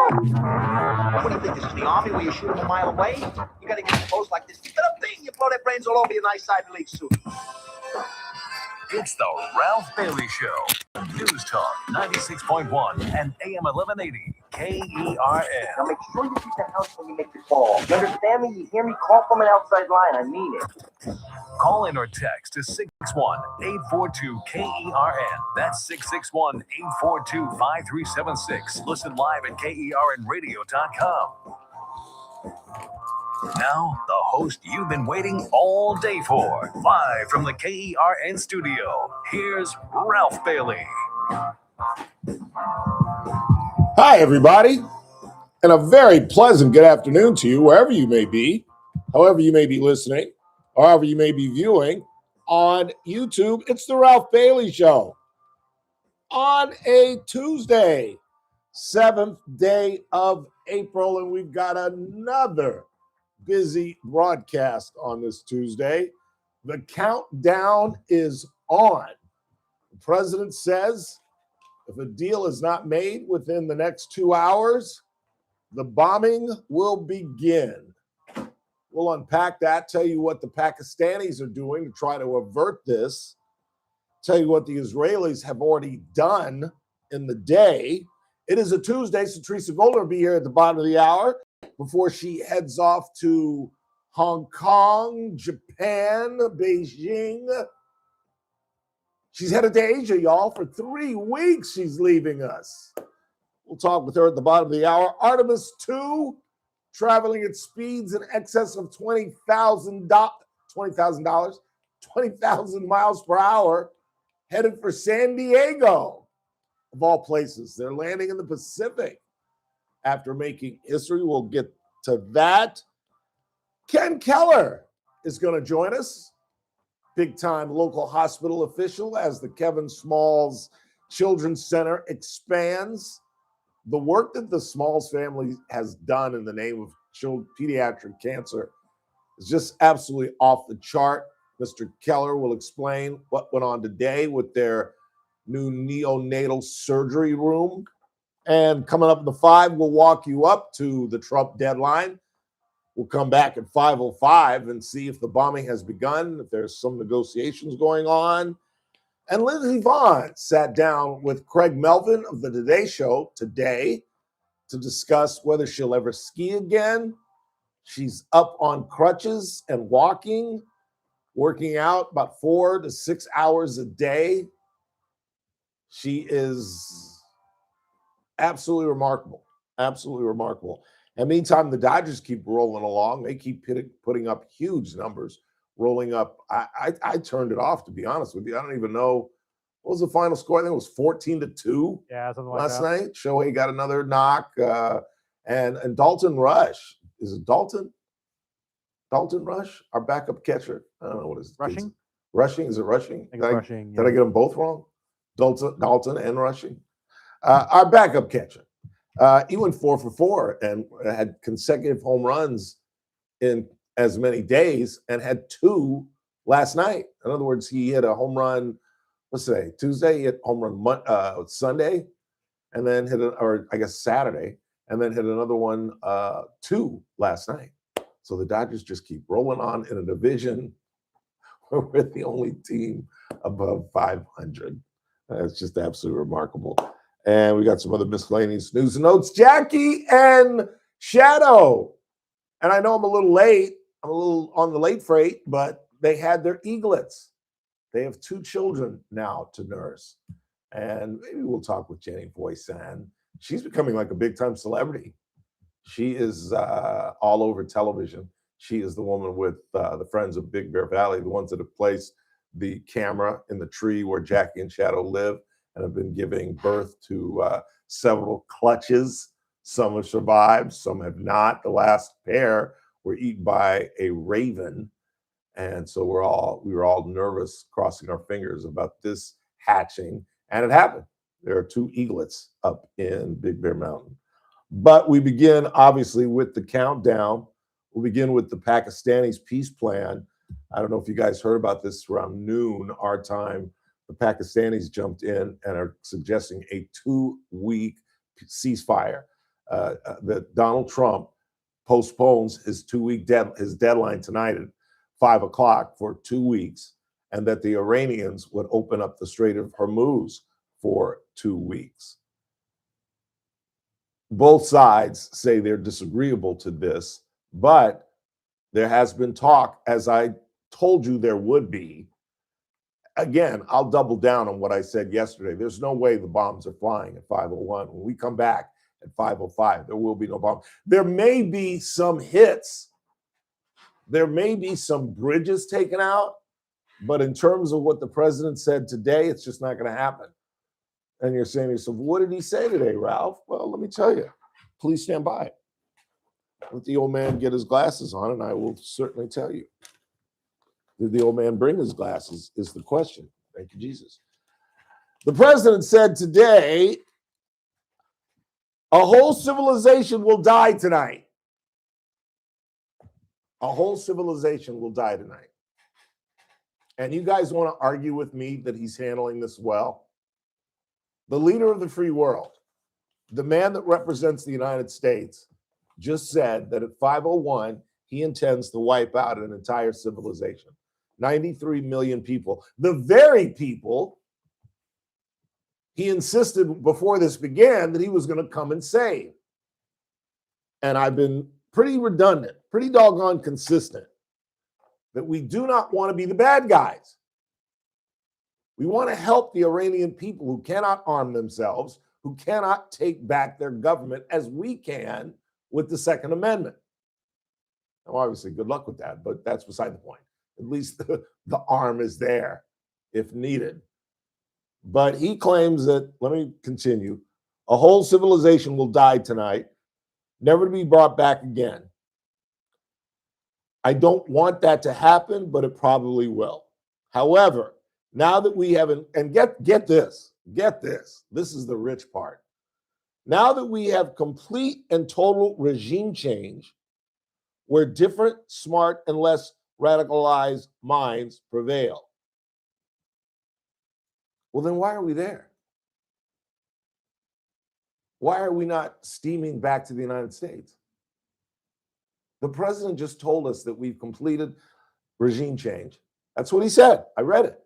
What do you think? This is the Army where you shoot them a mile away? You gotta get close like this. You got a bing, you blow their brains all over your nice Ivy League suit. It's the Ralph Bailey Show. News Talk 96.1 and AM 1180 KERN. Now make sure you keep the house when you make the call. You understand me? You hear me? Call from an outside line. I mean it. Call in or text to 661-842-KERN. That's 661-842-5376. Listen live at KERNradio.com. Now, the host you've been waiting all day for. Live from the KERN studio, here's Ralph Bailey. Hi, everybody, and a very pleasant good afternoon to you, wherever you may be, however you may be listening, or however you may be viewing on YouTube. It's the Ralph Bailey Show on a Tuesday, 7th day of April, and we've got another busy broadcast on this Tuesday. The countdown is on. The president says if a deal is not made within the next 2 hours, the bombing will begin. We'll unpack that, tell you what the Pakistanis are doing to try to avert this, tell you what the Israelis have already done in the day. It is a Tuesday, so Teresa Goldner will be here at the bottom of the hour before she heads off to Hong Kong, Japan, Beijing. She's headed to Asia, y'all. For 3 weeks, she's leaving us. We'll talk with her at the bottom of the hour. Artemis 2, traveling at speeds in excess of 20,000 miles per hour, headed for San Diego, of all places. They're landing in the Pacific after making history. We'll get to that. Ken Keller is going to join us, big-time local hospital official, as the Kevin Smalls Children's Center expands. The work that the Smalls family has done in the name of pediatric cancer is just absolutely off the chart. Mr. Keller will explain what went on today with their new neonatal surgery room. And coming up at the 5, we'll walk you up to the Trump deadline. We'll come back at 5:05 and see if the bombing has begun, if there's some negotiations going on. And Lindsey Vonn sat down with Craig Melvin of the Today Show today to discuss whether she'll ever ski again. She's up on crutches and walking, working out about 4 to 6 hours a day. She is absolutely remarkable, absolutely remarkable. And meantime, the Dodgers keep rolling along. They keep putting up huge numbers, rolling up. I turned it off, to be honest with you. I don't even know. What was the final score? I think it was 14-2 last night. Shohei got another knock. And Dalton Rush. Is it Dalton? Dalton Rush, our backup catcher. I don't know what is Rushing? Rushing? Is it Rushing? I think it's Rushing. Did I get them both wrong? Dalton and Rushing. Our backup catcher. He went 4 for 4 and had consecutive home runs in as many days and had 2 last night. In other words, he hit a home run, what's today? Tuesday, he hit home run Sunday, and then Saturday, and then hit another one, 2 last night. So the Dodgers just keep rolling on in a division where we're the only team above 500. It's just absolutely remarkable. And we got some other miscellaneous news and notes. Jackie and Shadow. And I know I'm a little late. I'm a little on the late freight, but they had their eaglets. They have 2 children now to nurse. And maybe we'll talk with Jenny Voisin. She's becoming like a big-time celebrity. She is all over television. She is the woman with the Friends of Big Bear Valley, the ones that have placed the camera in the tree where Jackie and Shadow live, and have been giving birth to several clutches. Some have survived, some have not. The last pair were eaten by a raven. And so we were all nervous, crossing our fingers about this hatching. And it happened. There are 2 eaglets up in Big Bear Mountain. But we begin, obviously, with the countdown. We'll begin with the Pakistanis' peace plan. I don't know if you guys heard about this around noon, our time. The Pakistanis jumped in and are suggesting a 2-week ceasefire. that Donald Trump postpones his his deadline tonight at 5 o'clock for 2 weeks, and that the Iranians would open up the Strait of Hormuz for 2 weeks. Both sides say they're disagreeable to this, but there has been talk, as I told you there would be. Again, I'll double down on what I said yesterday. There's no way the bombs are flying at 5:01. When we come back at 5:05, there will be no bomb. There may be some hits. There may be some bridges taken out, but in terms of what the president said today, it's just not going to happen. And you're saying to yourself, what did he say today, Ralph? Well, let me tell you. Please stand by. Let the old man get his glasses on, and I will certainly tell you. Did the old man bring his glasses is the question. Thank you, Jesus. The president said today, a whole civilization will die tonight. A whole civilization will die tonight. And you guys want to argue with me that he's handling this well? The leader of the free world, the man that represents the United States, just said that at 5:01, he intends to wipe out an entire civilization. 93 million people. The very people he insisted before this began that he was going to come and save. And I've been pretty redundant, pretty doggone consistent that we do not want to be the bad guys. We want to help the Iranian people who cannot arm themselves, who cannot take back their government as we can with the Second Amendment. Now, obviously, good luck with that, but that's beside the point. At least the arm is there if needed. But he claims that, let me continue, a whole civilization will die tonight, never to be brought back again. I don't want that to happen, but it probably will. However, now that we have, and get this, this is the rich part. Now that we have complete and total regime change, where different, smart, and less radicalized minds prevail. Well, then why are we there? Why are we not steaming back to the United States? The president just told us that we've completed regime change. That's what he said. I read it.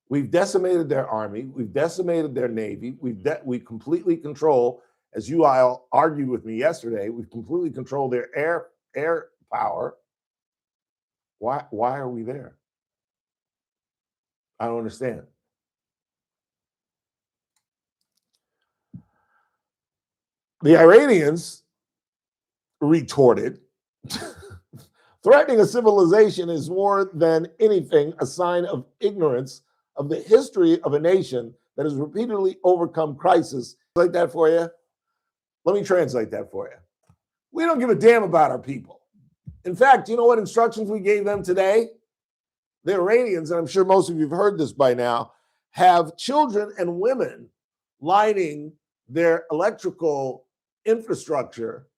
We've decimated their army. We've decimated their navy. We completely control, as you all argued with me yesterday, we've completely controlled their air power. Why are we there? I don't understand. The Iranians retorted, threatening a civilization is more than anything a sign of ignorance of the history of a nation that has repeatedly overcome crisis. Like that for you? Let me translate that for you. We don't give a damn about our people. In fact, you know what instructions we gave them today? The Iranians, and I'm sure most of you have heard this by now, have children and women lining their electrical infrastructure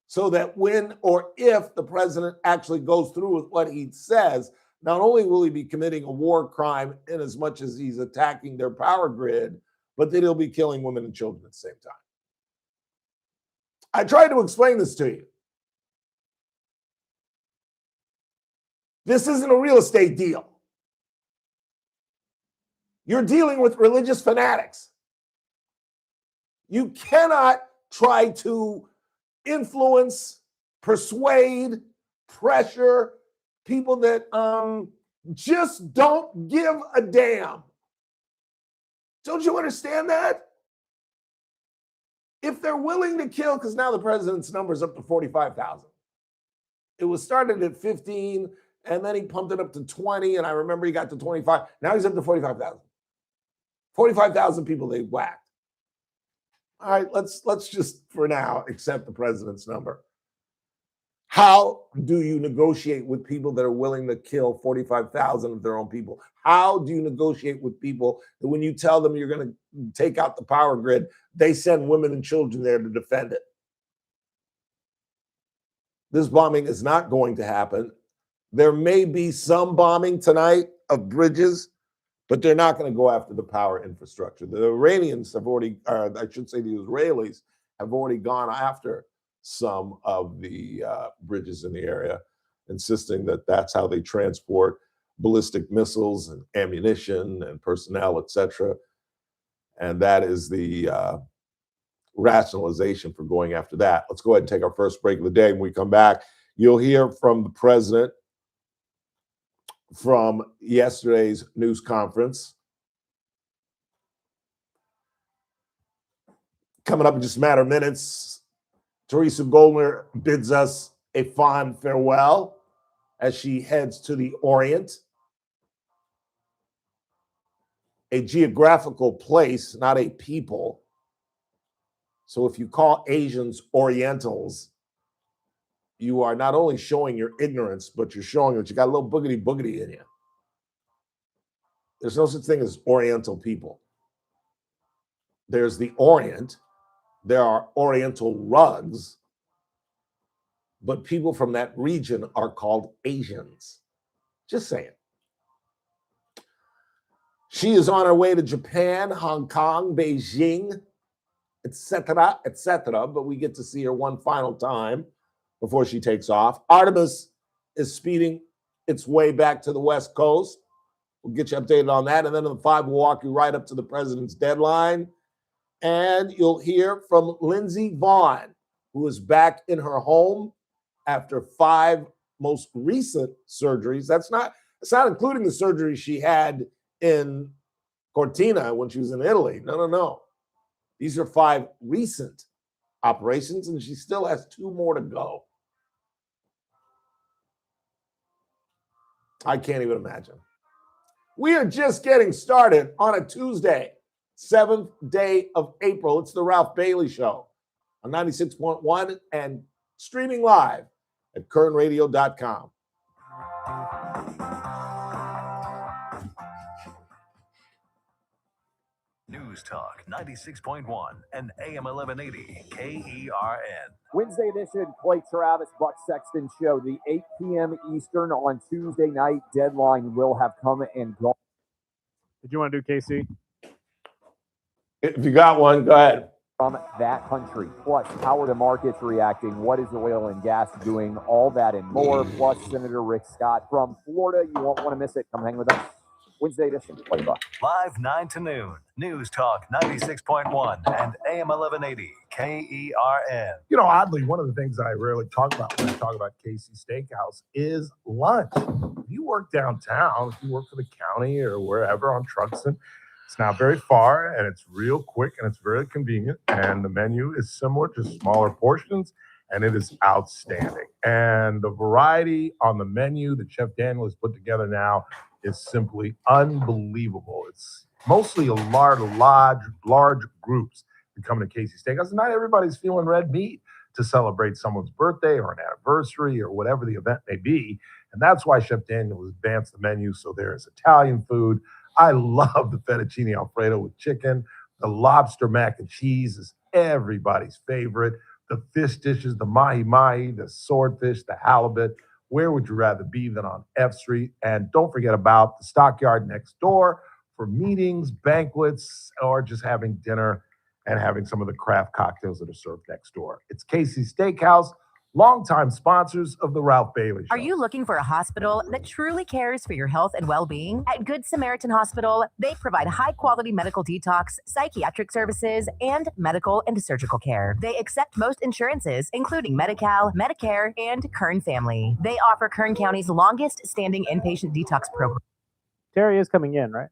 so that when or if the president actually goes through with what he says, not only will he be committing a war crime in as much as he's attacking their power grid, but that he'll be killing women and children at the same time. I tried to explain this to you. This isn't a real estate deal. You're dealing with religious fanatics. You cannot try to influence, persuade, pressure people that just don't give a damn. Don't you understand that? If they're willing to kill, because now the president's number is up to 45,000. It was started at 15, and then he pumped it up to 20, and I remember he got to 25. Now he's up to 45,000. 45,000 people they whacked. All right, let's just, for now, accept the president's number. How do you negotiate with people that are willing to kill 45,000 of their own people? How do you negotiate with people that when you tell them you're going to take out the power grid, they send women and children there to defend it? This bombing is not going to happen. There may be some bombing tonight of bridges, but they're not going to go after the power infrastructure. The Iranians have already, I should say the Israelis, have already gone after some of the bridges in the area, insisting that that's how they transport ballistic missiles and ammunition and personnel, etc. And that is the rationalization for going after that. Let's go ahead and take our first break of the day. When we come back, you'll hear from the president from yesterday's news conference. Coming up in just a matter of minutes, Teresa Goldner bids us a fond farewell as she heads to the Orient, a geographical place, not a people. So if you call Asians Orientals, you are not only showing your ignorance, but you're showing that you got a little boogity boogity in you. There's no such thing as Oriental people. There's the Orient. There are Oriental rugs, but people from that region are called Asians. Just saying. She is on her way to Japan, Hong Kong, Beijing, etc., etc., but we get to see her one final time before she takes off. Artemis is speeding its way back to the West Coast. We'll get you updated on that. And then in the 5, we'll walk you right up to the president's deadline. And you'll hear from Lindsey Vaughn, who is back in her home after 5 most recent surgeries. That's not including the surgery she had in Cortina when she was in Italy. No. These are 5 recent operations, and she still has 2 more to go. I can't even imagine. We are just getting started on a Tuesday, 7th day of April. It's the Ralph Bailey Show on 96.1 and streaming live at kernradio.com. News Talk 96.1 and AM 1180 KERN. Wednesday edition, Clay Travis, Buck Sexton Show. The 8 p.m. Eastern on Tuesday night deadline will have come and gone. Did you want to do KC? If you got one, go ahead. From that country, plus how are the markets reacting? What is oil and gas doing? All that and more. Plus Senator Rick Scott from Florida. You won't want to miss it. Come hang with us. Wednesday edition, Clay Buck. Live 9 to noon. News Talk 96.1 and AM 1180 KERN. You know, oddly, one of the things I rarely talk about when I talk about KC Steakhouse is lunch. If you work downtown, if you work for the county or wherever on Truxton, it's not very far, and it's real quick, and it's very convenient, and the menu is similar, just smaller portions, and it is outstanding. And the variety on the menu that Chef Daniel has put together now is simply unbelievable. It's mostly a large groups that come to KC Steakhouse. And not everybody's feeling red meat to celebrate someone's birthday or an anniversary or whatever the event may be. And that's why Chef Daniel has advanced the menu. So there's Italian food. I love the fettuccine Alfredo with chicken. The lobster mac and cheese is everybody's favorite. The fish dishes, the mahi-mahi, the swordfish, the halibut. Where would you rather be than on F Street? And don't forget about the Stockyard next door for meetings, banquets, or just having dinner and having some of the craft cocktails that are served next door. It's KC Steakhouse, longtime sponsors of the Ralph Bailey Show. Are you looking for a hospital that truly cares for your health and well-being? At Good Samaritan Hospital, they provide high-quality medical detox, psychiatric services, and medical and surgical care. They accept most insurances, including Medi-Cal, Medicare, and Kern Family. They offer Kern County's longest-standing inpatient detox program. Terea is coming in, right?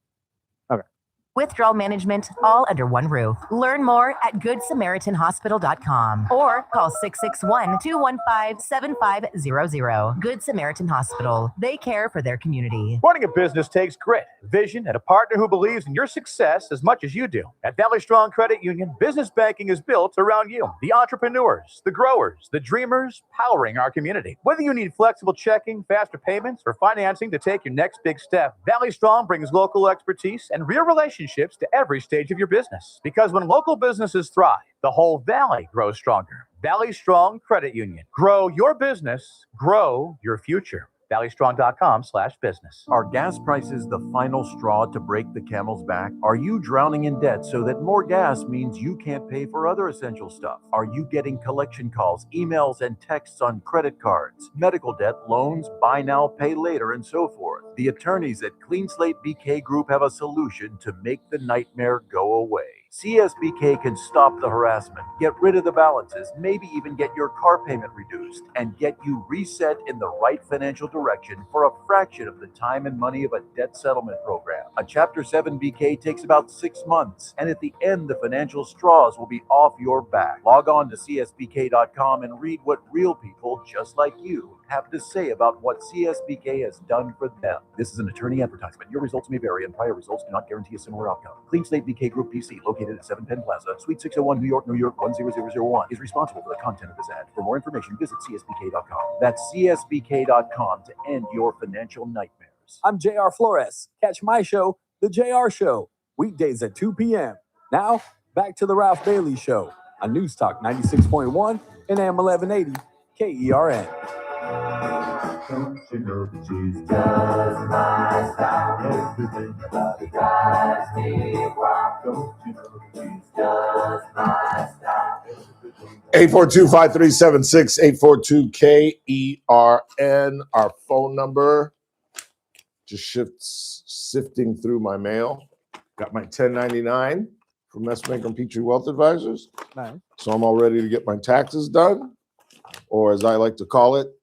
Withdrawal management, all under one roof. Learn more at GoodSamaritanHospital.com or call 661-215-7500. Good Samaritan Hospital. They care for their community. Running a business takes grit, vision, and a partner who believes in your success as much as you do. At Valley Strong Credit Union, business banking is built around you, the entrepreneurs, the growers, the dreamers, powering our community. Whether you need flexible checking, faster payments, or financing to take your next big step, Valley Strong brings local expertise and real relationships to every stage of your business. Because when local businesses thrive, the whole valley grows stronger. Valley Strong Credit Union. Grow your business, grow your future. valleystrong.com/business. Are gas prices the final straw to break the camel's back? Are you drowning in debt so that more gas means you can't pay for other essential stuff? Are you getting collection calls, emails, and texts on credit cards, medical debt, loans, buy now, pay later, and so forth? The attorneys at Clean Slate BK Group have a solution to make the nightmare go away. CSBK can stop the harassment, get rid of the balances, maybe even get your car payment reduced, and get you reset in the right financial direction for a fraction of the time and money of a debt settlement program. A Chapter 7 BK takes about 6 months, and at the end, the financial straws will be off your back. Log on to CSBK.com and read what real people just like you have to say about what CSBK has done for them. This is an attorney advertisement. Your results may vary, and prior results do not guarantee a similar outcome. Clean Slate BK Group PC, located at 7 Penn Plaza, Suite 601, New York, 10001, is responsible for the content of this ad. For more information, visit CSBK.com. That's CSBK.com to end your financial nightmares. I'm JR Flores. Catch my show, The JR Show, weekdays at 2 p.m. Now, back to The Ralph Bailey Show on News Talk 96.1 and AM 1180 KERN. Don't you know that she's just my style? Everything about it drives me wild. Don't you know that she's just my style? 842-5376, 842-KERN, our phone number. Just sifting through my mail. Got my 1099 from Messmaker and Petrie Wealth Advisors. Nice. So I'm all ready to get my taxes done, or as I like to call it,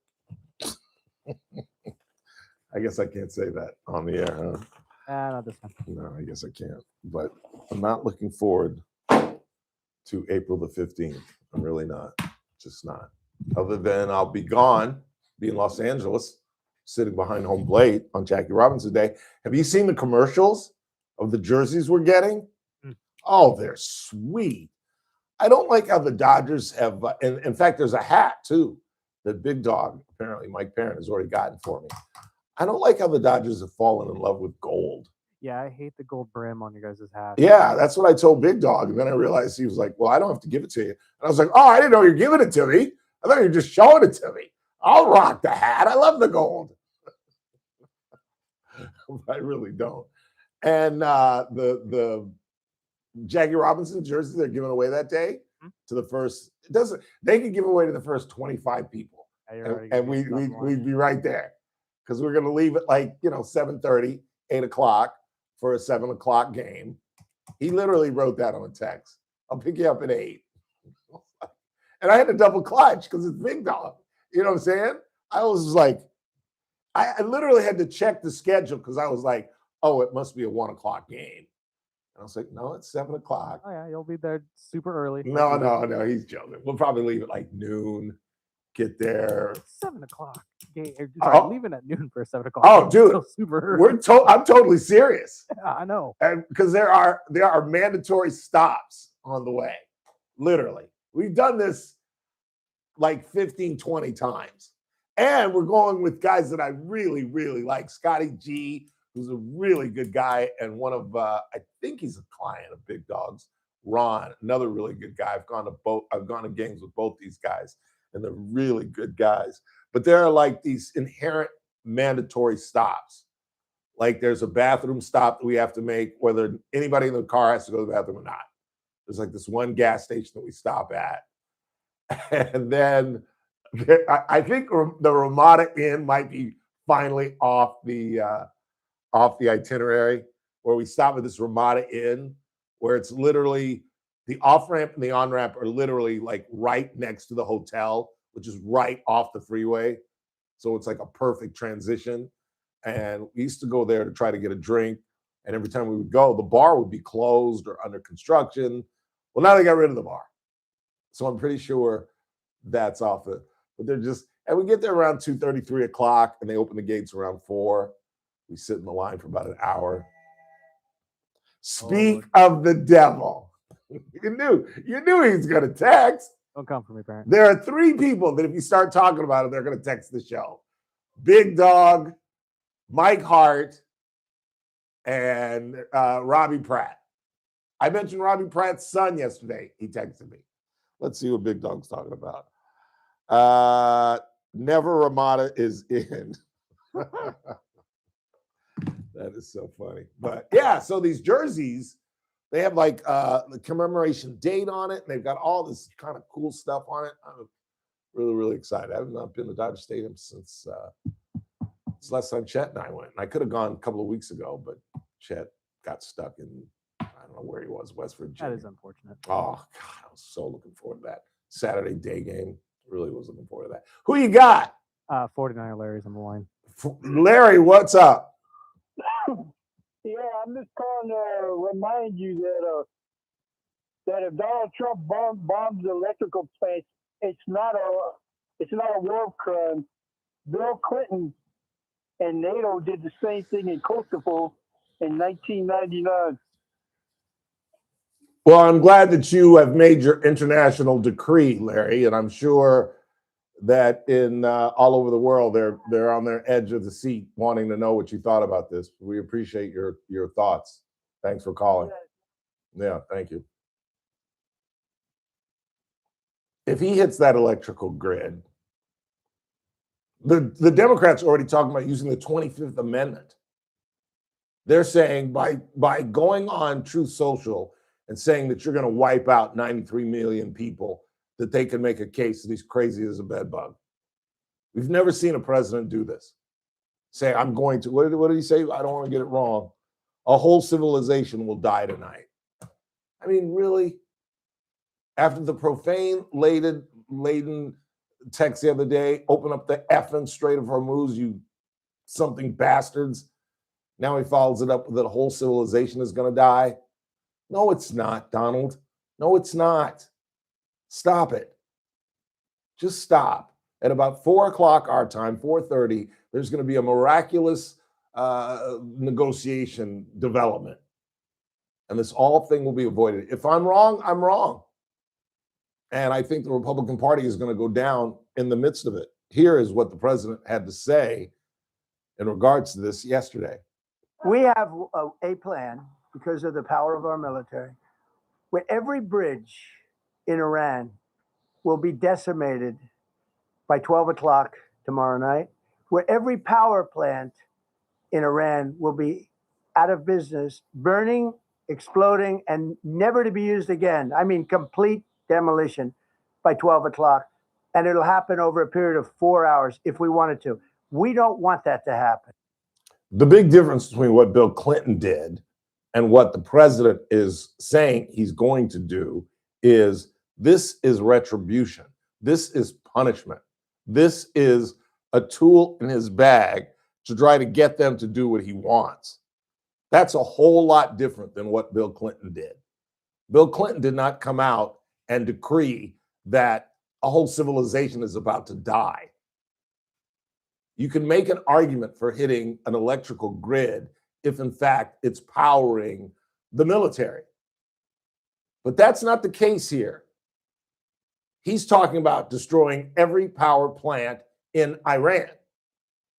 I guess I can't say that on the air, huh? Not this time. No, I guess I can't. But I'm not looking forward to April the 15th. I'm really not. Just not. Other than I'll be gone, be in Los Angeles, sitting behind home plate on Jackie Robinson Day. Have you seen the commercials of the jerseys we're getting? Oh, they're sweet. I don't like how the Dodgers have, and in fact, there's a hat too that Big Dog, apparently Mike Parent, has already gotten for me. I don't like how the Dodgers have fallen in love with gold. Yeah, I hate the gold brim on your guys' hat. Yeah, that's what I told Big Dog. And then I realized he was like, well, I don't have to give it to you. And I was like, oh, I didn't know you're giving it to me. I thought you were just showing it to me. I'll rock the hat. I love the gold. I really don't. And the Jackie Robinson jersey they're giving away that day to the first, they could give away to the first 25 people. And we'd be right there. Because we're going to leave at 7:30, 8 o'clock for a 7 o'clock game. He literally wrote that on a text. I'll pick you up at 8. And I had to double clutch because it's Big Dog. You know what I'm saying? I was like, I literally had to check the schedule because I was like, oh, it must be a 1 o'clock game. And I was like, no, it's 7 o'clock. Oh, yeah, you'll be there super early. No, he's joking. We'll probably leave at noon. Get there 7 o'clock. Leaving at noon for 7 o'clock. Oh, dude, super early. I'm totally serious. Yeah, I know. And because there are mandatory stops on the way. Literally, we've done this like 15, 20 times, and we're going with guys that I really, really like. Scotty G, who's a really good guy, and one of I think he's a client of Big Dog's. Ron, another really good guy. I've gone to games with both these guys. And they're really good guys. But there are like these inherent mandatory stops. Like there's a bathroom stop that we have to make, whether anybody in the car has to go to the bathroom or not. There's like this one gas station that we stop at. And then I think the Ramada Inn might be finally off the itinerary, where we stop at this Ramada Inn, where it's literally the off-ramp and the on-ramp are literally like right next to the hotel, which is right off the freeway. So it's like a perfect transition. And we used to go there to try to get a drink. And every time we would go, the bar would be closed or under construction. Well, now they got rid of the bar. So I'm pretty sure that's off it. But they're just, and we get there around 2:30, 3 o'clock, and they open the gates around 4. We sit in the line for about an hour. Speak of the devil. You knew he was going to text. Don't come for me, Parent. There are 3 people that if you start talking about it, they're going to text the show. Big Dog, Mike Hart, and Robbie Pratt. I mentioned Robbie Pratt's son yesterday. He texted me. Let's see what Big Dog's talking about. Never Ramada is in. That is so funny. But yeah, so these jerseys, they have like the commemoration date on it, and they've got all this kind of cool stuff on it. I'm really, really excited. I have not been to Dodger Stadium since last time Chet and I went. And I could have gone a couple of weeks ago, but Chet got stuck in, I don't know where he was, West Virginia. That is unfortunate. Oh, God, I was so looking forward to that Saturday day game. Really was looking forward to that. Who you got? 49 Larry's on the line. Larry, what's up? Yeah, I'm just calling to remind you that if Donald Trump bombs the electrical plants, it's not a war crime. Bill Clinton and NATO did the same thing in Kosovo in 1999. Well, I'm glad that you have made your international decree, Larry, and I'm sure that in all over the world they're on their edge of the seat wanting to know what you thought about this. We appreciate your thoughts. Thanks for calling. Yeah, thank you. If he hits that electrical grid, the Democrats are already talking about using the 25th Amendment. They're saying by going on Truth Social and saying that you're going to wipe out 93 million people, that they can make a case that he's crazy as a bedbug. We've never seen a president do this. Say, I'm going to, what did he say? I don't want to get it wrong. A whole civilization will die tonight. I mean, really? After the profane laden text the other day, open up the effing Strait of Hormuz, you something bastards. Now he follows it up with that a whole civilization is going to die. No, it's not, Donald. No, it's not. Stop it. Just stop. At about 4 o'clock our time, 4:30, there's going to be a miraculous negotiation development. And this all thing will be avoided. If I'm wrong, I'm wrong. And I think the Republican Party is going to go down in the midst of it. Here is what the president had to say in regards to this yesterday. We have a plan because of the power of our military, where every bridge in Iran will be decimated by 12 o'clock tomorrow night, where every power plant in Iran will be out of business, burning, exploding, and never to be used again. I mean, complete demolition by 12 o'clock. And it'll happen over a period of 4 hours if we wanted to. We don't want that to happen. The big difference between what Bill Clinton did and what the president is saying he's going to do is this is retribution. This is punishment. This is a tool in his bag to try to get them to do what he wants. That's a whole lot different than what Bill Clinton did. Bill Clinton did not come out and decree that a whole civilization is about to die. You can make an argument for hitting an electrical grid if, in fact, it's powering the military. But that's not the case here. He's talking about destroying every power plant in Iran.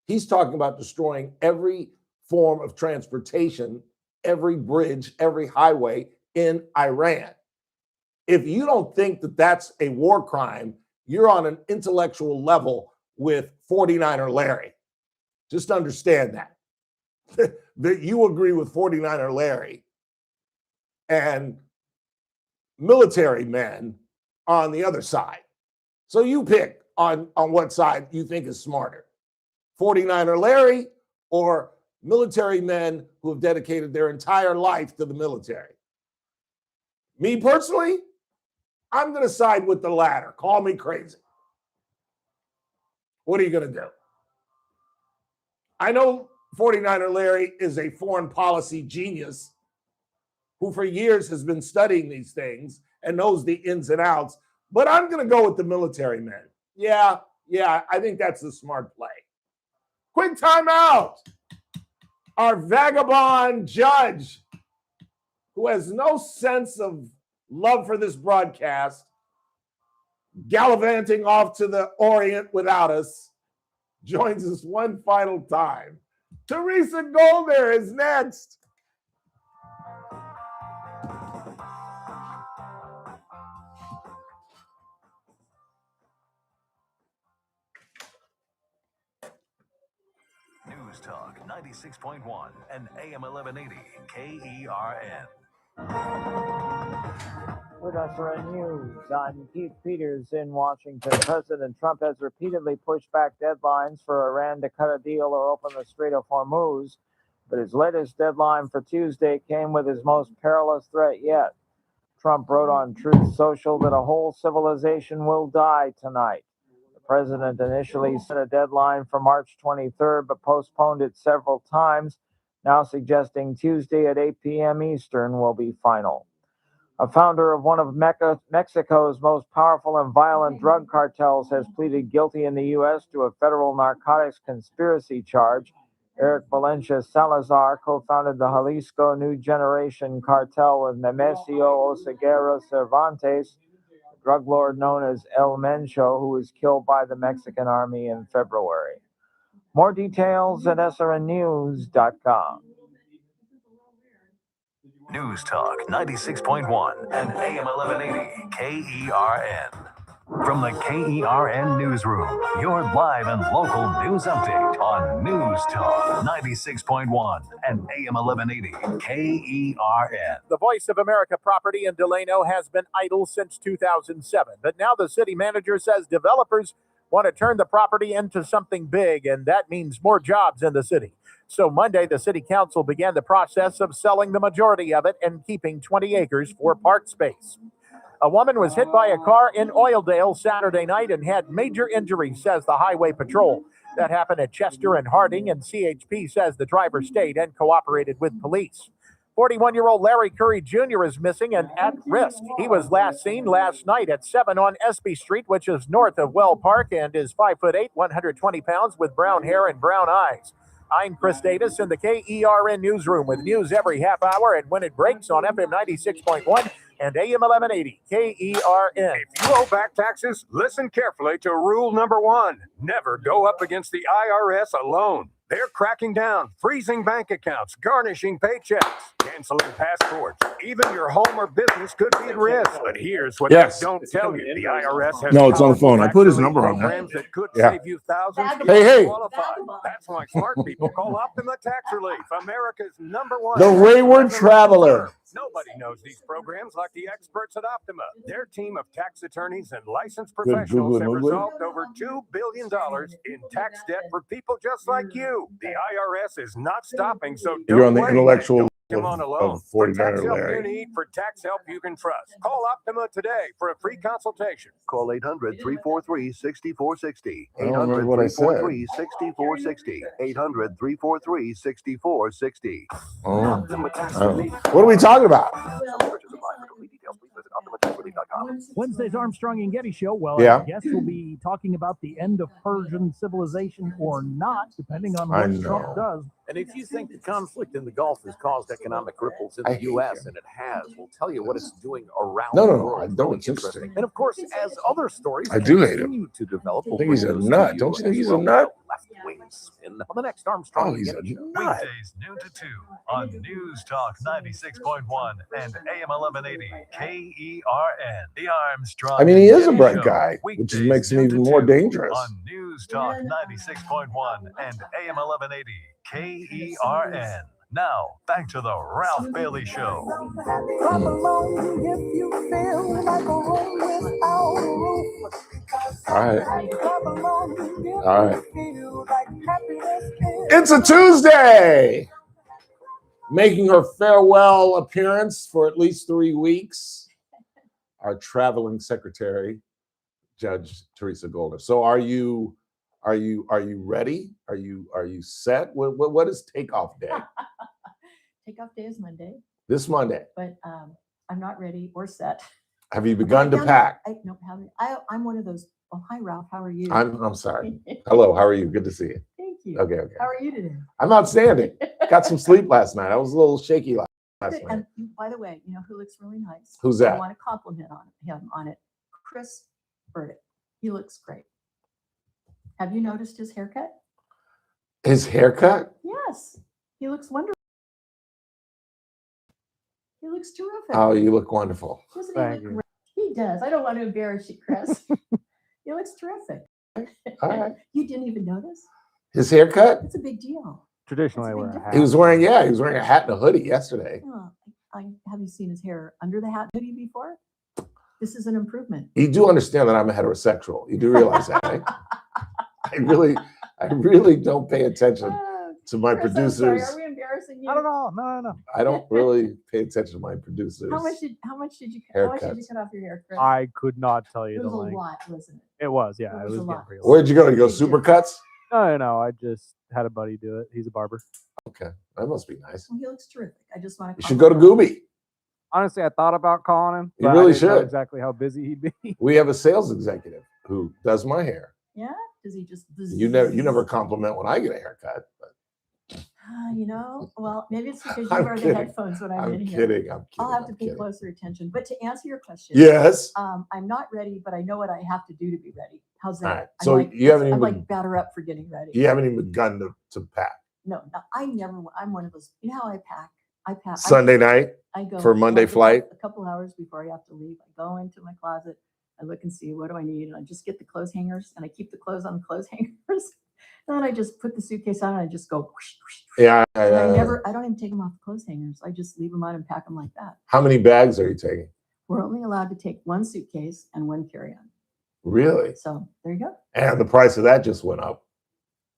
He's talking about destroying every form of transportation, every bridge, every highway in Iran. If you don't think that that's a war crime, you're on an intellectual level with 49er Larry. Just understand that. That you agree with 49er Larry and military men on the other side. So you pick on what side you think is smarter. 49er Larry or military men who have dedicated their entire life to the military. Me personally, I'm going to side with the latter. Call me crazy. What are you going to do? I know 49er Larry is a foreign policy genius who for years has been studying these things and knows the ins and outs, but I'm going to go with the military men. Yeah, I think that's the smart play. Quick timeout. Our vagabond judge, who has no sense of love for this broadcast, gallivanting off to the Orient without us, joins us one final time. Teresa Goldner is next. News Talk 96.1 and AM 1180 KERN. With SRN News, I'm Keith Peters in Washington. President Trump has repeatedly pushed back deadlines for Iran to cut a deal or open the Strait of Hormuz, but his latest deadline for Tuesday came with his most perilous threat yet. Trump wrote on Truth Social that a whole civilization will die tonight. The president initially set a deadline for March 23rd, but postponed it several times, now suggesting Tuesday at 8 p.m. Eastern will be final. A founder of one of Mexico's most powerful and violent drug cartels has pleaded guilty in the U.S. to a federal narcotics conspiracy charge. Eric Valencia Salazar co-founded the Jalisco New Generation cartel with Nemesio Oseguera Cervantes, a drug lord known as El Mencho, who was killed by the Mexican army in February. More details at srnnews.com. News Talk 96.1 and AM 1180 KERN. From the KERN Newsroom, your live and local news update on News Talk 96.1 and AM 1180 KERN. The Voice of America property in Delano has been idle since 2007, but now the city manager says developers want to turn the property into something big, and that means more jobs in the city. So Monday, the city council began the process of selling the majority of it and keeping 20 acres for park space. A woman was hit by a car in Oildale Saturday night and had major injuries, says the Highway Patrol. That happened at Chester and Harding, and CHP says the driver stayed and cooperated with police. 41-year-old Larry Curry Jr. is missing and at risk. He was last seen last night at 7 on Espy Street, which is north of Well Park, and is 5'8", 120 pounds with brown hair and brown eyes. I'm Chris Davis in the KERN newsroom with news every half hour and when it breaks on FM 96.1 and AM 1180 KERN. If you owe back taxes, listen carefully to rule number 1. Never go up against the IRS alone. They're cracking down, freezing bank accounts, garnishing paychecks, canceling passports. Even your home or business could be at risk. But here's what they don't tell you. The IRS has No, it's on the phone. I put his number on programs there. that could Yeah. save you thousands. Hey. That's why smart people call Optima Tax Relief, America's #1. The Wayward Traveler. Nobody knows these programs like the experts at Optima. Their team of tax attorneys and licensed Good professionals have googly moogly. resolved over $2 billion in tax debt for people just like you. The IRS is not stopping, so don't You're on the wait. intellectual Don't come on alone. of For 49er tax help you Larry. need, for tax help you can trust. Call Optima today for a free consultation. Call 800-343-6460. I don't remember what I said. 800-343-6460. 800-343-6460. Oh. What are we talking about? Wednesday's Armstrong and Getty show. Well, Yeah. I guess we'll be talking about the end of Persian civilization or not, depending on I what know. Trump does. And if you think the conflict in the Gulf has caused economic ripples in the U.S., and it has, we'll tell you what it's doing around No, the no, no. world. I don't. It's interesting. And of course, as other stories I do hate him. continue to develop, I think he's a nut. Don't you think he's a nut? Left-wing spin on the next Armstrong. Oh, he's a nut. Weekdays noon to 2 on News Talk 96.1 and AM 1180 KERN. The Armstrong. I mean, he is a and bright Getty guy, Show. which Weekdays makes him noon even to more 2 dangerous. on News Talk 96.1 and AM 1180 KERN. Now, back to the Ralph Bailey Show. Come along if you feel like a room without a roof. All right. Come along if All right. you feel like happiness is. It's a Tuesday. Making her farewell appearance for at least 3 weeks, our traveling secretary, Judge Teresa Goldner. So are you ready? Are you set? What is takeoff day? Takeoff day is Monday, This Monday. but I'm not ready or set. Have you begun to pack? I'm one of those. Oh, hi, Ralph. How are you? I'm sorry. Hello, how are you? Good to see you. Thank you. Okay. How are you today? I'm outstanding. Got some sleep last night. I was a little shaky last night. And by the way, you know who looks really nice? Who's that? I want to compliment him on it. Chris Burdick. He looks great. Have you noticed his haircut? His haircut? Yes. He looks wonderful. He looks terrific. Oh, you look wonderful. Doesn't he look great? He does. I don't want to embarrass you, Chris. He looks terrific. All right. You didn't even notice? His haircut? It's a big deal. Traditionally, I wear a hat. He was wearing a hat and a hoodie yesterday. Oh, have you seen his hair under the hat hoodie before? This is an improvement. You do understand that I'm a heterosexual. You do realize that, right? I really don't pay attention to my Chris, I'm producers. sorry, are we embarrassing you? Not at all. No. I don't really pay attention to my producers. How much did you cut off your hair, Chris? I could not tell you It was the a length. lot, wasn't it? It was, yeah. It It was was a getting lot. pretty Where'd you go? You go Supercuts? No. I just had a buddy do it. He's a barber. Okay, that must be nice. Well, he looks terrific. I just want to. You should go to Gooby. Honestly, I thought about calling him. You but really I didn't know should. exactly how busy he'd be. We have a sales executive who does my hair. Yeah? Does he just? You never compliment when I get a haircut. But Well, maybe it's because you I'm wear kidding. the headphones when I'm in here. kidding. I'll have to I'm pay kidding. closer attention. But to answer your question, Yes. I'm not ready, but I know what I have to do to be ready. How's that? All right. I'm So like, you haven't I'm even like batter up for getting ready. you haven't even begun to pack. No, I never. I'm one of those. You know how I pack? I pack Sunday night I go for Monday like flight. A couple hours before I have to leave. I go into my closet. I look and see what do I need, and I just get the clothes hangers, and I keep the clothes on the clothes hangers. And then I just put the suitcase on, and I just go. Whoosh, whoosh, whoosh. Yeah. And I don't even take them off the clothes hangers. I just leave them on and pack them like that. How many bags are you taking? We're only allowed to take one suitcase and one carry-on. Really? So there you go. And the price of that just went up.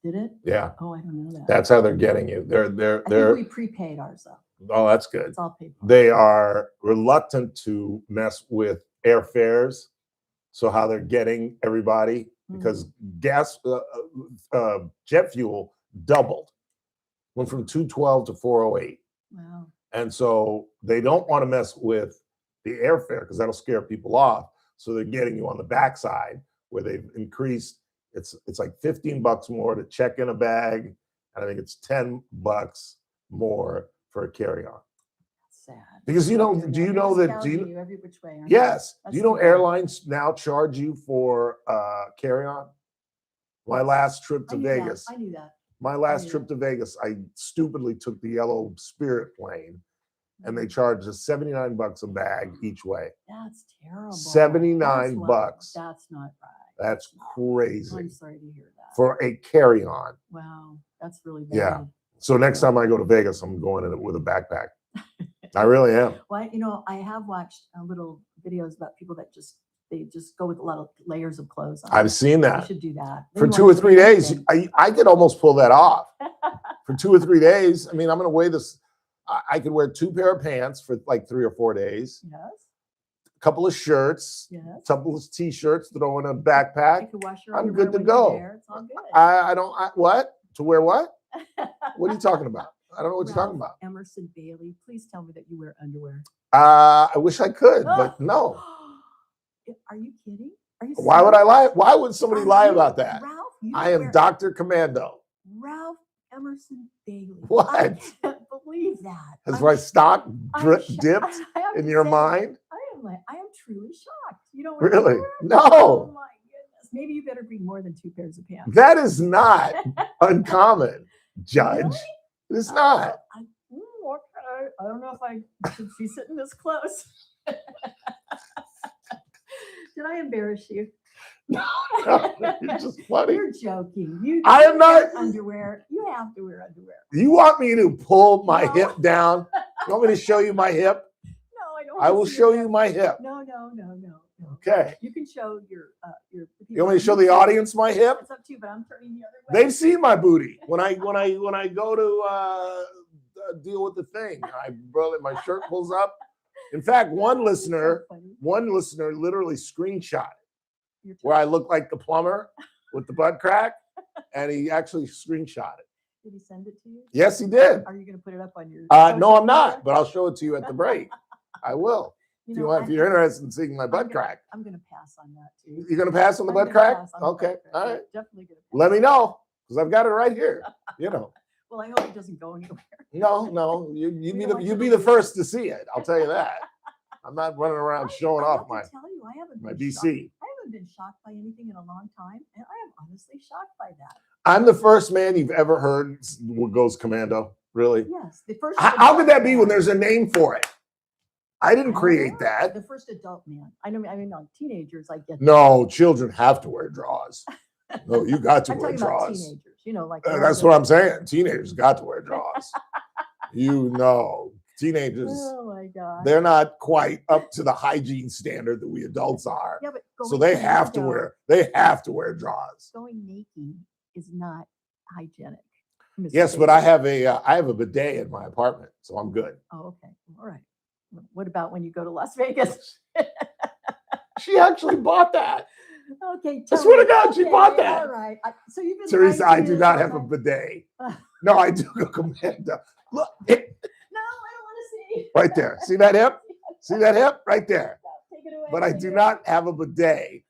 Did it? Yeah. Oh, I don't know that. That's how they're getting you. I think we prepaid ours though. Oh, that's good. It's all paid for. They are reluctant to mess with airfares. So how they're getting everybody, because gas, jet fuel doubled, went from 212 to 408. Wow. And so they don't want to mess with the airfare because that'll scare people off. So they're getting you on the backside where they've increased. It's like $15 more to check in a bag, and I think it's $10 more for a carry-on. Sad. Because do you know that? Do you? Every which way, aren't Yes. they? Do you know airlines now charge you for carry-on? My last trip to Vegas. I knew that. My last trip to Vegas, I stupidly took the yellow Spirit plane, and they charged us $79 a bag each way. That's terrible. $79. That's not right. That's crazy. I'm sorry to hear that. For a carry-on. Wow, that's really bad. Yeah. So next time I go to Vegas, I'm going in it with a backpack. I really am. Well, I have watched little videos about people that they just go with a lot of layers of clothes on. I've seen that. You should do that. For 2 or 3 days, I could almost pull that off. For 2 or 3 days, I mean, I'm going to wear this. I could wear 2 pair of pants for like 3 or 4 days. Yes. A couple of shirts. Yes. A couple of t-shirts, throw in a backpack. You could wash your I'm underwear good to when you're go. there. It's all good. I don't. What? To wear what? What are you talking about? I don't know what you're talking about. Emerson Bailey, please tell me that you wear underwear. I wish I could, but no. Are you kidding? Are you? Why would I serious? lie? Why would somebody lie you- about that? Ralph, you I am wear- Dr. Commando. Ralph Emerson Bailey. What? I can't believe that. Has I'm my stock I'm dipped I have in to your say, mind? I am truly shocked. You don't wear Really? underwear? No. Oh my goodness. Maybe you better bring more than 2 pairs of pants. That is not uncommon, Judge. Really? It's not. Okay. I don't know if I should be sitting this close. Did I embarrass you? No, you're just funny. You're joking. I am not- wear underwear. You have to wear underwear. You want me to pull my No. hip down? You want me to show you my hip? No, I don't. I wanna will see show your you my hip. No. Okay. You can show your. You want me to show the audience my hip? It's up to you, but I'm turning the other way. They've seen my booty when I go to deal with the thing. My shirt pulls up. In fact, one listener literally screenshot it where I look like the plumber with the butt crack, and he actually screenshot it. Did he send it to you? Yes, he did. Are you going to put it up on your? No, I'm not, but I'll show it to you at the break. I will. If you're interested in seeing my butt crack. I'm going to pass on that too. You're going to pass on the I'm butt gonna crack? pass on the Okay. butt crack. All right. Definitely going to. Let me know, because I've got it right here. You know. Well, I hope it doesn't go anywhere. No. You'd be the first to see it. I'll tell you that. I'm not running around showing I off have my to tell you, I haven't my been BC. shocked. I haven't been shocked by anything in a long time, and I am honestly shocked by that. I'm the first man you've ever heard goes commando. Really? Yes, the first. How could that be when there's a name for it? I didn't create that. The first adult man. I mean, on teenagers, I get. No, children have to wear drawers. No, you got to I'm wear talking about drawers. teenagers. You know, like That's what I'm saying. Teenagers got to wear drawers. Teenagers. Oh my God. They're not quite up to the hygiene standard that we adults are. Yeah, but so they have to wear. They have to wear drawers. Going naked is not hygienic. Yes, but I have a bidet in my apartment, so I'm good. Oh, okay. All right. What about when you go to Las Vegas? She actually bought that. Okay. I swear to God, she bought that. All right. So you've been Teresa, I do this not all have a night. bidet. No, I do. Amanda, look. No, I don't want to see. Right there. See that hip? See that hip? Right there. Take it away. But I do not have a bidet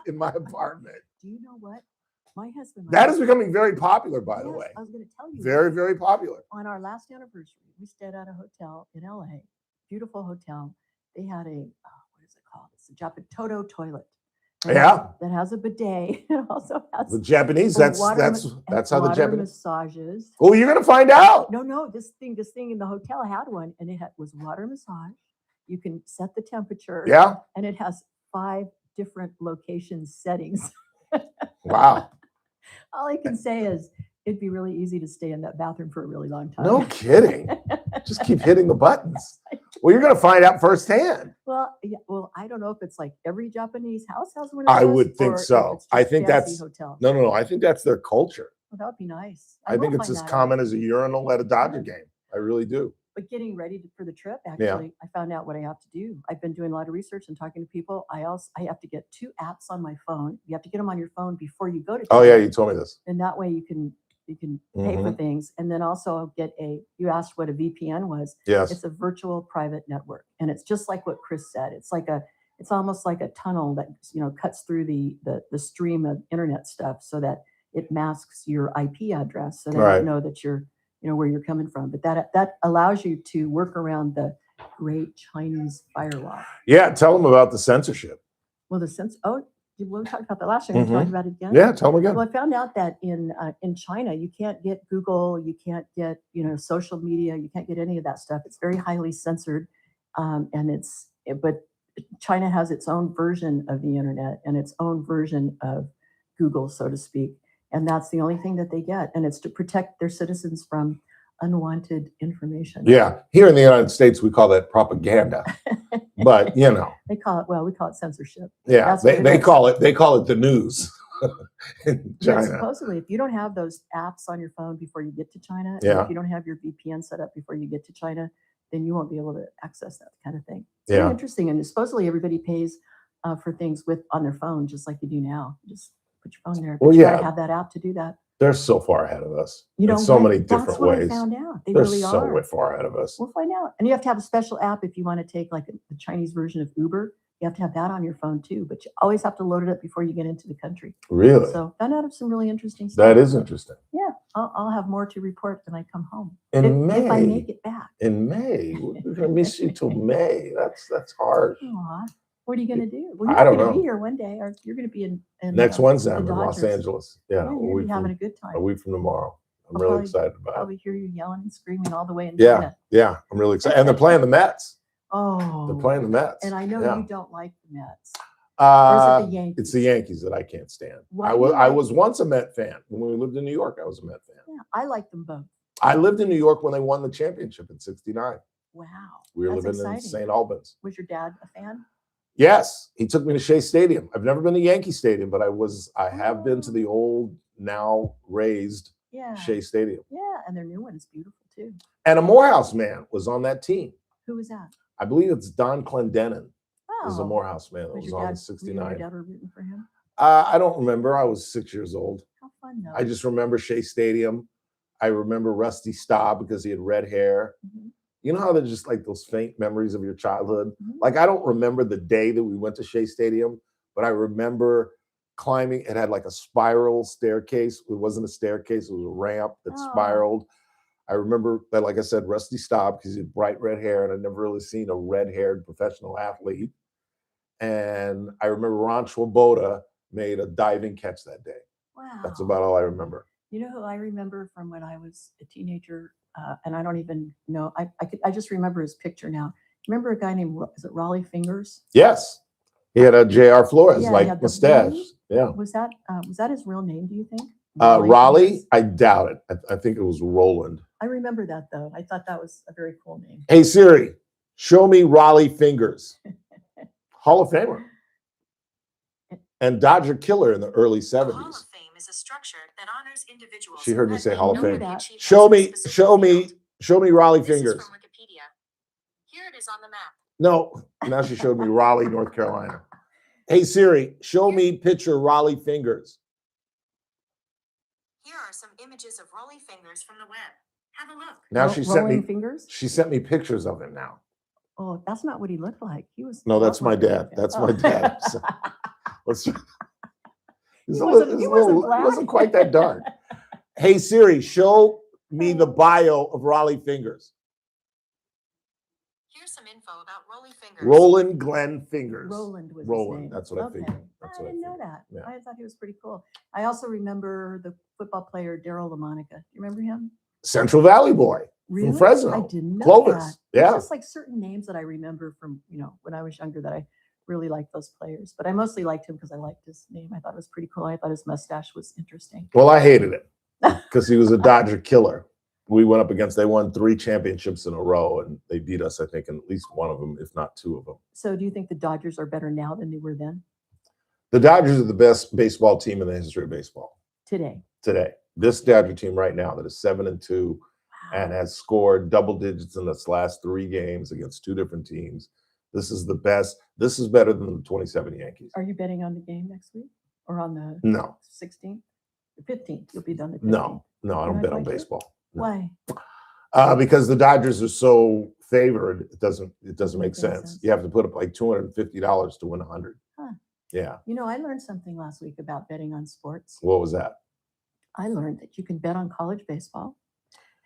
in my apartment. Do you know what? My husband. That is becoming very popular, by the Yes, way. I was going to tell you. Very, very popular. On our last anniversary, we stayed at a hotel in LA, beautiful hotel. They had a, what is it called? It's a Japanese Toto toilet. Yeah. That has a bidet. It also has The Japanese, that's how the Japanese. Massages. Oh, you're gonna find out. No, this thing in the hotel had one, and it was water massage. You can set the temperature. Yeah. And it has 5 different location settings. Wow. All I can say is it'd be really easy to stay in that bathroom for a really long time. No kidding. Just keep hitting the buttons. Well, you're going to find out firsthand. Well, yeah. Well, I don't know if it's like every Japanese house has one. I would think so. I think that's hotel. no. I think that's their culture. Well, that would be nice. I think it's as common as a urinal at a Dodger game. I really do. But getting ready for the trip, actually, I found out what I have to do. I've been doing a lot of research and talking to people. I have to get 2 apps on my phone. You have to get them on your phone before you go to. Oh yeah, you told me this. And that way you can pay for things. And then also I'll get you asked what a VPN was. Yes. It's a virtual private network. And it's just like what Chris said. It's almost like a tunnel that, cuts through the stream of internet stuff so that it masks your IP address. So they don't know that you're, where you're coming from. But that allows you to work around the great Chinese firewall. Yeah. Tell them about the censorship. Well, we talked about that last year. We talked about it again. Yeah, tell them again. Well, I found out that in China, you can't get Google, you can't get social media, you can't get any of that stuff. It's very highly censored, but China has its own version of the internet and its own version of Google, so to speak, and that's the only thing that they get, and it's to protect their citizens from unwanted information. Yeah, here in the United States, we call that propaganda, but we call it censorship. Yeah, they call it the news in China. Supposedly, if you don't have those apps on your phone before you get to China, and if you don't have your VPN set up before you get to China, then you won't be able to access that kind of thing. It's very interesting, and supposedly everybody pays for things on their phone, just like you do now. Just put your phone there. But you gotta have that app to do that. They're so far ahead of us in so many different ways. That's what I found out. They're really so are. way far ahead of us. We'll find out. And you have to have a special app if you want to take like the Chinese version of Uber. You have to have that on your phone too, but you always have to load it up before you get into the country. Really? So found out of some really interesting stuff. That is interesting. Yeah, I'll have more to report when I come home. In May, if I make it back. In May, we're gonna miss you till May. That's hard. Aw. What are you going to do? Well, I don't you're going to know. be here one day, or you're going to be in Next Wednesday, I'm in the Los Dodgers. Angeles. Yeah, You're going to be having a good time. a week from tomorrow. I'm I'll really probably- excited about it. Probably hear you yelling and screaming all the way in Yeah, China. yeah, I'm really excited. And they're playing the Mets. Oh. They're playing the Mets. And I know Yeah. you don't like the Mets. Or is it the Yankees? It's the Yankees that I can't stand. Why I do was you I like- was once a Met fan. When we lived in New York, I was a Met fan. Yeah, I like them both. I lived in New York when they won the championship in '69. Wow. We were That's living in exciting. St. Albans. Was your dad a fan? Yes, he took me to Shea Stadium. I've never been to Yankee Stadium, but I have been to the old, now raised Yeah. Shea Stadium. Yeah, and their new one is beautiful too. And a Morehouse man was on that team. Who was that? I believe it's Don Clendenin. Is a Oh. Morehouse man that Was was your on dad, in you and your '69. dad were rooting for him? I don't remember. I was 6 years old. How fun though. I just remember Shea Stadium. I remember Rusty Staub because he had red hair. Mm-hmm. You know how they're just like those faint memories of your childhood? Like, I don't remember the day that we went to Shea Stadium, but I remember climbing. It had like a spiral staircase. It wasn't a staircase, it was a ramp that spiraled. I remember that, like I said, Rusty Staub because he had bright red hair, and I'd never really seen a red-haired professional athlete. And I remember Ron Swoboda made a diving catch that day. Wow. That's about all I remember. You know who I remember from when I was a teenager, and I don't even know. I just remember his picture now. Remember a guy named is it Raleigh Fingers? Yes. He had a J.R. Flores Yeah, he like had the mustache. V. Yeah. Was that his real name? Do you think? Raleigh, fingers? I doubt it. I think it was Roland. I remember that though. I thought that was a very cool name. Hey Siri, show me Raleigh Fingers. Hall of Famer. And Dodger killer in the early 70s. Hall of Fame is a structure that honors individuals. She heard me say Hall of Fame. Show me Raleigh Fingers. Here it is on the map. No, now she showed me Raleigh, North Carolina. Hey Siri, show me picture Raleigh Fingers. Here are some images of Raleigh Fingers from the web. Have a look. Now she sent me fingers. She sent me pictures of him now. Oh, that's not what he looked like. He was. No, that's my dad. That's my dad. So, he wasn't quite that dark. Hey Siri, show me the bio of Raleigh Fingers. Here's some info about Raleigh Fingers. Roland Glenn Fingers. Roland was Roland. his name. That's what I figured. I didn't know that. Yeah. I thought he was pretty cool. I also remember the football player Daryl LaMonica. Do you remember him? Central Valley boy Really? from Fresno. I didn't know Clovis. that. Yeah. It's just like certain names that I remember from, when I was younger that I really liked those players. But I mostly liked him because I liked his name. I thought it was pretty cool. I thought his mustache was interesting. Well, I hated it because he was a Dodger killer. We went up against, they won 3 championships in a row, and they beat us, I think, in at least one of them, if not 2 of them. So do you think the Dodgers are better now than they were then? The Dodgers are the best baseball team in the history of baseball. Today. This Dodger team right now that is 7-2 and has scored double digits in its last 3 games against 2 different teams. This is the best. This is better than the 27 Yankees. Are you betting on the game next week or on the No. 16th? The 15th. You'll be done the 15th. No, I don't bet on baseball. No. Why? Because the Dodgers are so favored, it doesn't make sense. You have to put up like $250 to win 100. Huh. Yeah. I learned something last week about betting on sports. What was that? I learned that you can bet on college baseball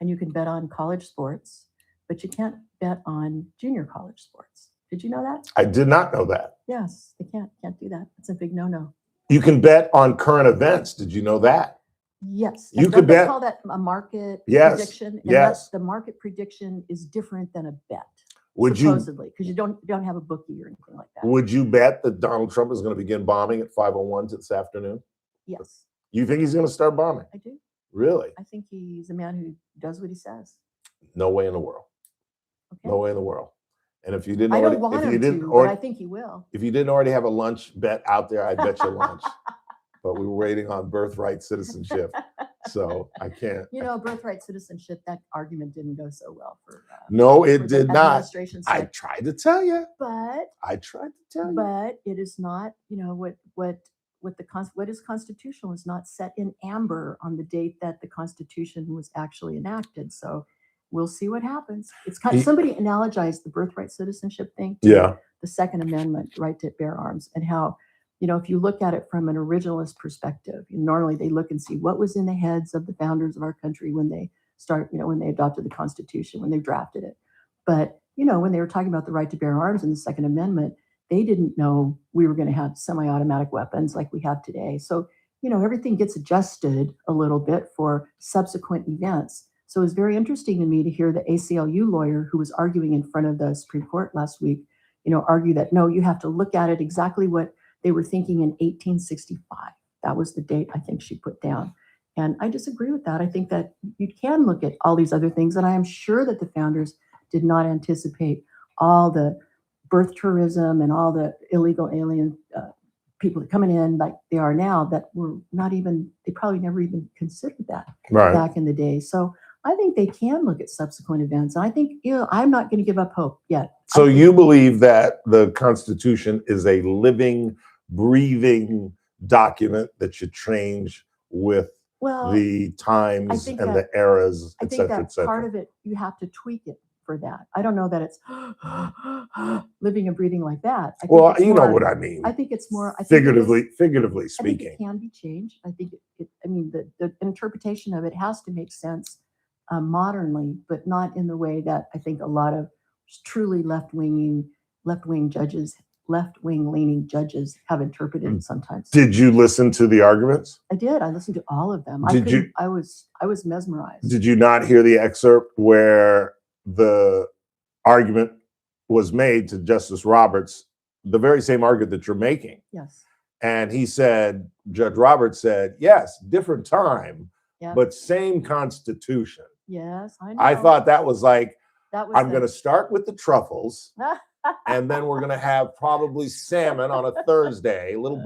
and you can bet on college sports, but you can't bet on junior college sports. Did you know that? I did not know that. Yes, they can't do that. It's a big no-no. You can bet on current events. Did you know that? Yes. You Don't could they bet. call that a market Yes, prediction? And yes. the market prediction is different than a bet. Would you- supposedly, because you don't have a bookie or anything like that. Would you bet that Donald Trump is going to begin bombing at 5:01 this afternoon? Yes, You think he's going to start bombing? I do. Really? I think he's a man who does what he says. No way in the world. Okay. No way in the world. And if you didn't I already, don't want if you him didn't to, or but I think he will. if you didn't already have a lunch bet out there, I'd bet you lunch. But we were waiting on birthright citizenship, so I can't. Birthright citizenship, that argument didn't go so well for. No, for it the did not. administration I side. tried to tell you. But I tried to tell you. but it is not. What is constitutional is not set in amber on the date that the Constitution was actually enacted. So we'll see what happens. It's kind of, somebody analogized the birthright citizenship thing to the Second Amendment, right to bear arms, and how, if you look at it from an originalist perspective, normally they look and see what was in the heads of the founders of our country when they when they adopted the Constitution, when they drafted it. But, when they were talking about the right to bear arms in the Second Amendment, they didn't know we were going to have semi-automatic weapons like we have today. So, everything gets adjusted a little bit for subsequent events. So it was very interesting to me to hear the ACLU lawyer who was arguing in front of the Supreme Court last week, argue that, no, you have to look at it exactly what they were thinking in 1865. That was the date I think she put down. And I disagree with that. I think that you can look at all these other things. And I am sure that the founders did not anticipate all the birth tourism and all the illegal alien people coming in like they are now that were not even, they probably never even considered that back in the day. So I think they can look at subsequent events. And I think, I'm not going to give up hope yet. So you believe that the Constitution is a living, breathing document that should change with the times and the eras, I et think cetera, that et cetera. part of it, you have to tweak it for that. I don't know that it's living and breathing like that. I think Well, it's you know more- what I mean. I think it's more Figuratively I think speaking. it can be changed. I think the interpretation of it has to make sense modernly, but not in the way that I think a lot of truly left-wing leaning judges have interpreted it sometimes. Did you listen to the arguments? I did. I listened to all of them. I was mesmerized. Did you not hear the excerpt where the argument was made to Justice Roberts, the very same argument that you're making? Yes. And he said, Judge Roberts said, yes, different time, but same Constitution. Yes, I know. I thought that was like, I'm going to the start with the truffles, and then we're going to have probably salmon on a Thursday, a little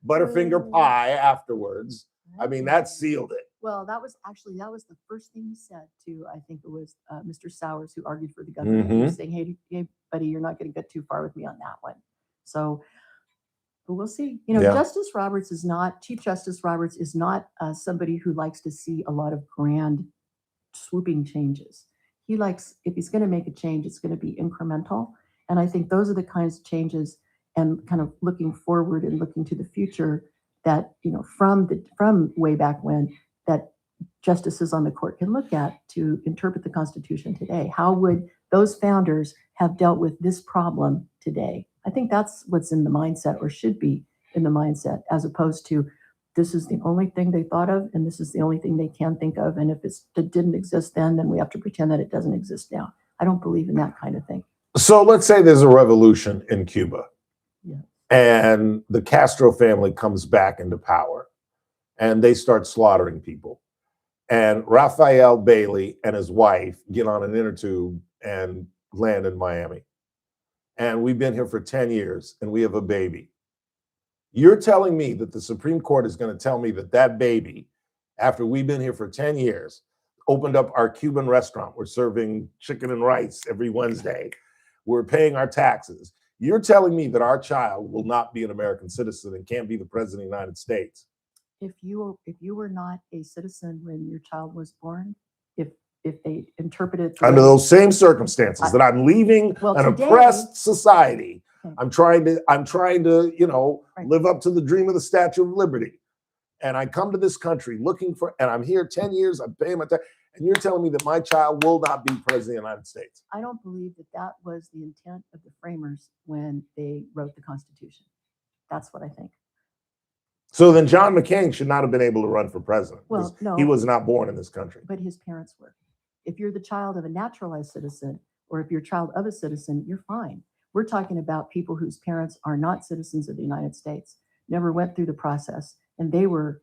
butterfinger pie afterwards. I mean, that sealed it. Well, that was the first thing he said to, I think it was Mr. Sowers, who argued for the governor. He was saying, hey, buddy, you're not going to get too far with me on that one. So, but we'll see. You know, Chief Justice Roberts is not somebody who likes to see a lot of grand swooping changes. He likes, if he's going to make a change, it's going to be incremental. And I think those are the kinds of changes, and kind of looking forward and looking to the future, that, you know, from way back when, that justices on the court can look at to interpret the Constitution today. How would those founders have dealt with this problem today? I think that's what's in the mindset, or should be in the mindset, as opposed to this is the only thing they thought of, and this is the only thing they can think of. And if it didn't exist then we have to pretend that it doesn't exist now. I don't believe in that kind of thing. So let's say there's a revolution in Cuba, and the Castro family comes back into power, and they start slaughtering people. And Raphael Bailey and his wife get on an inner tube and land in Miami. And we've been here for 10 years, and we have a baby. You're telling me that the Supreme Court is going to tell me that baby, after we've been here for 10 years, opened up our Cuban restaurant, we're serving chicken and rice every Wednesday, we're paying our taxes. You're telling me that our child will not be an American citizen and can't be the president of the United States? If you were not a citizen when your child was born, if they interpreted under those same circumstances, that I'm leaving an oppressed society, I'm trying to, you know, live up to the dream of the Statue of Liberty, and I come to this country looking for, and I'm here 10 years, I'm paying my tax, and you're telling me that my child will not be president of the United States? I don't believe that was the intent of the framers when they wrote the Constitution. That's what I think. So then John McCain should not have been able to run for president. Well, no. He was not born in this country. But his parents were. If you're the child of a naturalized citizen, or if you're a child of a citizen, you're fine. We're talking about people whose parents are not citizens of the United States, never went through the process, and they were,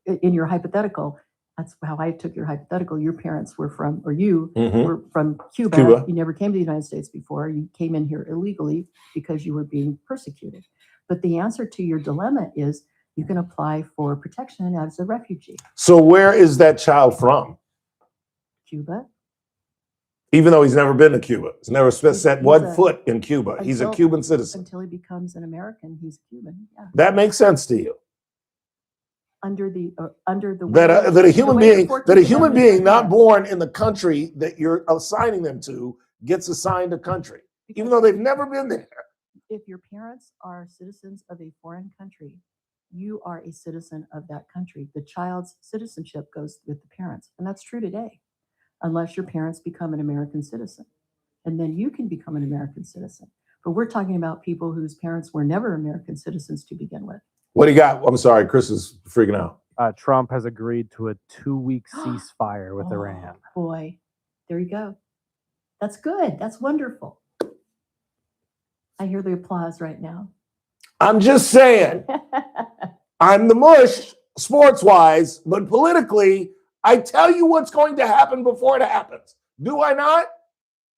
in your hypothetical, that's how I took your hypothetical, your parents were from, or you were from Cuba. You never came to the United States before. You came in here illegally because you were being persecuted. But the answer to your dilemma is you can apply for protection as a refugee. So where is that child from? Cuba. Even though he's never been to Cuba. He's never set one foot in Cuba. He's a Cuban citizen. Until he becomes an American, he's Cuban. Yeah. That makes sense to you? Under the that a human being not born in the country that you're assigning them to gets assigned a country, even though they've never been there. If your parents are citizens of a foreign country, you are a citizen of that country. The child's citizenship goes with the parents, and that's true today, unless your parents become an American citizen, and then you can become an American citizen. But we're talking about people whose parents were never American citizens to begin with. What do you got? I'm sorry, Chris is freaking out. Trump has agreed to a 2-week ceasefire with Iran. Boy, there you go. That's good. That's wonderful. I hear the applause right now. I'm just saying, I'm the mush sports-wise, but politically, I tell you what's going to happen before it happens. Do I not?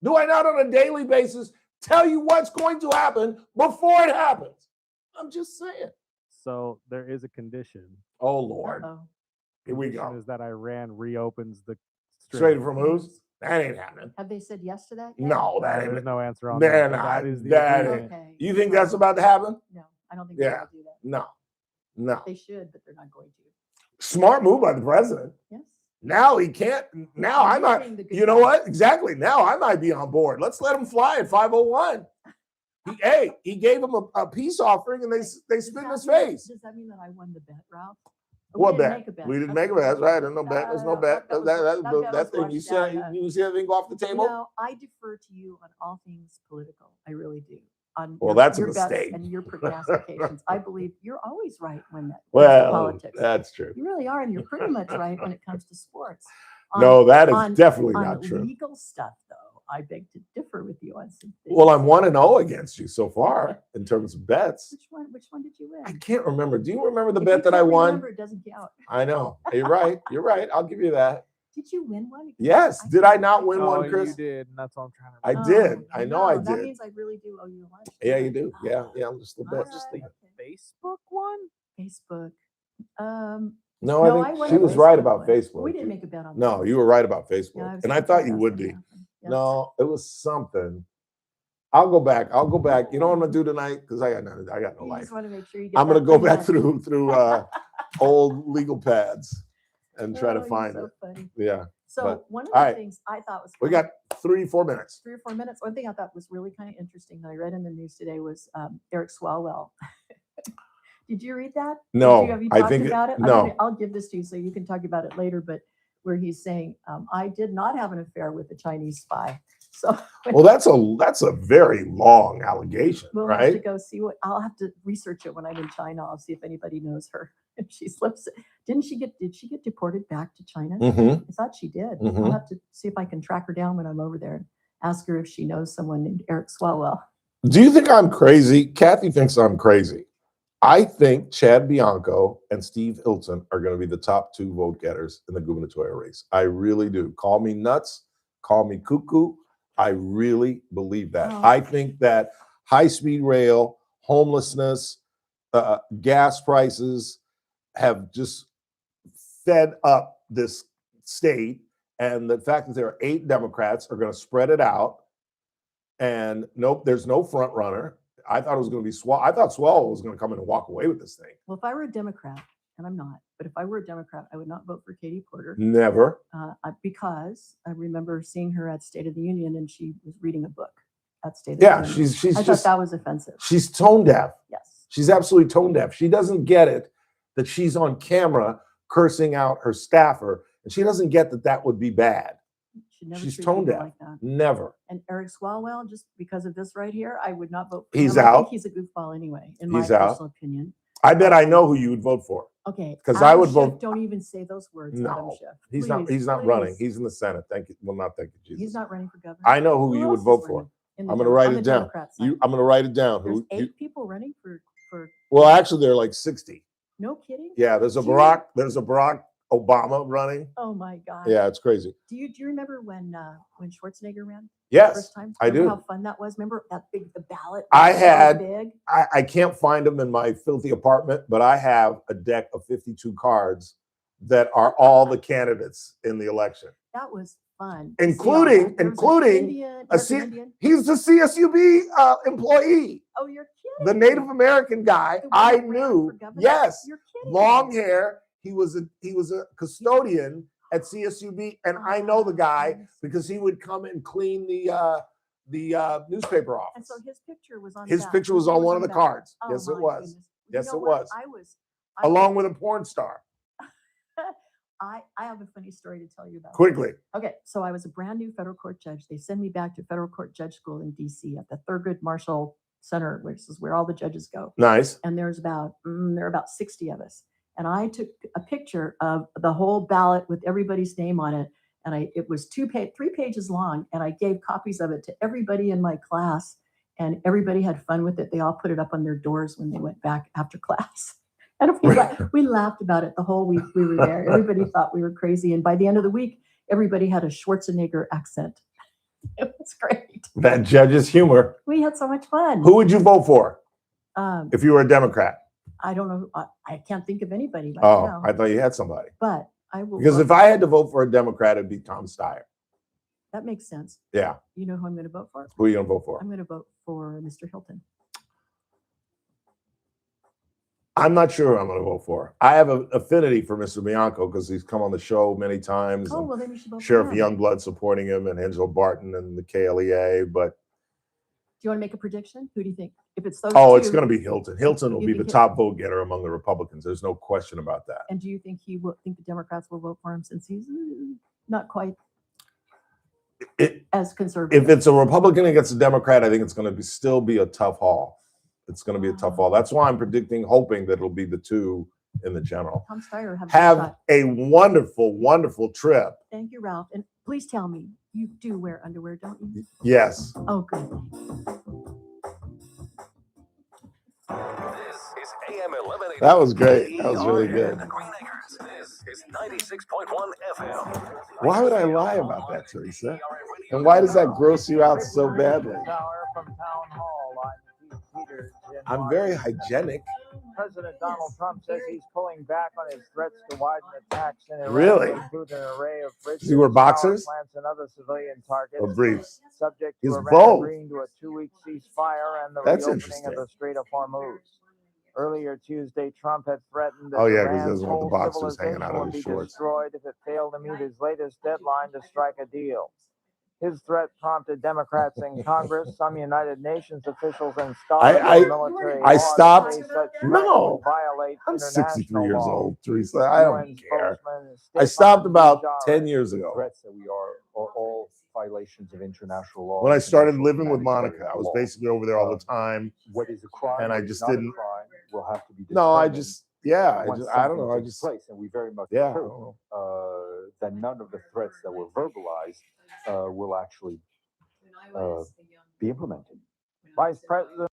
Do I not on a daily basis tell you what's going to happen before it happens? I'm just saying. So there is a condition. Oh, Lord. Here we go. Is that Iran reopens the Strait of Hormuz? That ain't happening. Have they said yes to that yet? No, that ain't. There's no answer on that. That is the okay. You think that's about to happen? No, I don't think they're going to do that. No. They should, but they're not going to. Smart move by the president. Yes. Now he can't. Now I might. You know what? Exactly. Now I might be on board. Let's let him fly at 501. He gave him a peace offering, and they spit in his face. Does that mean that I won the bet, Ralph? What bet? We didn't make a bet. That's right. There's no bet. There's no bet. That thing. You see that thing go off the table? No, I defer to you on all things political. I really do. Well, that's a mistake. And your prognostications. I believe you're always right when that comes to politics. That's true. You really are, and you're pretty much right when it comes to sports. No, that is definitely not true. On legal stuff, though, I beg to differ with you on some things. Well, I'm 1-0 against you so far in terms of bets. Which one did you win? I can't remember. Do you remember the If bet you that I can't won? remember, it doesn't count. I know. You're right. You're right. I'll give you that. Did you win one? Yes. Did I not win Oh, one, Chris? you did, and that's what I'm trying to I remember. did. I know I That did. means I really do owe you lunch. Yeah, you do. Yeah, I'm just a little bit. Just the Facebook one? Facebook. No, I think won she a was Facebook right about one. Facebook. We didn't make a bet on No, that. you were right about Facebook. Yeah, I was And I thinking thought that you was would gonna be. happen. Yes. No, it was something. I'll go back. You know what I'm gonna do tonight? Because I got no You life. just want to make sure you get I'm gonna that go free back lunch. through old legal pads and try to Oh, you're find so it. funny. Yeah. So but- one of all the right. things I thought was We funny- got 3-4 minutes. 3 or 4 minutes. One thing I thought was really kind of interesting that I read in the news today was Eric Swalwell. Did you read that? No, Have you I talked think about it? no. I'll give this to you so you can talk about it later. But where he's saying, I did not have an affair with a Chinese spy. So Well, that's a very long allegation, we'll have to right? go see what. I'll have to research it when I'm in China. I'll see if anybody knows her. If she slips, did she get deported back to China? Mhm. I thought she did. Mhm. I'll have to see if I can track her down when I'm over there and ask her if she knows someone named Eric Swalwell. Do you think I'm crazy? Kathy thinks I'm crazy. I think Chad Bianco and Steve Hilton are going to be the top 2 vote getters in the gubernatorial race. I really do. Call me nuts, call me cuckoo. I really believe that. Oh. I think that high-speed rail, homelessness, gas prices have just fed up this state. And the fact that there are 8 Democrats are going to spread it out. And nope, there's no front runner. I thought it was going to be Swalwell. I thought Swalwell was going to come in and walk away with this thing. Well, if I were a Democrat, and I'm not, but if I were a Democrat, I would not vote for Katie Porter. Never. Because I remember seeing her at State of the Union and she was reading a book at State of the Union. Yeah, she's I just thought that was offensive. She's tone deaf. Yes. She's absolutely tone deaf. She doesn't get it that she's on camera cursing out her staffer, and she doesn't get that that would be bad. Should never She's treat tone people deaf. like that. Never. And Eric Swalwell, just because of this right here, I would not vote for He's him. I out. think he's a goofball anyway, in my He's out. personal opinion. I bet I know who you would vote for. Okay. Because I Adam would Schiff, vote. Don't even say those words, Adam No, Schiff. he's not. Please, He's not please. running. He's in the Senate. Thank you. Well, not thank you, Jesus. He's not running for governor. I know who you would else vote is for. running in the I'm going to Dem- write on it the down. Democrat side? I'm going to write it down. There's Who? 8 people running for. Well, actually, there are like 60. No kidding. Yeah, there's a Do you- Barack. There's a Barack Obama running. Oh my God. Yeah, it's crazy. Do you remember when Schwarzenegger ran? Yes, First time? I do. Remember how fun that was? Remember that the ballot? I was so had. big. I can't find them in my filthy apartment, but I have a deck of 52 cards that are all the candidates in the election, That was fun. to see all including that. There was an including Indian- a there's an C- Indian. he's the CSUB employee. Oh, you're kidding. The Native American guy The one I that ran knew. for governor? Yes, You're kidding. long hair. He was a custodian at CSUB, and I know the guy because he would come and clean the newspaper office. And so his picture was on. His that. picture was It on one of the that. cards. Oh, Yes, it my was. goodness. Yes, You know it what? was. I Along with a porn star. I have a funny story to tell you about. Quickly. Okay, so I was a brand new federal court judge. They send me back to federal court judge school in DC at the Thurgood Marshall Center, which is where all the judges go. Nice. And there are about 60 of us. And I took a picture of the whole ballot with everybody's name on it. And it was 3 pages long. And I gave copies of it to everybody in my class. And everybody had fun with it. They all put it up on their doors when they went back after class. And we laughed about it the whole week we were there. Everybody thought we were crazy. And by the end of the week, everybody had a Schwarzenegger accent. It was great. That judge's humor. We had so much fun. Who would you vote for Um, if you were a Democrat? I don't know. I can't think of anybody right Oh, now. I thought you had somebody. But I will. Because vote- if I had to vote for a Democrat, it'd be Tom Steyer. that makes sense. Yeah. You know who I'm going to vote for? Who are you going to vote for? I'm going to vote for Mr. Hilton. I'm not sure who I'm going to vote for. I have an affinity for Mr. Bianco because he's come on the show many times. Oh, and well, then you should vote for Sheriff him. Youngblood supporting him and Angela Barton and the KLEA. But Do you want to make a prediction? Who do you think? If it's those it's two, going to be Hilton. Hilton will You be the think top vote getter among the Republicans. There's no question about that. And do you think the Democrats will vote for him since he's not quite as conservative? If it's a Republican against a Democrat, I think it's going to still be a tough haul. It's going to be a tough haul. That's why I'm hoping that it'll be the two in the general. Tom Steyer have a good Have shot. a wonderful, wonderful trip. Thank you, Ralph. And please tell me, You do wear underwear, don't you? Yes. Oh, good. This is AM 1180. That was great. That was really KERN. good. Green Acres. This is 96.1 FM. Why would I lie about that, Teresa? And why does that gross you out so badly? Tower from Town Hall on Keith Peters in I'm very Washington. hygienic. President Donald Trump says he's pulling back on his threats to widen attacks in Iran Really? to include an array of bridges, Does he wear boxers? power plants, and other civilian targets. Or briefs? Subject to He's Iran bold. agreeing to a 2-week ceasefire and the That's reopening interesting. of the Strait of Hormuz. Earlier Tuesday, Trump had threatened that Oh, yeah, because he Iran's doesn't want the whole boxers hanging civilization out of would his be shorts. destroyed if it failed to meet his latest deadline to strike a deal. His threat prompted Democrats in Congress, some United Nations officials, and scholars of military law I to stopped. say such threats No. would violate I'm 63 international years law. old, Teresa. I don't UN care. spokesman I Stefan stopped about Dujarric. 10 years ago. Threats that we are all violations of international law. When I started international living with humanitarian Monica, I was law. basically over there all the time. What is a crime? And I what is just not a didn't. crime will have to be No, I determined just, yeah, once I don't something know. I takes just, place, and we very much yeah, I hope that none of the threats that were verbalized will actually be implemented. Vice President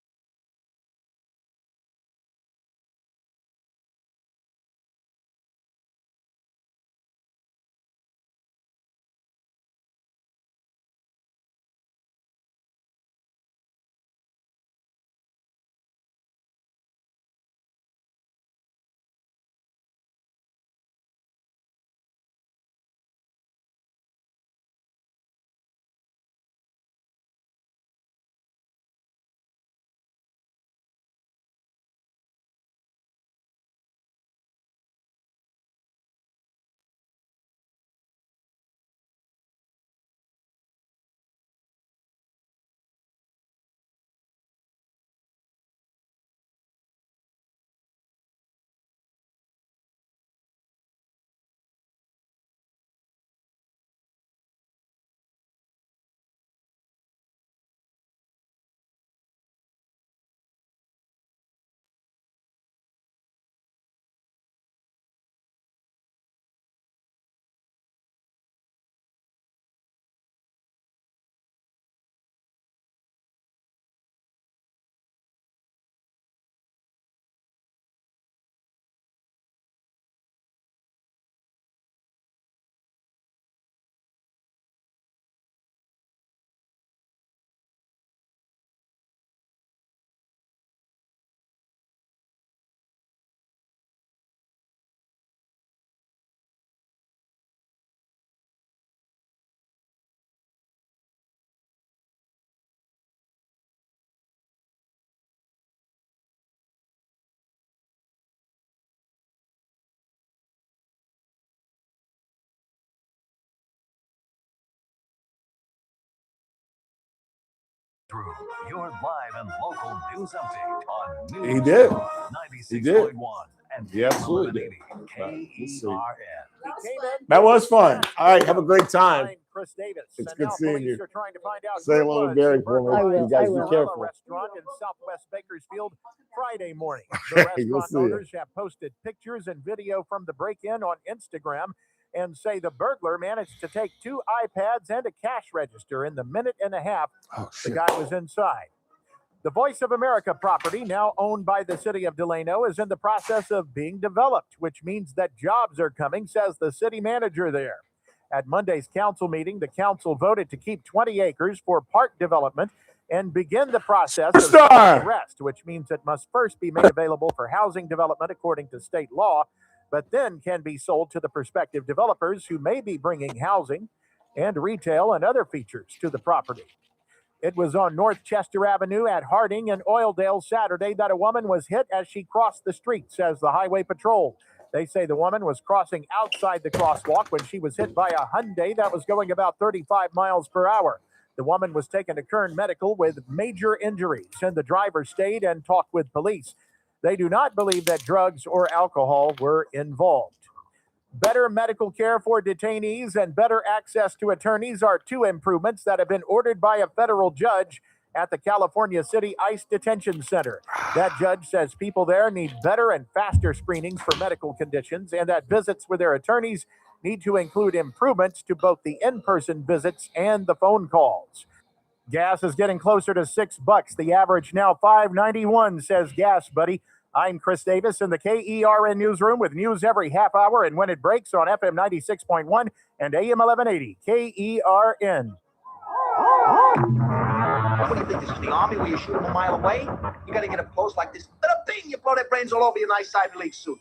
Through your live and local news update on News He did. Talk He did. 96.1 and He absolutely did. 1180 KERN. That was fun. All right, have a great time. Chris Davis. It's And good now seeing police you. are trying to find out Say who hello to was Barry who for me. burglarized You guys the be Cinderella careful. restaurant in Southwest Bakersfield Friday morning. The You'll restaurant see it. owners have posted pictures and video from the break-in on Instagram and say the burglar managed to take 2 iPads and a cash register in the minute and a half the guy was inside. The Voice of America property, now owned by the city of Delano, is in the process of being developed, which means that jobs are coming, says the city manager there. At Monday's council meeting, the council voted to keep 20 acres for park development and begin the process of Star! rest, which means it must first be made available for housing development according to state law, but then can be sold to the prospective developers who may be bringing housing and retail and other features to the property. It was on North Chester Avenue at Harding and Oildale Saturday that a woman was hit as she crossed the street, says the Highway Patrol. They say the woman was crossing outside the crosswalk when she was hit by a Hyundai that was going about 35 miles per hour. The woman was taken to Kern Medical with major injuries, and the driver stayed and talked with police. They do not believe that drugs or alcohol were involved. Better medical care for detainees and better access to attorneys are 2 improvements that have been ordered by a federal judge at the California City ICE Detention Center. That judge says people there need better and faster screenings for medical conditions and that visits with their attorneys need to include improvements to both the in-person visits and the phone calls. Gas is getting closer to $6. The average now $5.91, says Gas Buddy. I'm Chris Davis in the KERN newsroom with news every half hour and when it breaks on FM 96.1 and AM 1180 KERN. What do you think? This is the Army where you shoot them a mile away? You got to get up close like this. Bing! You blow their brains all over your nice Ivy League suit.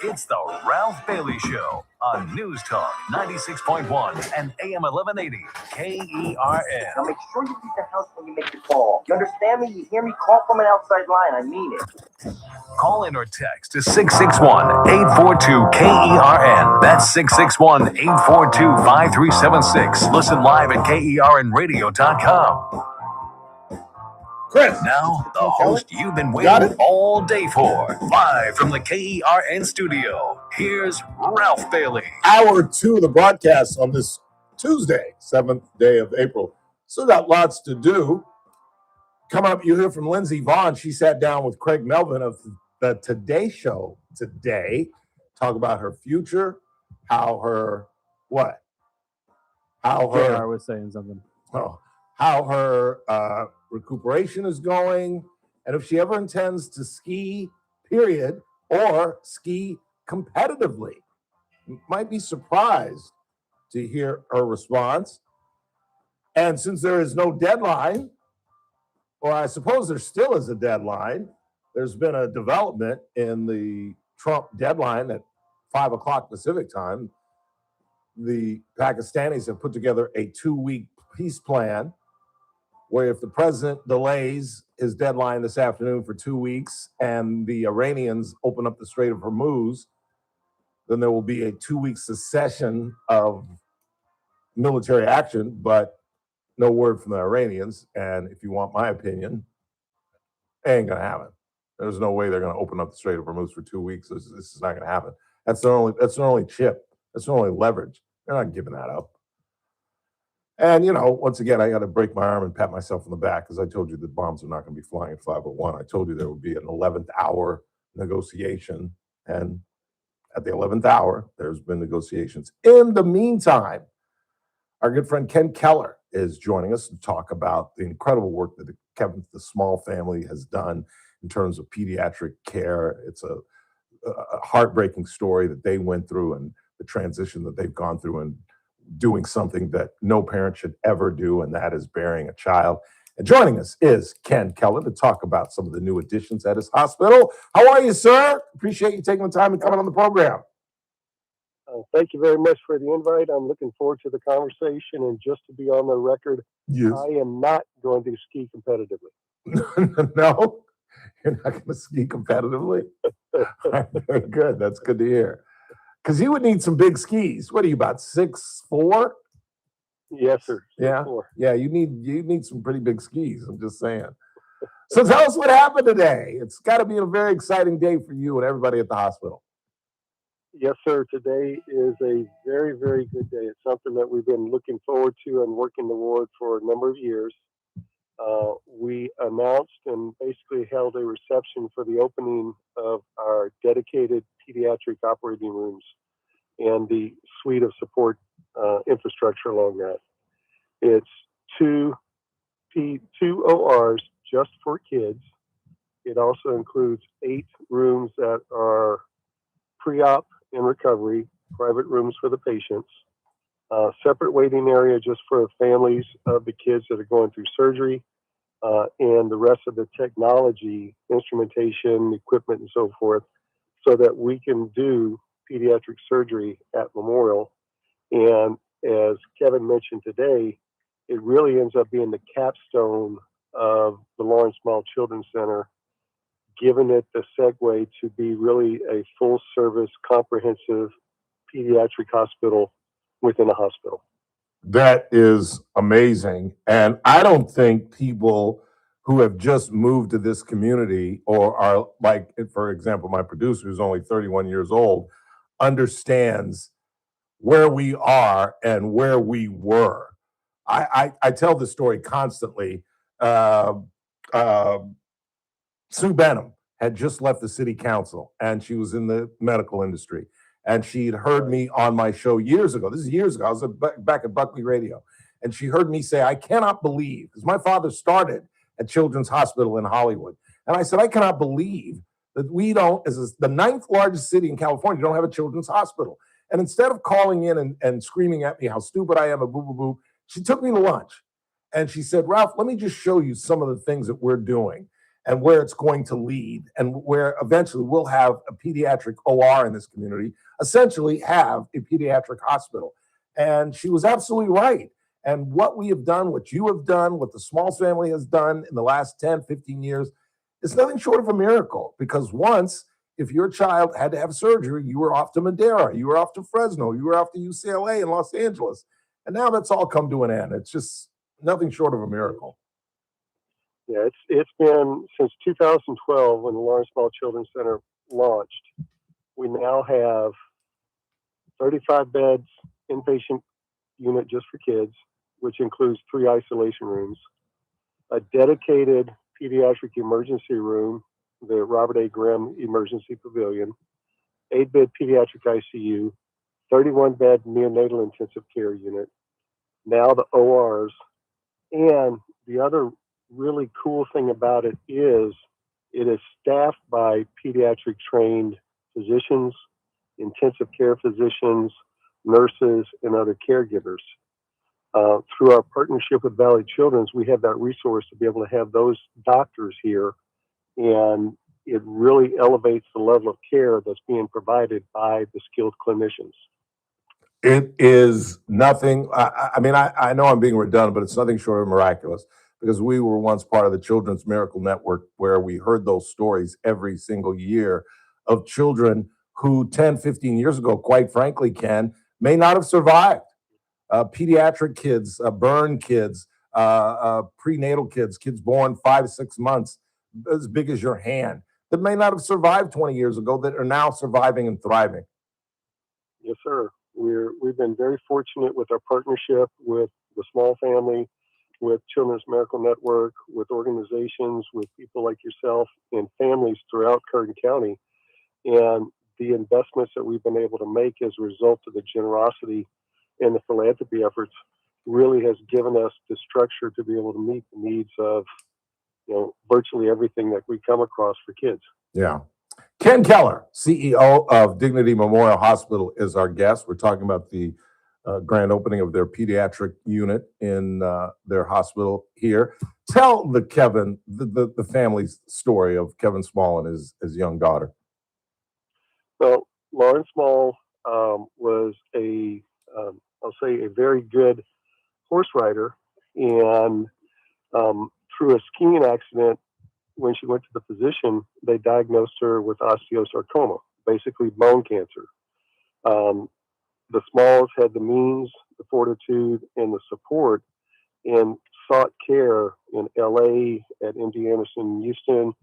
It's the Ralph Bailey Show on News Talk 96.1 and AM 1180 KERN. Now make sure you leave the house when you make the call. You understand me? You hear me? Call from an outside line. I mean it. Call in or text to 661-842-KERN. That's 661-842-5376. Listen live at KERNradio.com. Chris. Now, the host you've been waiting all day for. Live from the KERN studio, here's Ralph Bailey. Hour 2 of the broadcast on this Tuesday, 7th day of April. Still got lots to do. Coming up, you hear from Lindsey Vaughn. She sat down with Craig Melvin of the Today Show today. Talk about her future, how her, what? How her... JR was saying something. Oh, how her recuperation is going, and if she ever intends to ski, period, or ski competitively. You might be surprised to hear her response. And since there is no deadline, or I suppose there still is a deadline, there's been a development in the Trump deadline at 5 o'clock Pacific time. The Pakistanis have put together a 2-week peace plan where if the president delays his deadline this afternoon for 2 weeks and the Iranians open up the Strait of Hormuz, then there will be a 2-week cessation of military action, but no word from the Iranians. And if you want my opinion, it ain't gonna happen. There's no way they're gonna open up the Strait of Hormuz for 2 weeks. This is not gonna happen. That's their only chip. That's their only leverage. They're not giving that up. And, you know, once again, I got to break my arm and pat myself on the back because I told you the bombs are not going to be flying at 5:01. I told you there would be an 11th hour negotiation. And at the 11th hour, there's been negotiations. In the meantime, our good friend Ken Keller is joining us to talk about the incredible work that the Small family has done in terms of pediatric care. It's a heartbreaking story that they went through and the transition that they've gone through and doing something that no parent should ever do, and that is bearing a child. And joining us is Ken Keller to talk about some of the new additions at his hospital. How are you, sir? Appreciate you taking the time and coming on the program. Thank you very much for the invite. I'm looking forward to the conversation, and just to be on the record, yes. I am not going to ski competitively. No, you're not going to ski competitively? Very good. That's good to hear. Because you would need some big skis. What are you, about 6'4"? Yes, sir. 6'4". Yeah. You need some pretty big skis. I'm just saying. So tell us what happened today. It's got to be a very exciting day for you and everybody at the hospital. Yes, sir. Today is a very, very good day. It's something that we've been looking forward to and working toward for a number of years. We announced and basically held a reception for the opening of our dedicated pediatric operating rooms and the suite of support infrastructure along that. It's two ORs just for kids. It also includes 8 rooms that are pre-op and recovery, private rooms for the patients, separate waiting area just for families of the kids that are going through surgery, and the rest of the technology, instrumentation, equipment, and so forth, so that we can do pediatric surgery at Memorial. And as Kevin mentioned today, it really ends up being the capstone of the Lawrence Small Children's Center, giving it the segue to be really a full-service, comprehensive pediatric hospital within a hospital. That is amazing. And I don't think people who have just moved to this community or are like, for example, my producer who's only 31 years old, understands where we are and where we were. I tell this story constantly. Sue Benham had just left the city council and she was in the medical industry. And she'd heard me on my show years ago. This is years ago. I was back at Buckley Radio. And she heard me say, I cannot believe, because my father started at Children's Hospital in Hollywood. And I said, I cannot believe that we don't, as the 9th largest city in California, don't have a children's hospital. And instead of calling in and screaming at me how stupid I am, boo, boo, boo, she took me to lunch. And she said, Ralph, let me just show you some of the things that we're doing and where it's going to lead and where eventually we'll have a pediatric OR in this community, essentially have a pediatric hospital. And she was absolutely right. And what we have done, what you have done, what the Small family has done in the last 10, 15 years, is nothing short of a miracle. Because once, if your child had to have surgery, you were off to Madeira, you were off to Fresno, you were off to UCLA in Los Angeles. And now that's all come to an end. It's just nothing short of a miracle. Yeah, it's been since 2012 when the Lawrence Small Children's Center launched. We now have 35 beds, inpatient unit just for kids, which includes 3 isolation rooms, a dedicated pediatric emergency room, the Robert A. Grimm Emergency Pavilion, 8-bed pediatric ICU, 31-bed neonatal intensive care unit, now the ORs. And the other really cool thing about it is staffed by pediatric trained physicians, intensive care physicians, nurses, and other caregivers. Through our partnership with Valley Children's, we have that resource to be able to have those doctors here, and it really elevates the level of care that's being provided by the skilled clinicians. It is nothing. I mean, I know I'm being redundant, but it's nothing short of miraculous, because we were once part of the Children's Miracle Network, where we heard those stories every single year of children who 10, 15 years ago, quite frankly, Ken, may not have survived. Pediatric kids, burn kids, prenatal kids, kids born 5, 6 months, as big as your hand, that may not have survived 20 years ago, that are now surviving and thriving. Yes, sir. We've been very fortunate with our partnership with the Small Family, with Children's Miracle Network, with organizations, with people like yourself and families throughout Curtin County. And the investments that we've been able to make as a result of the generosity and the philanthropy efforts really has given us the structure to be able to meet the needs of, virtually everything that we come across for kids. Yeah. Ken Keller, CEO of Dignity Memorial Hospital, is our guest. We're talking about the grand opening of their pediatric unit in their hospital here. Tell the family's story of Kevin Small and his young daughter. Well, Lawrence Small was I'll say a very good horse rider, and through a skiing accident, when she went to the physician, they diagnosed her with osteosarcoma, basically bone cancer. The Smalls had the means, the fortitude, and the support, and sought care in LA, at MD Anderson, Houston,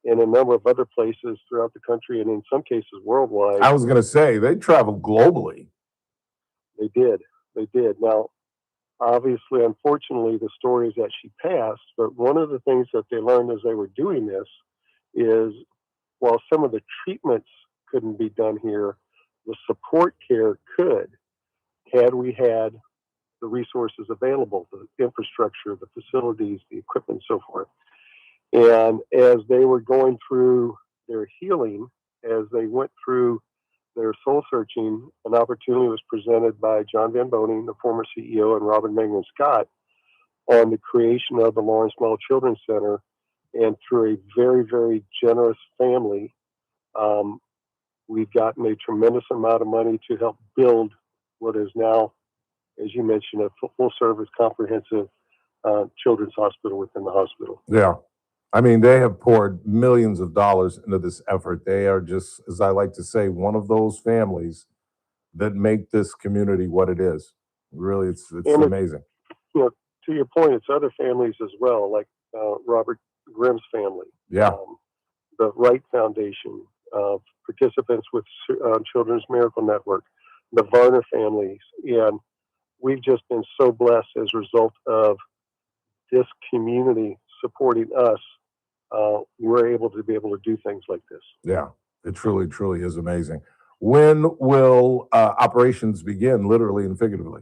and a number of other places throughout the country, and in some cases worldwide. I was going to say, they traveled globally. They did. Now, obviously, unfortunately, the story is that she passed, but one of the things that they learned as they were doing this is, while some of the treatments couldn't be done here, the support care could, had we had the resources available, the infrastructure, the facilities, the equipment, and so forth. And as they were going through their healing, as they went through their soul searching, an opportunity was presented by John Van Boning, the former CEO, and Robert Mangum Scott, on the creation of the Lawrence Small Children's Center. And through a very, very generous family, we've gotten a tremendous amount of money to help build what is now, as you mentioned, a full-service, comprehensive children's hospital within the hospital. Yeah. I mean, they have poured millions of dollars into this effort. They are just, as I like to say, one of those families that make this community what it is. Really, it's amazing. To your point, it's other families as well, like Robert Grimm's family. Yeah. The Wright Foundation, participants with Children's Miracle Network, the Varner families. And we've just been so blessed as a result of this community supporting us. We're able to do things like this. Yeah, it truly, truly is amazing. When will operations begin, literally and figuratively?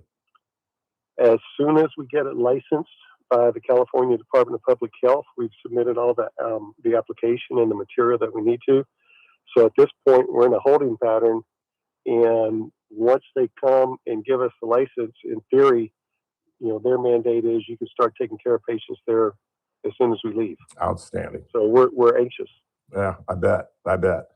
As soon as we get it licensed by the California Department of Public Health, we've submitted all the application and the material that we need to. So at this point, we're in a holding pattern. And once they come and give us the license, in theory, their mandate is you can start taking care of patients there as soon as we leave. Outstanding. So we're anxious. Yeah, I bet.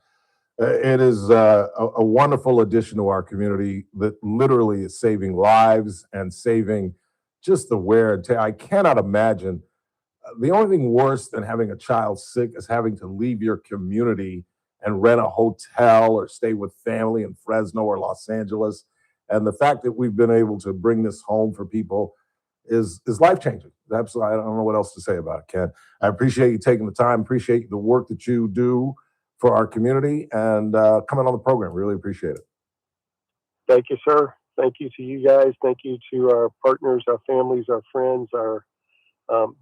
It is a wonderful addition to our community that literally is saving lives and saving just the wear and tear. I cannot imagine the only thing worse than having a child sick is having to leave your community and rent a hotel or stay with family in Fresno or Los Angeles. And the fact that we've been able to bring this home for people is life-changing. Absolutely, I don't know what else to say about it, Ken. I appreciate you taking the time, appreciate the work that you do for our community, and coming on the program. Really appreciate it. Thank you, sir. Thank you to you guys. Thank you to our partners, our families, our friends, our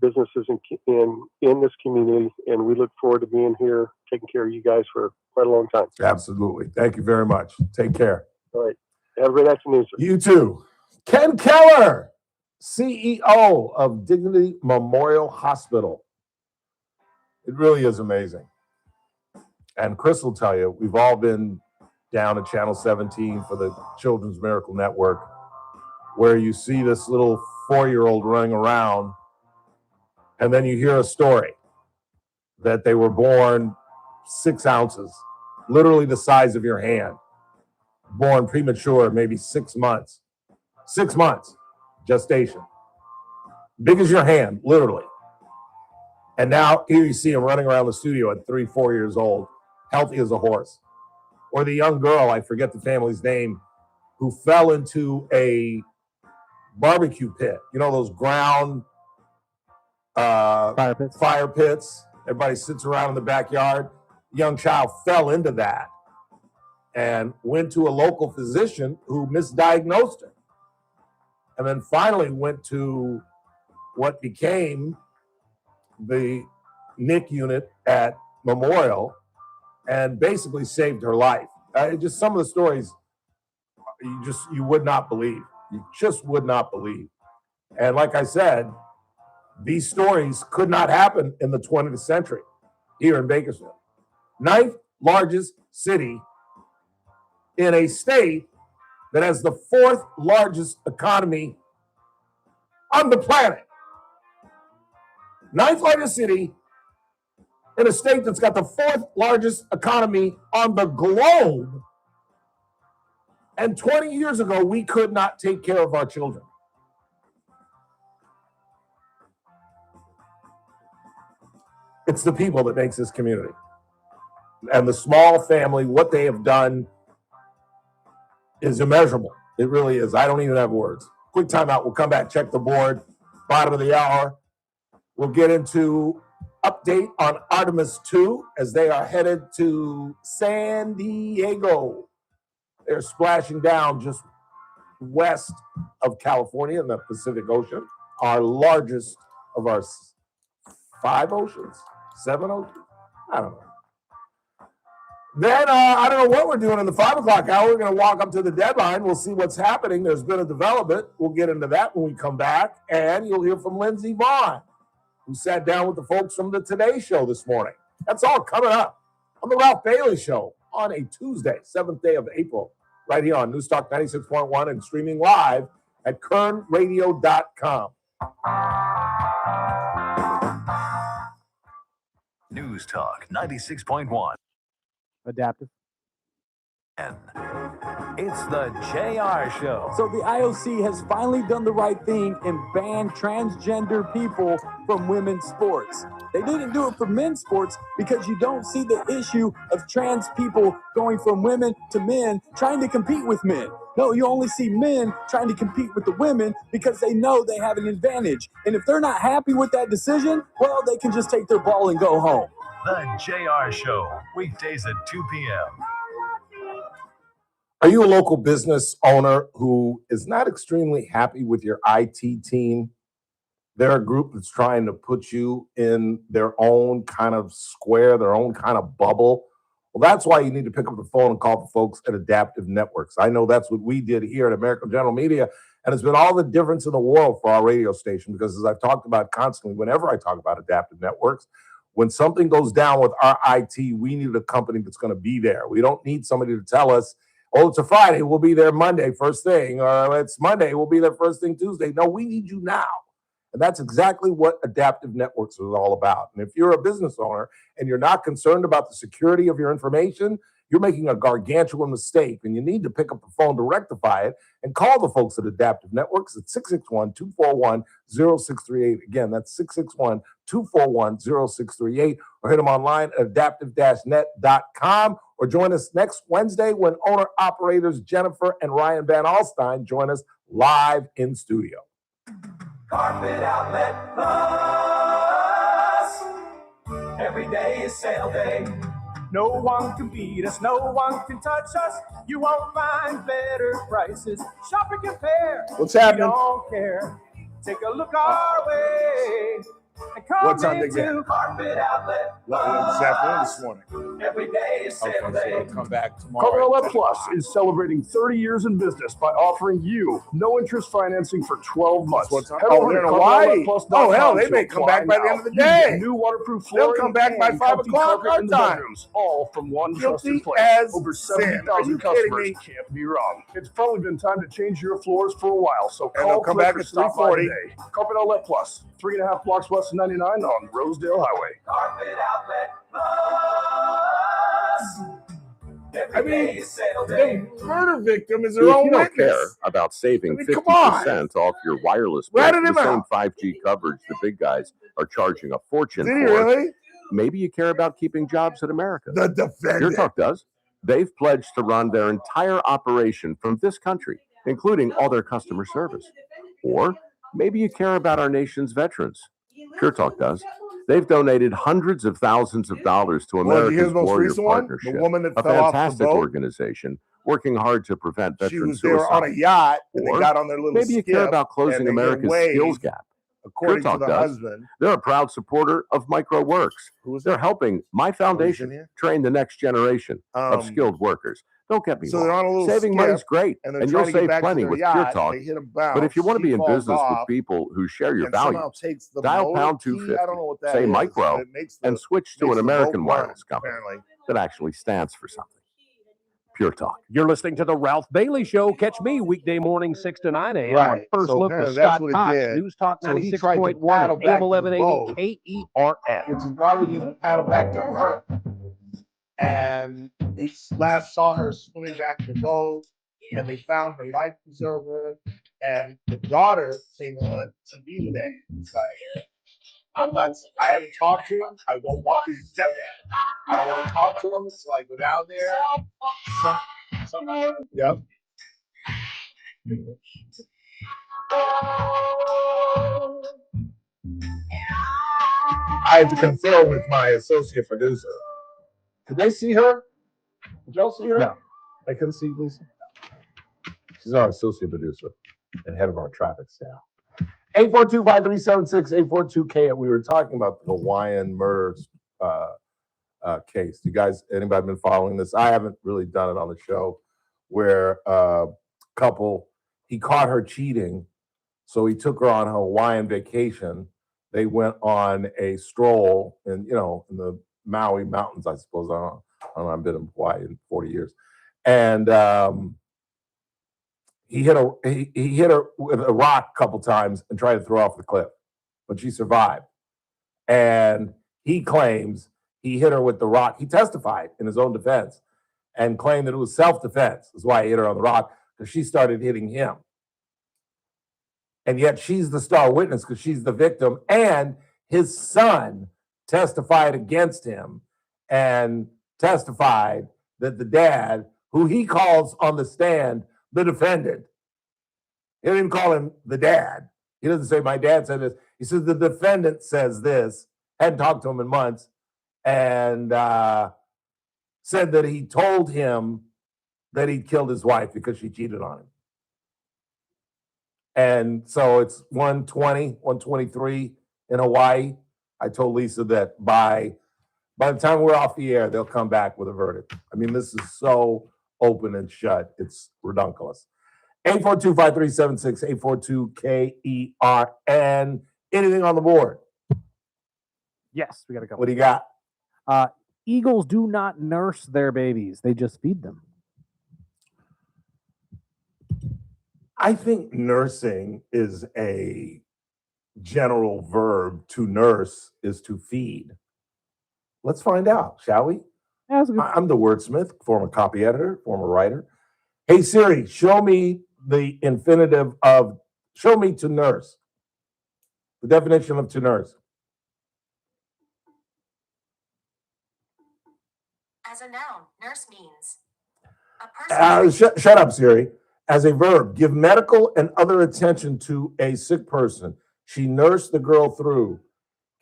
businesses in this community. And we look forward to being here, taking care of you guys for quite a long time. Absolutely. Thank you very much. Take care. All right. Have a great afternoon, sir. You too. Ken Keller, CEO of Dignity Memorial Hospital. It really is amazing. And Chris will tell you, we've all been down at Channel 17 for the Children's Miracle Network, where you see this little 4-year-old running around, and then you hear a story that they were born 6 ounces, literally the size of your hand, born premature, maybe 6 months. 6 months gestation. Big as your hand, literally. And now here you see him running around the studio at 3-4 years old, healthy as a horse. Or the young girl, I forget the family's name, who fell into a barbecue pit. You know, those ground fire pits. Everybody sits around in the backyard. Young child fell into that and went to a local physician who misdiagnosed her. And then finally went to what became the NIC unit at Memorial and basically saved her life. Just some of the stories you would not believe. You just would not believe. And like I said, these stories could not happen in the 20th century here in Bakersfield. 9th largest city in a state that has the 4th largest economy on the planet. 9th largest city in a state that's got the 4th largest economy on the globe. And 20 years ago, we could not take care of our children. It's the people that makes this community. And the small family, what they have done is immeasurable. It really is. I don't even have words. Quick timeout. We'll come back, check the board. Bottom of the hour. We'll get into update on Artemis 2 as they are headed to San Diego. They're splashing down just west of California in the Pacific Ocean, our largest of our 5 oceans, 7 oceans. I don't know. Then I don't know what we're doing in the 5 o'clock hour. We're going to walk up to the deadline. We'll see what's happening. There's been a development. We'll get into that when we come back. And you'll hear from Lindsey Vaughn, who sat down with the folks from the Today Show this morning. That's all coming up on the Ralph Bailey Show on a Tuesday, 7th day of April, right here on Newstalk 96.1 and streaming live at kernradio.com. News Talk 96.1. Adaptive. And it's the JR Show. So the IOC has finally done the right thing and banned transgender people from women's sports. They didn't do it for men's sports because you don't see the issue of trans people going from women to men trying to compete with men. No, you only see men trying to compete with the women because they know they have an advantage. And if they're not happy with that decision, well, they can just take their ball and go home. The JR Show, weekdays at 2 p.m. Are you a local business owner who is not extremely happy with your IT team? They're a group that's trying to put you in their own kind of square, their own kind of bubble, Well, that's why you need to pick up the phone and call the folks at Adaptive Networks. I know that's what we did here at American General Media, and it's been all the difference in the world for our radio station because, as I've talked about constantly, whenever I talk about Adaptive Networks, when something goes down with our IT, we need a company that's going to be there. We don't need somebody to tell us, oh, it's a Friday, we'll be there Monday first thing, or it's Monday, we'll be there first thing Tuesday. No, we need you now. And that's exactly what Adaptive Networks is all about. And if you're a business owner and you're not concerned about the security of your information, you're making a gargantuan mistake, and you need to pick up the phone to rectify it and call the folks at Adaptive Networks at 661-241-0638. Again, that's 661-241-0638, or hit them online at adaptive-net.com, or join us next Wednesday when owner-operators Jennifer and Ryan Van Alstyne join us live in studio. Carpet Outlet Plus. Every day is sale day. No one can beat us, no one can touch us. You won't find better prices. Shop and compare. What's happening? We don't care. Take a look our way. And come What's on the into game? Carpet Outlet Plus. This afternoon, this morning. Every day is sale day. Come back tomorrow. Carpet Outlet Plus is celebrating 30 years in business by offering you no interest financing for 12 months. Head over they're to in Hawaii. carpetoutletplus.com Oh, hell, they to may come apply back by the now. end of the You can day. get new waterproof They'll flooring come back by and 5 comfy o'clock carpet our in the time. bedrooms, all from one Guilty trusted place. as Over sin. Are you 70,000 kidding customers me? can't be wrong. It's probably been time to change your floors for a while, so And they'll call, come click, back or at stop by 3:40. today. Carpet Outlet Plus, 3.5 blocks west of 99 on Rosedale Highway. Carpet Outlet Plus. Every day is sale day. The murder victim is her If own you don't witness. care about saving I mean, come on. 50% off your wireless Rat bill, him the same out. 5G coverage the big guys are charging a fortune Did he for, really? maybe you care about keeping jobs in America. The Pure defendant. Talk does. They've pledged to run their entire operation from this country, including all their customer service. Or maybe you care about our nation's veterans. Pure Talk does. They've donated hundreds of thousands of dollars to Well, did you hear America's the most Warrior recent one? Partnership, The woman that a fell off the fantastic boat. organization working hard to prevent She veteran was there suicide. on a yacht, and they Or got on their little maybe you care skiff, about closing and they hit a America's wave, skills gap. according Pure to Talk the does. husband. They're a proud supporter of MicroWorks. Who is They're that? helping my foundation here? train the next generation of Um, skilled workers. Don't get me So wrong. they're on a little Saving money's skiff, great, and they're and trying you'll to get save back to plenty their with yacht. Pure Talk. They hit a bounce. But if you want to She be in falls business off, with people who share your and somehow values, takes the dial motor pound key. 250, I don't know what that say is, micro, but it makes and switch to makes an the American boat run, wireless company apparently. that actually stands for something. Pure Talk. You're listening to the Ralph Bailey Show. Catch me weekday morning 6 to 9 a.m. on Right. First So Look apparently with that's Scott what it Cox, did. News Talk So he tried to 96.1 paddle and back AM to the 1180 boat, KERN. which is why we didn't paddle back to her. And he last saw her swimming back to the boat, and they found her life preserver. And the daughter came on to me today. It's like, I haven't talked to him. I won't walk his step. I don't want to talk to him. So I go down there. Yep. I had to confer with my associate producer. Did they see her? Did y'all see her? No. I couldn't see Lisa. She's our associate producer and head of our traffic staff. 842-5376, 842K. We were talking about the Hawaiian murder case. You guys, anybody been following this? I haven't really done it on the show, where couple, he caught her cheating, so he took her on a Hawaiian vacation. They went on a stroll in the Maui Mountains, I suppose. I don't know. I've been in Hawaii in 40 years. And he hit her with a rock a couple times and tried to throw her off the cliff, but she survived. And he claims he hit her with the rock. He testified in his own defense and claimed that it was self-defense. That's why he hit her on the rock, because she started hitting him. And yet she's the star witness because she's the victim. And his son testified against him and testified that the dad, who he calls on the stand the defendant, he didn't call him the dad. He doesn't say, my dad said this. He says, the defendant says this. Hadn't talked to him in months. And said that he told him that he killed his wife because she cheated on him. And so it's 1:23 in Hawaii. I told Lisa that by By the time we're off the air, they'll come back with a verdict. I mean, this is so open and shut. It's redunculous. 842-5376, 842-KERN. Anything on the board? Yes, we got a couple. What do you got? Eagles do not nurse their babies; they just feed them. I think nursing is a general verb. To nurse is to feed. Let's find out, shall we? I'm the wordsmith, former copy editor, former writer. Hey Siri, show me the infinitive of, show me to nurse. The definition of to nurse. As a noun, nurse means a person. Shut up, Siri. As a verb, give medical and other attention to a sick person. She nursed the girl through.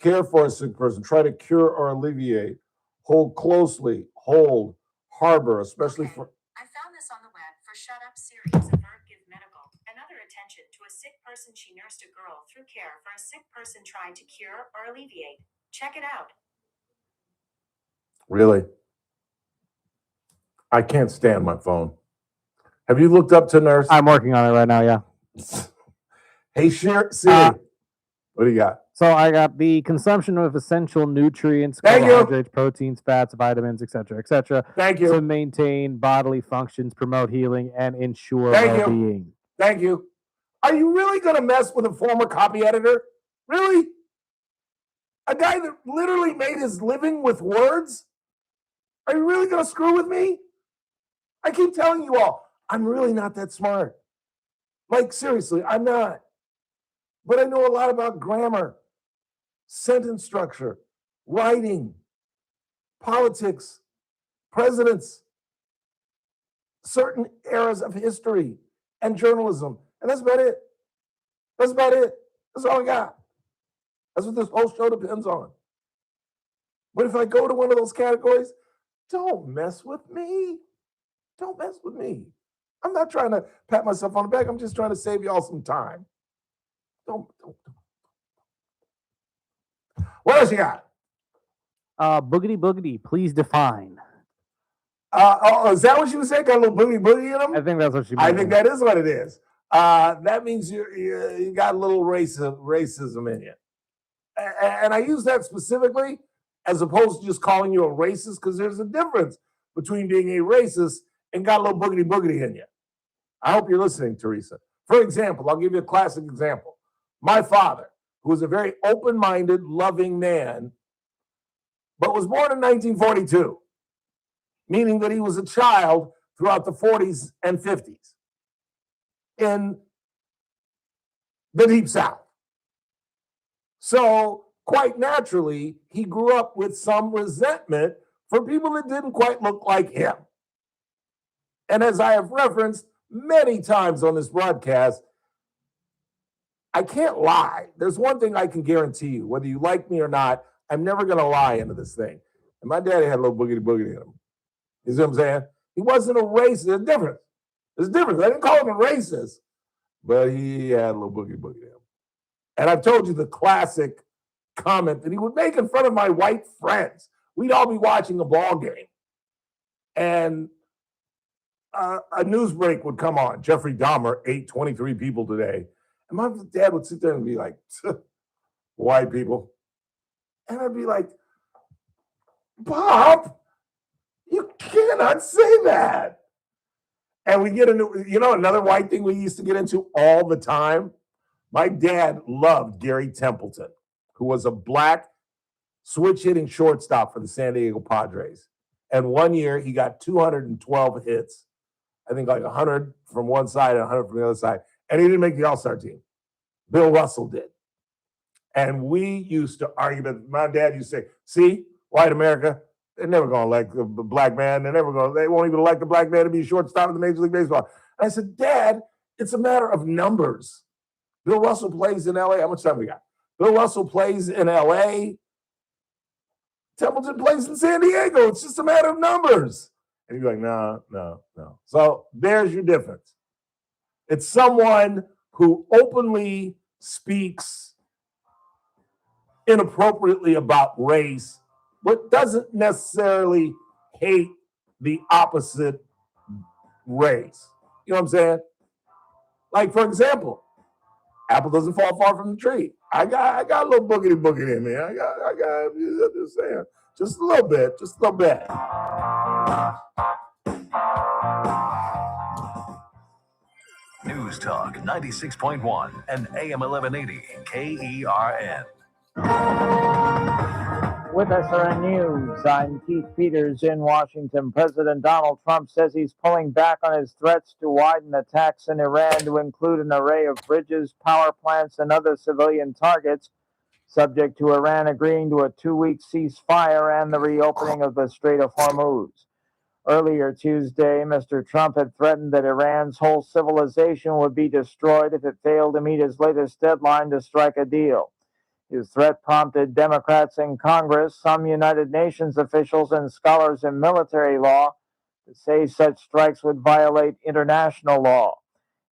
Care for a sick person. Try to cure or alleviate. Hold closely. Hold. Harbor, especially for. I found this on the web for shut up Siri as a verb, give medical and other attention to a sick person. She nursed a girl through care for a sick person trying to cure or alleviate. Check it out. Really? I can't stand my phone. Have you looked up to nurse? I'm working on it right now, yeah. Hey, Siri, what do you got? So I got the consumption of essential nutrients, Thank you. carbohydrates, proteins, fats, vitamins, etc., Thank you. to maintain bodily functions, promote healing, and ensure Thank you. well-being. Thank you. Are you really going to mess with a former copy editor? Really? A guy that literally made his living with words? Are you really going to screw with me? I keep telling you all, I'm really not that smart. Like, seriously, I'm not. But I know a lot about grammar, sentence structure, writing, politics, presidents, certain eras of history, and journalism. And that's about it. That's about it. That's all I got. That's what this whole show depends on. But if I go to one of those categories, don't mess with me. Don't mess with me. I'm not trying to pat myself on the back. I'm just trying to save y'all some time. Don't. What else you got? Boogity boogity, please define. Is that what you said? Got a little boogie boogie in them? I think that's what she meant. I think that is what it is. That means you got a little racism in you. And I use that specifically as opposed to just calling you a racist, because there's a difference between being a racist and got a little boogity boogity in you. I hope you're listening, Teresa. For example, I'll give you a classic example. My father, who was a very open-minded, loving man, but was born in 1942, meaning that he was a child throughout the 40s and 50s in the Deep South. So quite naturally, he grew up with some resentment for people that didn't quite look like him. And as I have referenced many times on this broadcast, I can't lie. There's one thing I can guarantee you, whether you like me or not, I'm never going to lie into this thing. And my daddy had a little boogity boogity in him. You see what I'm saying? He wasn't a racist. There's a difference. There's a difference. I didn't call him a racist, but he had a little boogity boogity in him. And I've told you the classic comment that he would make in front of my white friends. We'd all be watching a ball game, and a news break would come on. Jeffrey Dahmer ate 23 people today. And my dad would sit there and be like, white people. And I'd be like, Bob, you cannot say that. And we get into, another white thing we used to get into all the time. My dad loved Gary Templeton, who was a black switch-hitting shortstop for the San Diego Padres. And one year, he got 212 hits. I think like 100 from one side and 100 from the other side. And he didn't make the All-Star team. Bill Russell did. And we used to argue, but my dad used to say, see, white America, they're never going to elect the black man. They won't even elect the black man to be a shortstop in the Major League Baseball. And I said, Dad, it's a matter of numbers. Bill Russell plays in LA. How much time we got? Bill Russell plays in LA. Templeton plays in San Diego. It's just a matter of numbers. And he'd be like, no. So there's your difference. It's someone who openly speaks inappropriately about race but doesn't necessarily hate the opposite race. You know what I'm saying? Like, for example, apple doesn't fall far from the tree. I got a little boogity in me. I got, just saying, just a little bit. News Talk 96.1 and AM 1180 KERN. With SRN News, I'm Keith Peters in Washington. President Donald Trump says he's pulling back on his threats to widen attacks in Iran to include an array of bridges, power plants, and other civilian targets, subject to Iran agreeing to a 2-week ceasefire and the reopening of the Strait of Hormuz. Earlier Tuesday, Mr. Trump had threatened that Iran's whole civilization would be destroyed if it failed to meet his latest deadline to strike a deal. His threat prompted Democrats in Congress, some United Nations officials, and scholars in military law to say such strikes would violate international law.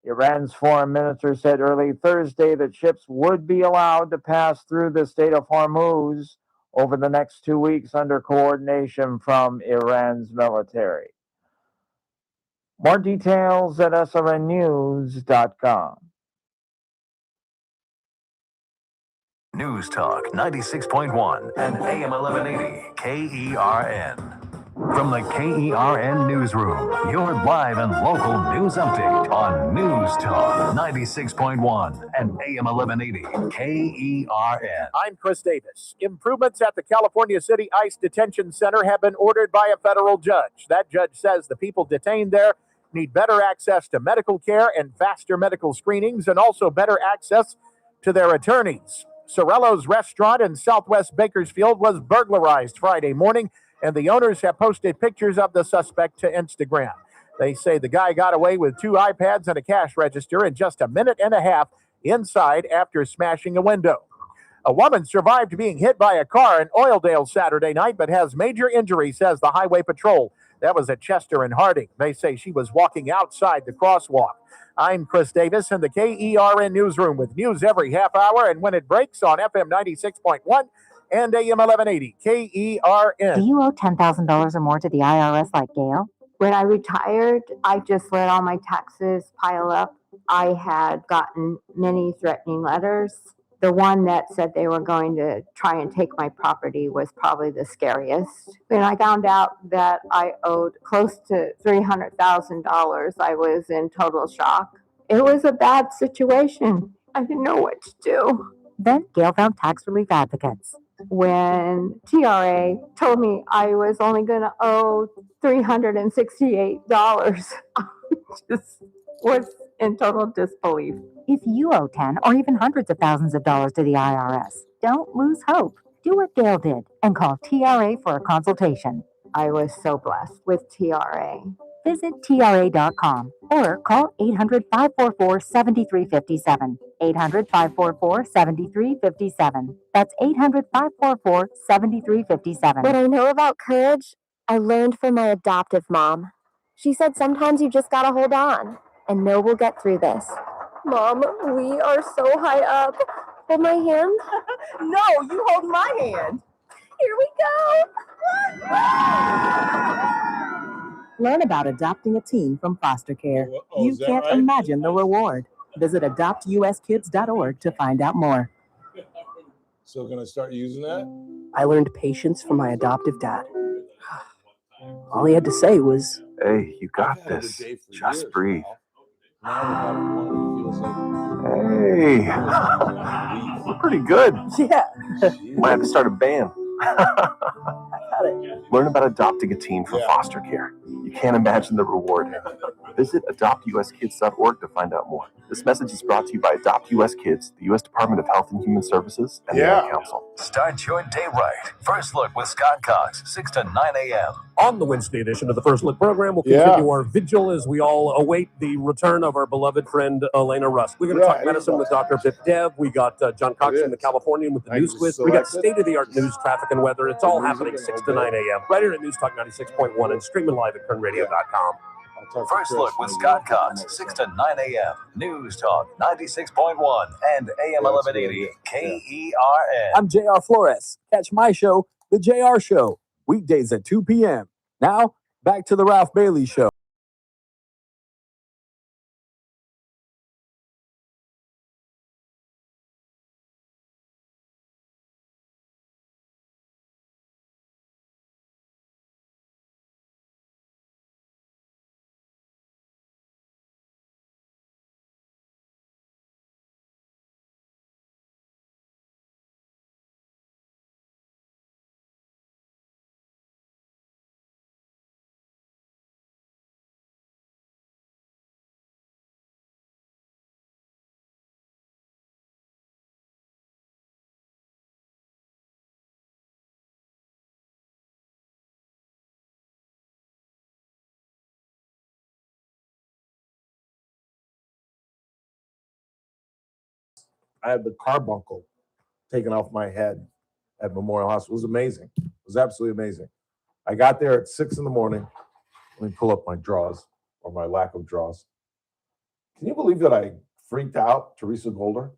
Iran's foreign minister said early Thursday that ships would be allowed to pass through the Strait of Hormuz over the next 2 weeks under coordination from Iran's military. More details at srnnews.com. News Talk 96.1 and AM 1180 KERN. From the KERN Newsroom, your live and local news update on News Talk 96.1 and AM 1180 KERN. I'm Chris Davis. Improvements at the California City ICE Detention Center have been ordered by a federal judge. That judge says the people detained there need better access to medical care and faster medical screenings, and also better access to their attorneys. Sorello's restaurant in Southwest Bakersfield was burglarized Friday morning, and the owners have posted pictures of the suspect to Instagram. They say the guy got away with 2 iPads and a cash register in just a minute and a half inside after smashing a window. A woman survived being hit by a car in Oildale Saturday night, but has major injury, says the Highway Patrol. That was at Chester and Harding. They say she was walking outside the crosswalk. I'm Chris Davis in the KERN Newsroom with news every half hour and when it breaks on FM 96.1 and AM 1180 KERN. Do you owe $10,000 or more to the IRS like Gail? When I retired, I just let all my taxes pile up. I had gotten many threatening letters. The one that said they were going to try and take my property was probably the scariest. When I found out that I owed close to $300,000, I was in total shock. It was a bad situation. I didn't know what to do. Then Gail found tax relief advocates. When TRA told me I was only going to owe $368, I just was in total disbelief. If you owe 10 or even hundreds of thousands of dollars to the IRS, don't lose hope. Do what Gail did and call TRA for a consultation. I was so blessed with TRA. Visit TRA.com or call 800-544-7357. 800-544-7357. That's 800-544-7357. What I know about courage, I learned from my adoptive mom. She said sometimes you just gotta hold on and know we'll get through this. Mom, we are so high up. Hold my hand. No, you hold my hand. Here we go. Learn about adopting a teen from foster care. You is that can't right? imagine the reward. Visit adoptuskids.org to find out more. So can I start using that? I learned patience from my adoptive dad. All he had to say was, "Hey, you got this. Just breathe." Hey, we're pretty good. Yeah. Might have to start a band. Learn about adopting a teen from foster care. You can't imagine the reward. Visit adoptuskids.org to find out more. This message is brought to you by Adopt US Kids, the U.S. Department of Health and Human Services, and the Ad Council. Start your day right. First Look with Scott Cox, 6 to 9 a.m. On the Wednesday edition of the First Look program, we'll continue our vigil as we all await the return of our beloved friend, Elena Rusk. We're going to talk medicine with Dr. Vip Dev. We got John Cox from the Californian with the news quiz. We got state-of-the-art news, traffic, and weather. It's all happening 6 to 9 a.m. right here at News Talk 96.1 and streaming live at kernradio.com. First Look with Scott Cox, 6 to 9 a.m. News Talk 96.1 and AM 1180 KERN. I'm JR Flores. Catch my show, The JR Show, weekdays at 2 p.m. Now, back to the Ralph Bailey Show. I had the carbuncle taken off my head at Memorial Hospital. It was amazing. It was absolutely amazing. I got there at 6 a.m. Let me pull up my draws or my lack of draws. Can you believe that I freaked out, Teresa Goldner?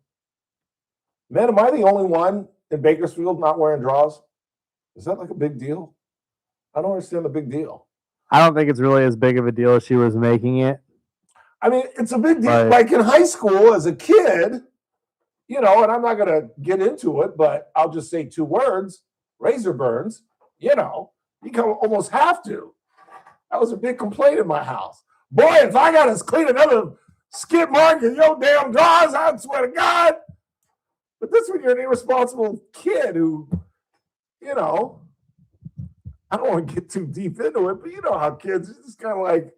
Man, am I the only one in Bakersfield not wearing draws? Is that like a big deal? I don't understand the big deal. I don't think it's really as big of a deal as she was making it. I mean, it's a big deal. Like in high school as a kid, and I'm not going to get into it, but I'll just say 2 words, razor burns, you almost have to. That was a big complaint in my house. Boy, if I got to clean another skid mark in your damn drawers, I swear to God. But this when you're an irresponsible kid who, I don't want to get too deep into it, but you know how kids, it's just kind of like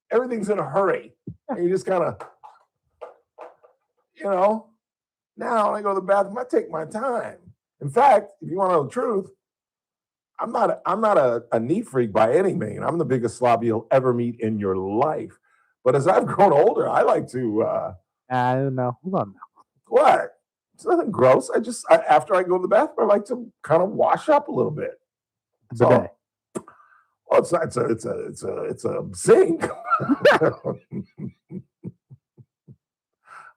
everything's in a hurry. And you just kind of, now when I go to the bathroom, I take my time. In fact, if you want to know the truth, I'm not a neat freak by any means. I'm the biggest slob you'll ever meet in your life. But as I've grown older, I like to. I don't know. Hold on. What? It's nothing gross. After I go to the bathroom, I like to kind of wash up a little bit. Bidet. Well, it's a sink.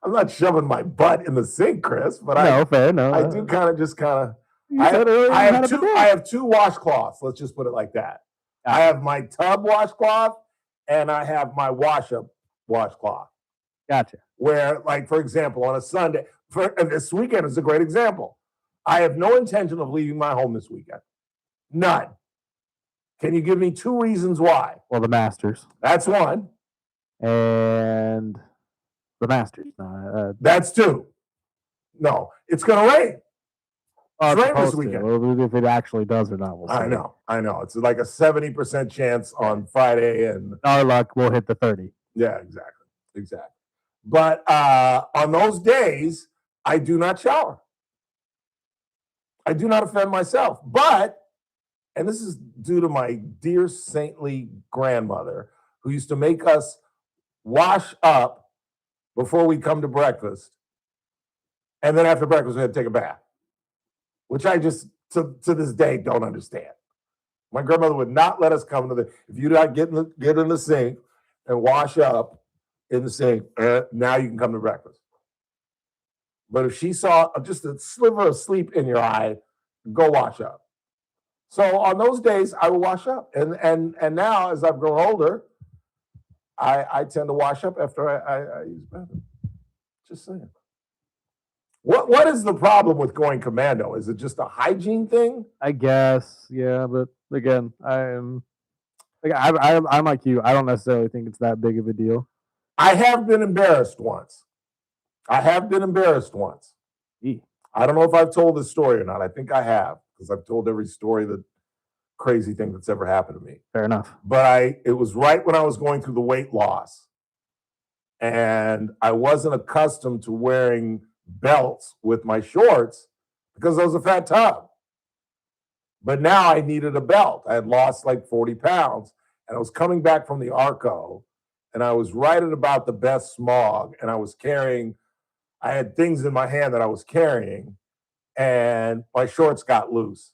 I'm not shoving my butt in the sink, Chris, but I do kind of. I have 2 washcloths. Let's just put it like that. I have my tub washcloth and I have my wash-up washcloth. Gotcha. Where, like, for example, on a Sunday, and this weekend is a great example. I have no intention of leaving my home this weekend. None. Can you give me 2 reasons why? Well, the Masters. That's 1. And the Masters. That's 2. No, it's going to rain. It's rain this supposed to. weekend. Well, if it actually does or not, we'll see. I know. It's like a 70% chance on Friday, and our luck will hit the 30. Yeah, exactly. But on those days, I do not shower. I do not offend myself. But, and this is due to my dear saintly grandmother, who used to make us wash up before we come to breakfast, and then after breakfast we had to take a bath, which I just to this day don't understand. My grandmother would not let us come to if you not get in the sink and wash up in the sink, now you can come to breakfast. But if she saw just a sliver of sleep in your eye, go wash up. So on those days, I will wash up, and now as I've grown older, I tend to wash up after I use the bathroom. Just saying. What is the problem with going commando? Is it just a hygiene thing? I guess, yeah. But again, I'm like you. I don't necessarily think it's that big of a deal. I have been embarrassed once. I don't know if I've told this story or not. I think I have, because I've told every story, crazy thing that's ever happened to me. Fair enough. But it was right when I was going through the weight loss, and I wasn't accustomed to wearing belts with my shorts because I was a fat tub. But now I needed a belt. I had lost like 40 pounds, and I was coming back from the Arco, and I was right at about the best smog, and I had things in my hand that I was carrying, and my shorts got loose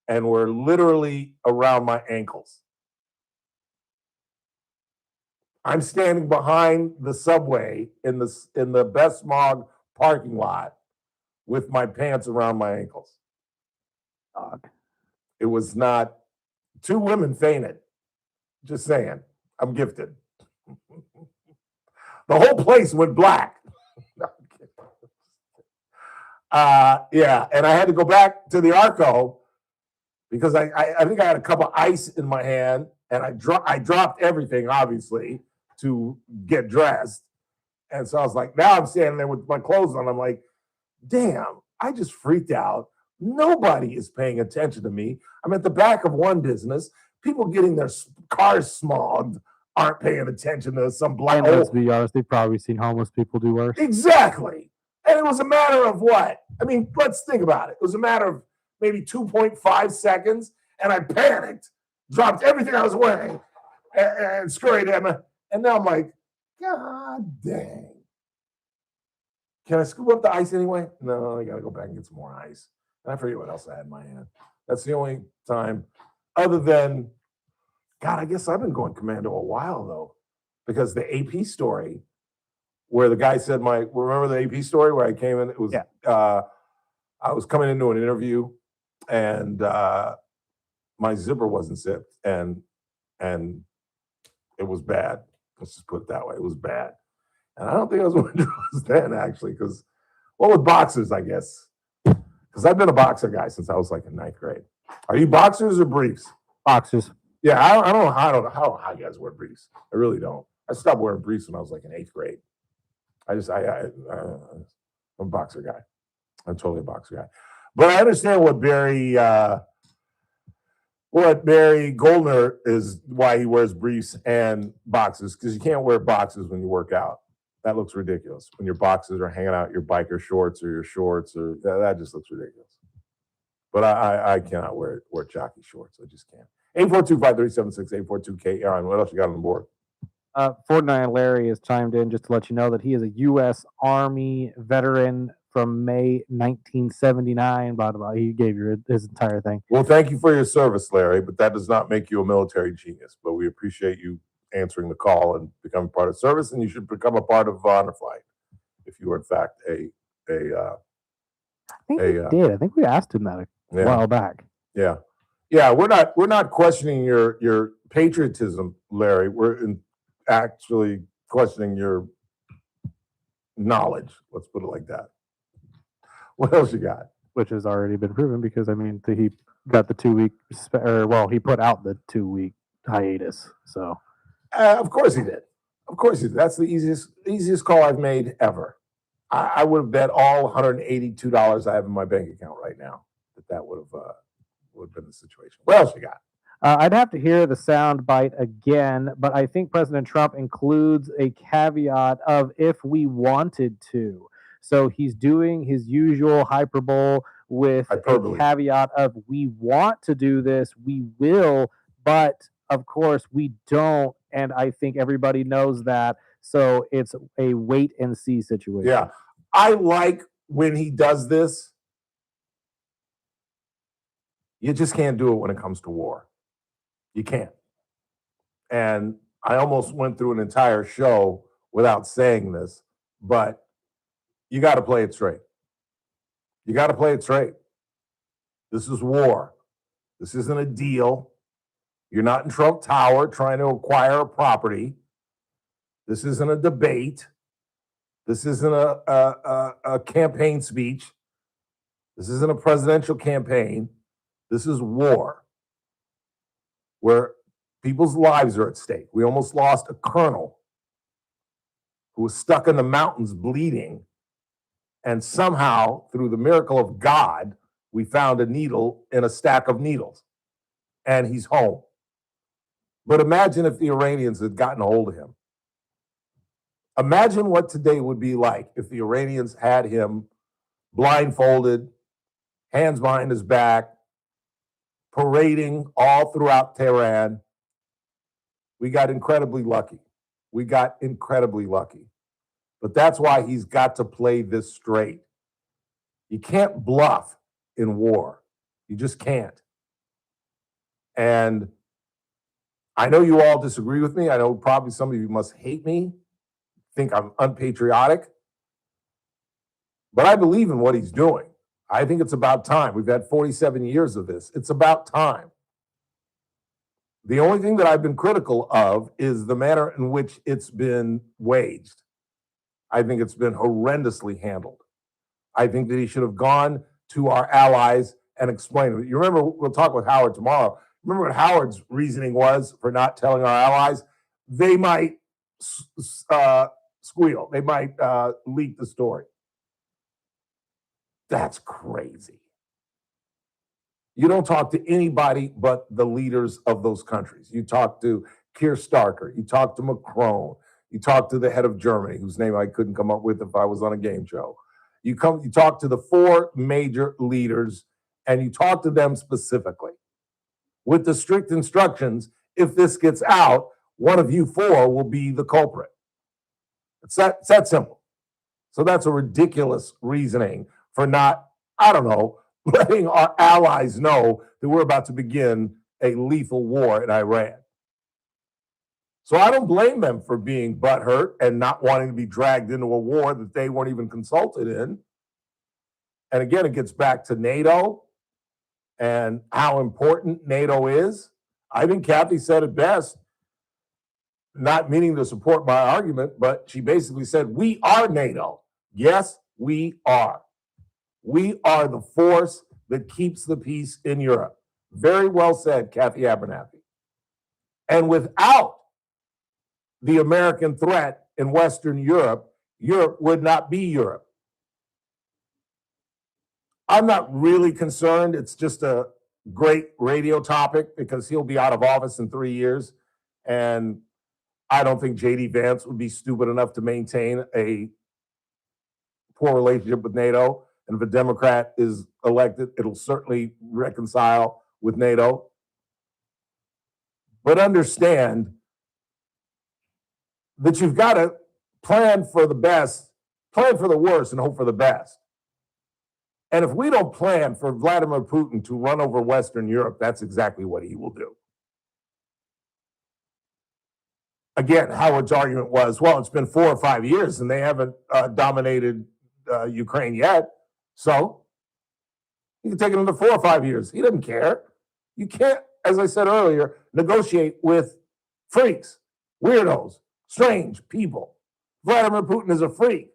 and were literally around my ankles. I'm standing behind the subway in the best smog parking lot with my pants around my ankles. Dog. It was not. 2 women fainted. Just saying. I'm gifted. The whole place went black. Yeah, and I had to go back to the Arco because I think I had a cup of ice in my hand, and I dropped everything, obviously, to get dressed. And so I was like, now I'm standing there with my clothes on. I'm like, damn, I just freaked out. Nobody is paying attention to me. I'm at the back of one business. People getting their cars smogged aren't paying attention to some black. And let's be honest, they've probably seen homeless people do worse. Exactly. And it was a matter of what? I mean, let's think about it. It was a matter of maybe 2.5 seconds, and I panicked, dropped everything I was wearing, and scurried in. And now I'm like, God dang. Can I scoop up the ice anyway? No, I got to go back and get some more ice. And I forget what else I had in my hand. That's the only time, other than, God, I guess I've been going commando a while, though, because the AP story where the guy said remember the AP story where I came in? It was, I was coming into an interview and my zipper wasn't zipped and it was bad. Let's just put it that way. It was bad. And I don't think I was wearing drawers then, actually, because, well, with boxers, I guess. Because I've been a boxer guy since I was like in 9th grade. Are you boxers or briefs? Boxers. Yeah, I don't know how you guys wear briefs. I really don't. I stopped wearing briefs when I was like in 8th grade. I'm a boxer guy. I'm totally a boxer guy. But I understand what Barry Goldner is, why he wears briefs and boxes, because you can't wear boxes when you work out. That looks ridiculous. When your boxes are hanging out your biker shorts or your shorts, or that just looks ridiculous. But I cannot wear jockey shorts. I just can't. 842-5376, 842-KER. What else you got on the board? 49 Larry has chimed in just to let you know that he is a U.S. Army veteran from May 1979. Blah, blah, blah. He gave you his entire thing. Well, thank you for your service, Larry, but that does not make you a military genius. But we appreciate you answering the call and becoming part of service, and you should become a part of Honor Flight if you are, in fact, I think he did. I think we asked him that a while back. Yeah. Yeah, we're not questioning your patriotism, Larry. We're actually questioning your knowledge. Let's put it like that. What else you got? Which has already been proven because, I mean, he got the 2 week, he put out the 2 week hiatus. So, of course he did. Of course he did. That's the easiest call I've made ever. I would have bet all $182 I have in my bank account right now that would have been the situation. What else you got? I'd have to hear the sound bite again, but I think President Trump includes a caveat of if we wanted to. So he's doing his usual hyperbole with a caveat of we want to do this, we will, but of course we don't. And I think everybody knows that. So it's a wait and see situation. Yeah. I like when he does this. You just can't do it when it comes to war. You can't. And I almost went through an entire show without saying this, but you got to play it straight. You got to play it straight. This is war. This isn't a deal. You're not in Trump Tower trying to acquire a property. This isn't a debate. This isn't a campaign speech. This isn't a presidential campaign. This is war, where people's lives are at stake. We almost lost a colonel who was stuck in the mountains bleeding. And somehow, through the miracle of God, we found a needle in a stack of needles. And he's home. But imagine if the Iranians had gotten a hold of him. Imagine what today would be like if the Iranians had him blindfolded, hands behind his back, parading all throughout Tehran. We got incredibly lucky. But that's why he's got to play this straight. You can't bluff in war. You just can't. And I know you all disagree with me. I know probably some of you must hate me, think I'm unpatriotic. But I believe in what he's doing. I think it's about time. We've had 47 years of this. It's about time. The only thing that I've been critical of is the manner in which it's been waged. I think it's been horrendously handled. I think that he should have gone to our allies and explained it. You remember, we'll talk with Howard tomorrow. Remember what Howard's reasoning was for not telling our allies? They might squeal. They might leak the story. That's crazy. You don't talk to anybody but the leaders of those countries. You talk to Keir Starker. You talk to Macron. You talk to the head of Germany, whose name I couldn't come up with if I was on a game show. You talk to the four major leaders, and you talk to them specifically with the strict instructions: if this gets out, one of you four will be the culprit. It's that simple. So that's a ridiculous reasoning for not, I don't know, letting our allies know that we're about to begin a lethal war in Iran. So I don't blame them for being butthurt and not wanting to be dragged into a war that they weren't even consulted in. And again, it gets back to NATO and how important NATO is. I think Kathy said it best, not meaning to support my argument, but she basically said, we are NATO. Yes, we are. We are the force that keeps the peace in Europe. Very well said, Kathy Abernathy. And without the American threat in Western Europe, Europe would not be Europe. I'm not really concerned. It's just a great radio topic because he'll be out of office in 3 years. And I don't think J.D. Vance would be stupid enough to maintain a poor relationship with NATO. And if a Democrat is elected, it'll certainly reconcile with NATO. But understand that you've got to plan for the best, plan for the worst, and hope for the best. And if we don't plan for Vladimir Putin to run over Western Europe, that's exactly what he will do. Again, Howard's argument was, well, it's been 4 or 5 years and they haven't dominated Ukraine yet. So you can take it another 4 or 5 years. He doesn't care. You can't, as I said earlier, negotiate with freaks, weirdos, strange people. Vladimir Putin is a freak.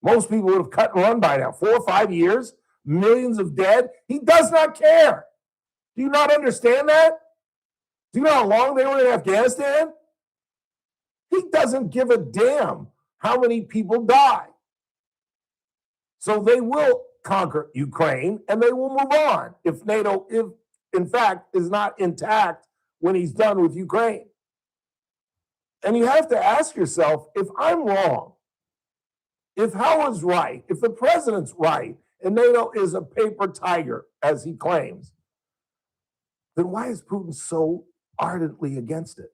Most people would have cut and run by now. 4 or 5 years, millions of dead. He does not care. Do you not understand that? Do you know how long they were in Afghanistan? He doesn't give a damn how many people die. So they will conquer Ukraine and they will move on if NATO, if in fact, is not intact when he's done with Ukraine. And you have to ask yourself, if I'm wrong, if Howard's right, if the president's right, and NATO is a paper tiger, as he claims, then why is Putin so ardently against it?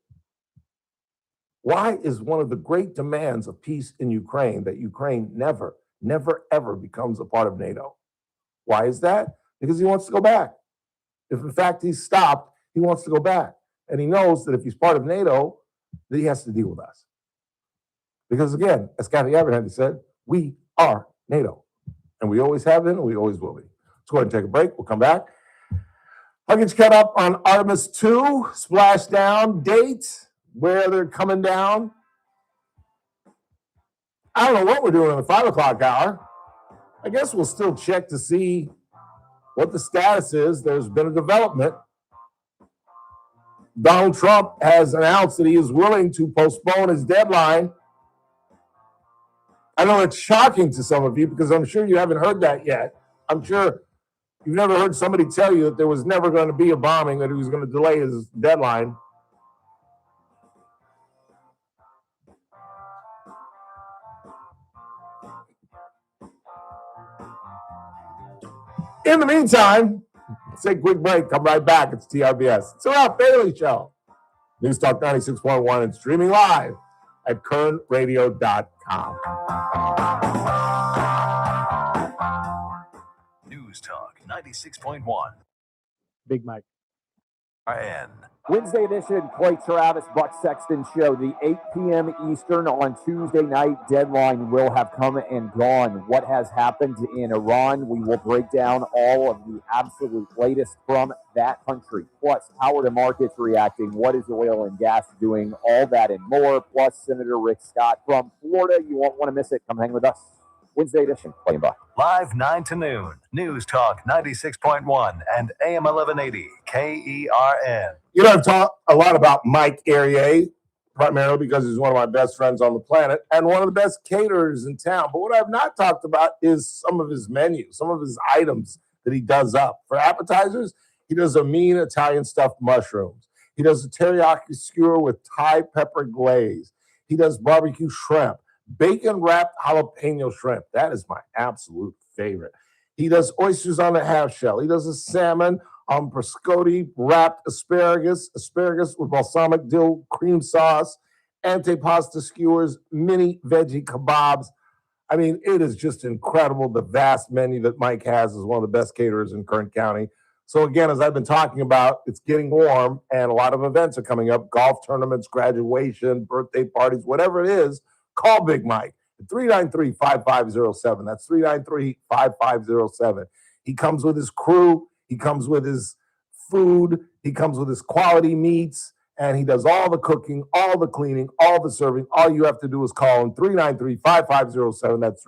Why is one of the great demands of peace in Ukraine that Ukraine never, ever becomes a part of NATO? Why is that? Because he wants to go back. If in fact he's stopped, he wants to go back. And he knows that if he's part of NATO, that he has to deal with us. Because again, as Kathy Abernathy said, we are NATO. And we always have been, and we always will be. Let's go ahead and take a break. We'll come back. I'll get you caught up on Artemis 2, splashdown, date, where they're coming down. I don't know what we're doing in the 5 o'clock hour. I guess we'll still check to see what the status is. There's been a development. Donald Trump has announced that he is willing to postpone his deadline. I know it's shocking to some of you because I'm sure you haven't heard that yet. I'm sure you've never heard somebody tell you that there was never going to be a bombing, that he was going to delay his deadline. In the meantime, let's take a quick break. Come right back. It's TRBS. It's the Ralph Bailey Show. News Talk 96.1 and streaming live at currentradio.com. News Talk 96.1. Big Mike. RN. Wednesday edition, Clay Travis, Buck Sexton Show. The 8 p.m. Eastern on Tuesday night deadline will have come and gone. What has happened in Iran? We will break down all of the absolute latest from that country. Plus, how are the markets reacting? What is oil and gas doing? All that and more. Plus, Senator Rick Scott from Florida. You won't want to miss it. Come hang with us. Wednesday edition, Clay and Buck. Live 9 to noon. News Talk 96.1 and AM 1180 KERN. You know, I've talked a lot about Mike Arier, primarily because he's one of my best friends on the planet and one of the best caterers in town. But what I've not talked about is some of his menus, some of his items that he does up. For appetizers, he does a mean Italian stuffed mushrooms. He does a teriyaki skewer with Thai pepper glaze. He does barbecue shrimp, bacon-wrapped jalapeno shrimp. That is my absolute favorite. He does oysters on a half shell. He does a salmon on prosciutto wrapped asparagus with balsamic dill cream sauce, antipasta skewers, mini veggie kebabs. I mean, it is just incredible. The vast menu that Mike has is one of the best caterers in Kern County. So again, as I've been talking about, it's getting warm and a lot of events are coming up, golf tournaments, graduation, birthday parties, whatever it is, call Big Mike at 393-5507. That's 393-5507. He comes with his crew. He comes with his food. He comes with his quality meats. And he does all the cooking, all the cleaning, all the serving. All you have to do is call him 393-5507. That's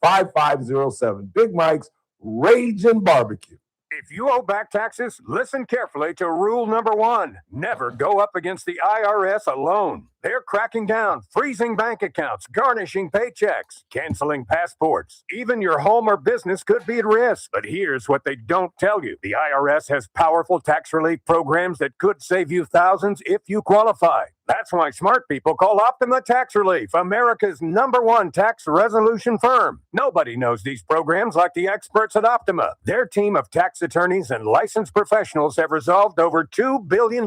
393-5507. Big Mike's Raging Barbecue. If you owe back taxes, listen carefully to rule number 1. Never go up against the IRS alone. They're cracking down, freezing bank accounts, garnishing paychecks, canceling passports. Even your home or business could be at risk. But here's what they don't tell you. The IRS has powerful tax relief programs that could save you thousands if you qualify. That's why smart people call Optima Tax Relief, America's #1 tax resolution firm. Nobody knows these programs like the experts at Optima. Their team of tax attorneys and licensed professionals have resolved over $2 billion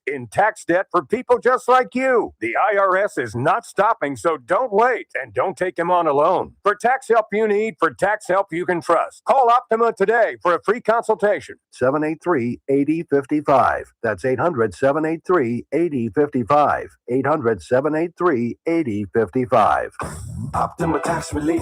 in tax debt for people just like you. The IRS is not stopping, so don't wait and don't take them on alone. For tax help you need, for tax help you can trust, call Optima today for a free consultation. 783-8055. That's 800-783-8055. 800-783-8055. Optima Tax Relief.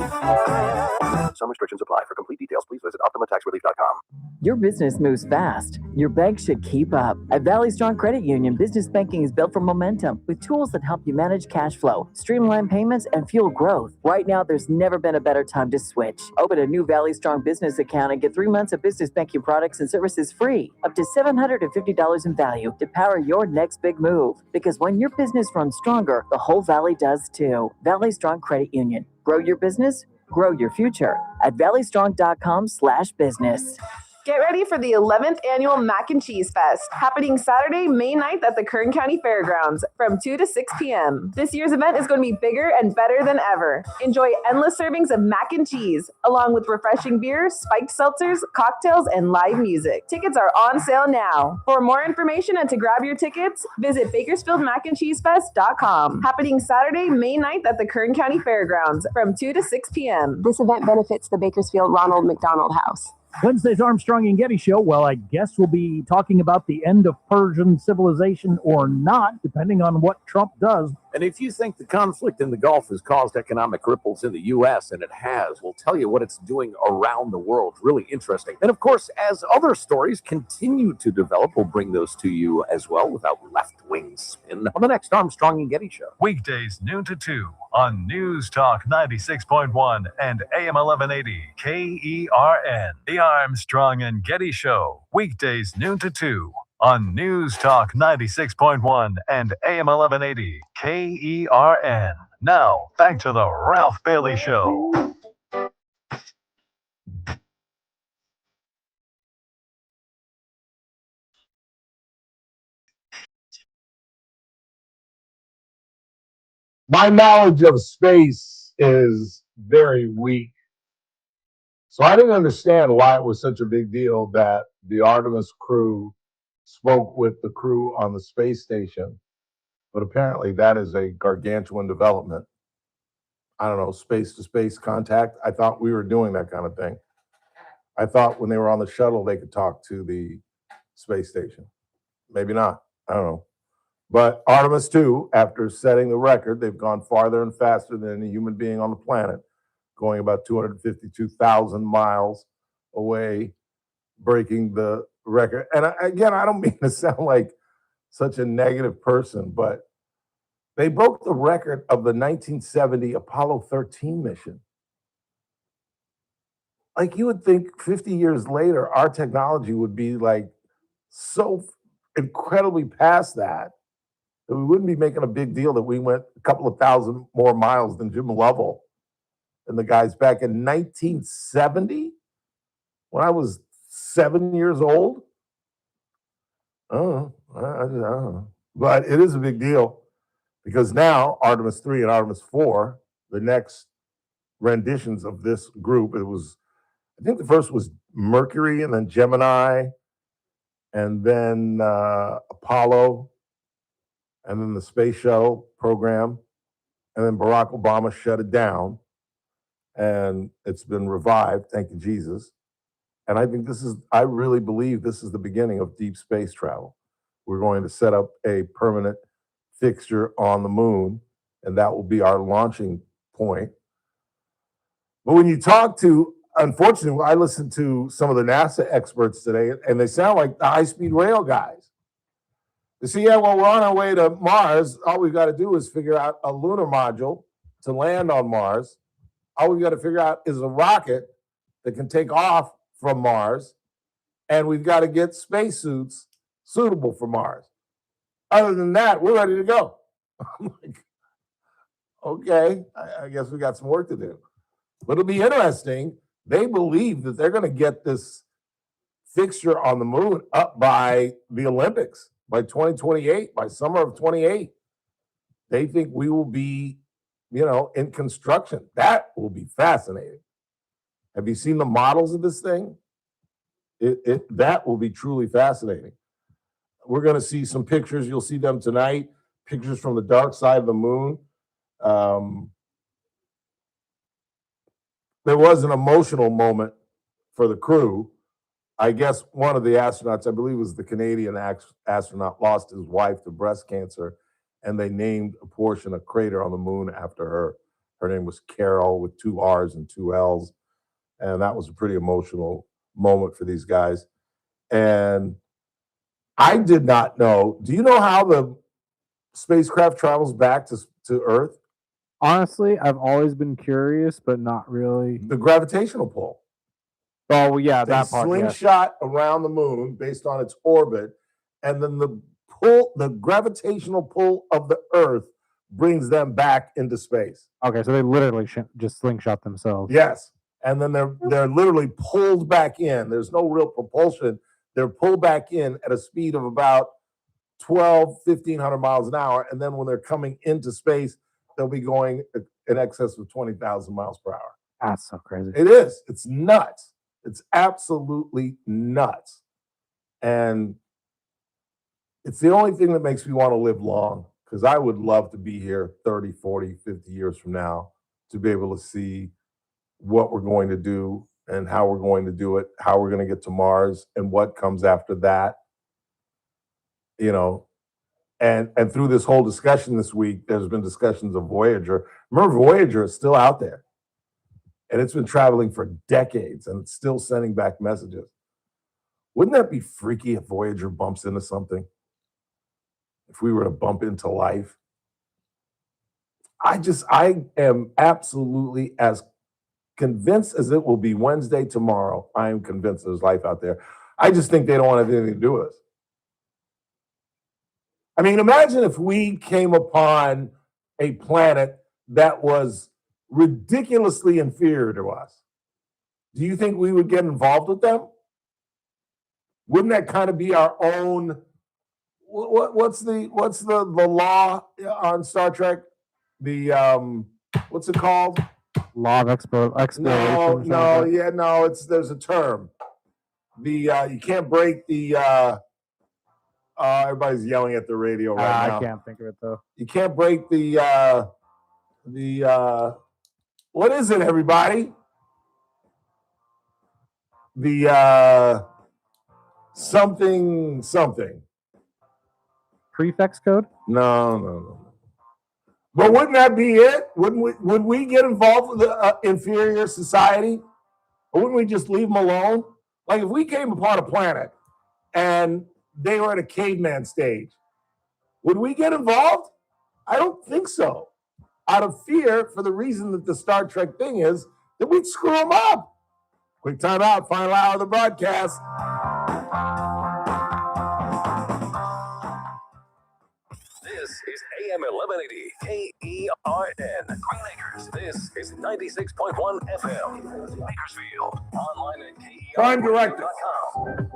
Some restrictions apply. For complete details, please visit OptimaTaxRelief.com. Your business moves fast. Your bank should keep up. At Valley Strong Credit Union, business banking is built for momentum with tools that help you manage cash flow, streamline payments, and fuel growth. Right now, there's never been a better time to switch. Open a new Valley Strong business account and get 3 months of business banking products and services free, up to $750 in value to power your next big move. Because when your business runs stronger, the whole Valley does too. Valley Strong Credit Union. Grow your business, grow your future at valleystrong.com/business. Get ready for the 11th annual Mac and Cheese Fest, happening Saturday, May 9th at the Kern County Fairgrounds from 2 to 6 p.m. This year's event is going to be bigger and better than ever. Enjoy endless servings of mac and cheese, along with refreshing beers, spiked seltzers, cocktails, and live music. Tickets are on sale now. For more information and to grab your tickets, visit BakersfieldMacandCheeseFest.com. Happening Saturday, May 9th at the Kern County Fairgrounds from 2 to 6 p.m. This event benefits the Bakersfield Ronald McDonald House. Wednesday's Armstrong and Getty Show. Well, I guess we'll be talking about the end of Persian civilization or not, depending on what Trump does. And if you think the conflict in the Gulf has caused economic ripples in the U.S., and it has, we'll tell you what it's doing around the world. Really interesting. And of course, as other stories continue to develop, we'll bring those to you as well without left-wing spin on the next Armstrong and Getty Show. Weekdays noon to 2 on News Talk 96.1 and AM 1180 KERN. The Armstrong and Getty Show. Weekdays noon to 2 on News Talk 96.1 and AM 1180 KERN. Now, back to the Ralph Bailey Show. My knowledge of space is very weak. So I didn't understand why it was such a big deal that the Artemis crew spoke with the crew on the space station. But apparently that is a gargantuan development. I don't know, space-to-space contact. I thought we were doing that kind of thing. I thought when they were on the shuttle, they could talk to the space station. Maybe not. I don't know. But Artemis 2, after setting the record, they've gone farther and faster than any human being on the planet, going about 252,000 miles away, breaking the record. And again, I don't mean to sound like such a negative person, but they broke the record of the 1970 Apollo 13 mission. Like, you would think 50 years later, our technology would be like so incredibly past that we wouldn't be making a big deal that we went a couple of thousand more miles than Jim Lovell and the guys back in 1970 when I was 7 years old. I don't know. But it is a big deal because now Artemis 3 and Artemis 4, the next renditions of this group, I think the first was Mercury and then Gemini and then Apollo and then the space shuttle program. And then Barack Obama shut it down and it's been revived. Thank you, Jesus. And I really believe this is the beginning of deep space travel. We're going to set up a permanent fixture on the moon, and that will be our launching point. But when you talk to, unfortunately, I listened to some of the NASA experts today, and they sound like the high-speed rail guys. They say, yeah, well, we're on our way to Mars. All we've got to do is figure out a lunar module to land on Mars. All we've got to figure out is a rocket that can take off from Mars, and we've got to get spacesuits suitable for Mars. Other than that, we're ready to go. I'm like, okay, I guess we got some work to do. But it'll be interesting. They believe that they're going to get this fixture on the moon up by the Olympics, by 2028, by summer of 28. They think we will be, in construction. That will be fascinating. Have you seen the models of this thing? That will be truly fascinating. We're going to see some pictures. You'll see them tonight. Pictures from the dark side of the moon. There was an emotional moment for the crew. I guess one of the astronauts, I believe it was the Canadian astronaut, lost his wife to breast cancer, and they named a portion, a crater on the moon after her. Her name was Carol with 2 R's and 2 L's. And that was a pretty emotional moment for these guys. And I did not know. Do you know how the spacecraft travels back to Earth? Honestly, I've always been curious, but not really. The gravitational pull. Oh, well, yeah, They that part. slingshot around the moon based on its orbit, and then the gravitational pull of the Earth brings them back into space. Okay, so they literally just slingshot themselves. Yes. And then they're literally pulled back in. There's no real propulsion. They're pulled back in at a speed of about 1,500 miles an hour. And then when they're coming into space, they'll be going in excess of 20,000 miles per hour. That's so crazy. It is. It's nuts. It's absolutely nuts. And it's the only thing that makes me want to live long, because I would love to be here 30, 40, 50 years from now to be able to see what we're going to do and how we're going to do it, how we're going to get to Mars and what comes after that. And through this whole discussion this week, there's been discussions of Voyager. Remember, Voyager is still out there. And it's been traveling for decades and it's still sending back messages. Wouldn't that be freaky if Voyager bumps into something? If we were to bump into life? I am absolutely as convinced as it will be Wednesday tomorrow. I am convinced there's life out there. I just think they don't want to have anything to do with us. I mean, imagine if we came upon a planet that was ridiculously inferior to us. Do you think we would get involved with them? Wouldn't that kind of be our own? What's the law on Star Trek? What's it called? Law of exploration. There's a term. You can't break the. Everybody's yelling at the radio right now. I can't think of it though. You can't break the. What is it, everybody? The something. prefix code? No. But wouldn't that be it? Would we get involved with the inferior society? Or wouldn't we just leave them alone? Like if we came upon a planet and they were at a caveman stage, would we get involved? I don't think so. Out of fear, for the reason that the Star Trek thing is, that we'd screw them up. Quick time out, final hour of the broadcast. This is AM 1180 KERN. Green Acres. This is 96.1 FM. Bakersfield. Online at Prime Directive.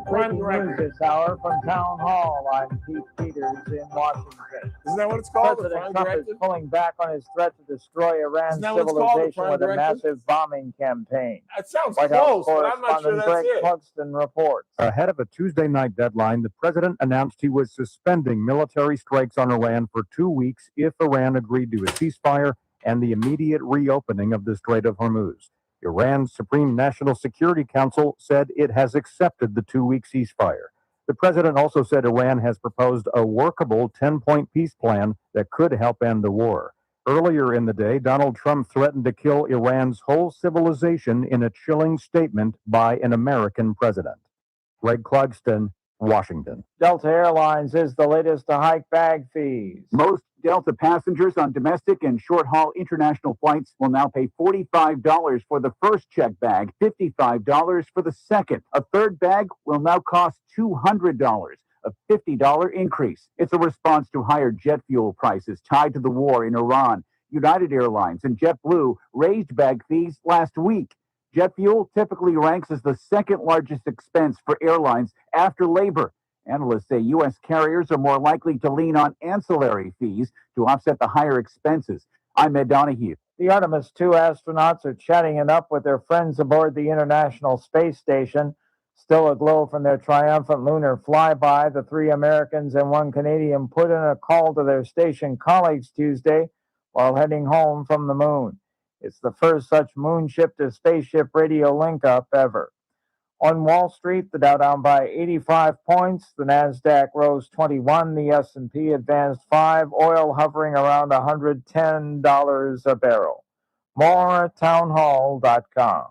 Breaking news this hour from Town Hall. I'm Pete Peters in Washington. Isn't that what it's called? President Trump is pulling back on his threat to destroy Iran's Isn't that what it's called, the civilization Prime with a Directive? massive bombing campaign. That sounds White House close, but I'm not sure correspondent that's Greg it. Clugston reports. Ahead of a Tuesday night deadline, the president announced he was suspending military strikes on Iran for 2 weeks if Iran agreed to a ceasefire and the immediate reopening of the Strait of Hormuz. Iran's Supreme National Security Council said it has accepted the 2-week ceasefire. The president also said Iran has proposed a workable 10-point peace plan that could help end the war. Earlier in the day, Donald Trump threatened to kill Iran's whole civilization in a chilling statement by an American president. Greg Clugston, Washington. Delta Airlines is the latest to hike bag fees. Most Delta passengers on domestic and short-haul international flights will now pay $45 for the first checked bag, $55 for the second. A third bag will now cost $200, a $50 increase. It's a response to higher jet fuel prices tied to the war in Iran. United Airlines and JetBlue raised bag fees last week. Jet fuel typically ranks as the second largest expense for airlines after labor. Analysts say U.S. carriers are more likely to lean on ancillary fees to offset the higher expenses. I'm Ed Donahue. The Artemis 2 astronauts are chatting it up with their friends aboard the International Space Station. Still aglow from their triumphant lunar flyby, the 3 Americans and 1 Canadian put in a call to their station colleagues Tuesday while heading home from the moon. It's the first such moonship to spaceship radio link-up ever. On Wall Street, the Dow down by 85 points, the Nasdaq rose 21, the S&P advanced 5, oil hovering around $110 a barrel. More at townhall.com.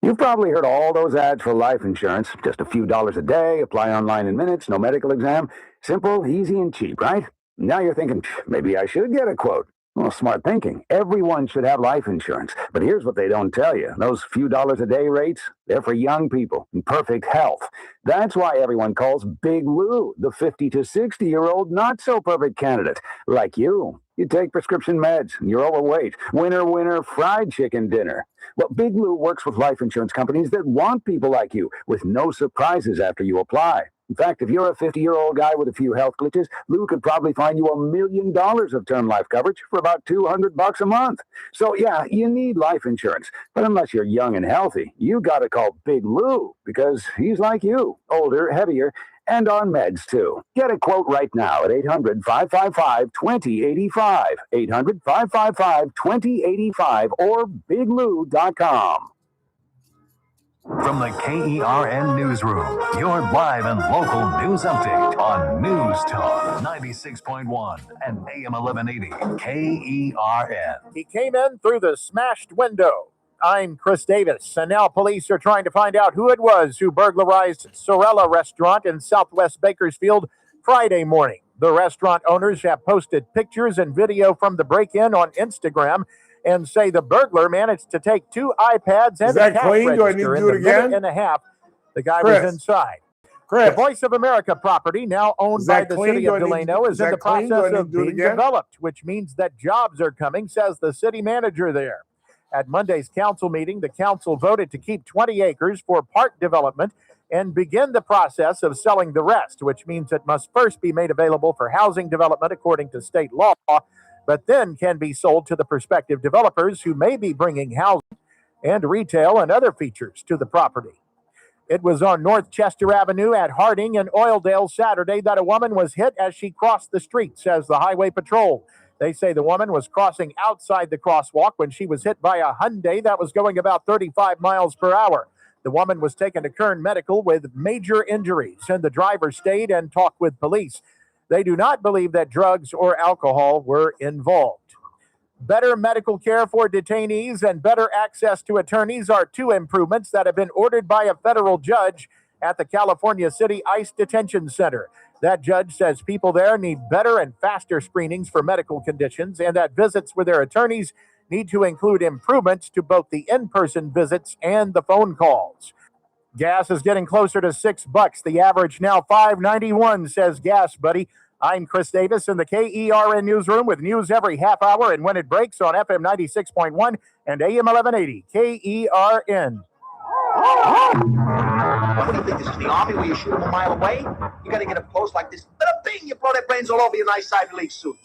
You've probably heard all those ads for life insurance. Just a few dollars a day, apply online in minutes, no medical exam. Simple, easy, and cheap, right? Now you're thinking, maybe I should get a quote. Well, smart thinking. Everyone should have life insurance. But here's what they don't tell you. Those few dollars a day rates, they're for young people in perfect health. That's why everyone calls Big Lou the 50 to 60-year-old not-so-perfect candidate. Like you. You take prescription meds, and you're overweight. Winner, fried chicken dinner. Well, Big Lou works with life insurance companies that want people like you, with no surprises after you apply. In fact, if you're a 50-year-old guy with a few health glitches, Lou could probably find you $1 million of term life coverage for about $200 a month. So yeah, you need life insurance. But unless you're young and healthy, you gotta call Big Lou, because he's like you, older, heavier, and on meds too. Get a quote right now at 800-555-2085, 800-555-2085, or biglou.com. From the KERN Newsroom, your live and local news update on News Talk 96.1 and AM 1180 KERN. He came in through the smashed window. I'm Chris Davis, and now police are trying to find out who it was who burglarized Sorella Restaurant in Southwest Bakersfield Friday morning. The restaurant owners have posted pictures and video from the break-in on Instagram and say the burglar managed to take 2 iPads and a cash clean? Do I register need to in do the it again? minute and a half the guy Chris. was inside. Chris. The Voice of America property, now owned by the city of Delano, is in the process of being developed, which means that jobs are coming, says the city manager there. At Monday's council meeting, the council voted to keep 20 acres for park development and begin the process of selling the rest, which means it must first be made available for housing development according to state law, but then can be sold to the prospective developers who may be bringing housing and retail and other features to the property. It was on North Chester Avenue at Harding and Oildale Saturday that a woman was hit as she crossed the street, says the Highway Patrol. They say the woman was crossing outside the crosswalk when she was hit by a Hyundai that was going about 35 miles per hour. The woman was taken to Kern Medical with major injuries, and the driver stayed and talked with police. They do not believe that drugs or alcohol were involved. Better medical care for detainees and better access to attorneys are two improvements that have been ordered by a federal judge at the California City ICE Detention Center. That judge says people there need better and faster screenings for medical conditions, and that visits with their attorneys need to include improvements to both the in-person visits and the phone calls. Gas is getting closer to $6. The average now $5.91, says Gas Buddy. I'm Chris Davis in the KERN newsroom with news every half hour and when it breaks on FM 96.1 and AM 1180 KERN. What do you think, this is the Army where you shoot them a mile away? You got to get up close like this. Bing, you blow their brains all over your nice Ivy League suit.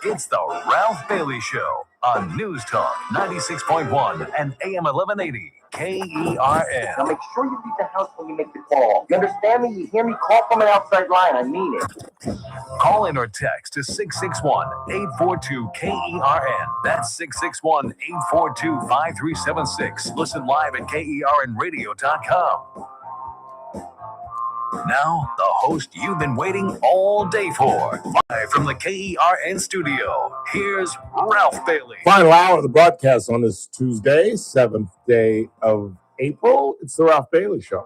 It's the Ralph Bailey Show on News Talk 96.1 and AM 1180 KERN. Now make sure you leave the house when you make the call. You understand me? You hear me? Call from an outside line. I mean it. Call in or text to 661-842-KERN. That's 661-842-5376. Listen live at KERNradio.com. Now, the host you've been waiting all day for. Live from the KERN studio, here's Ralph Bailey. Final hour of the broadcast on this Tuesday, 7th day of April. It's the Ralph Bailey Show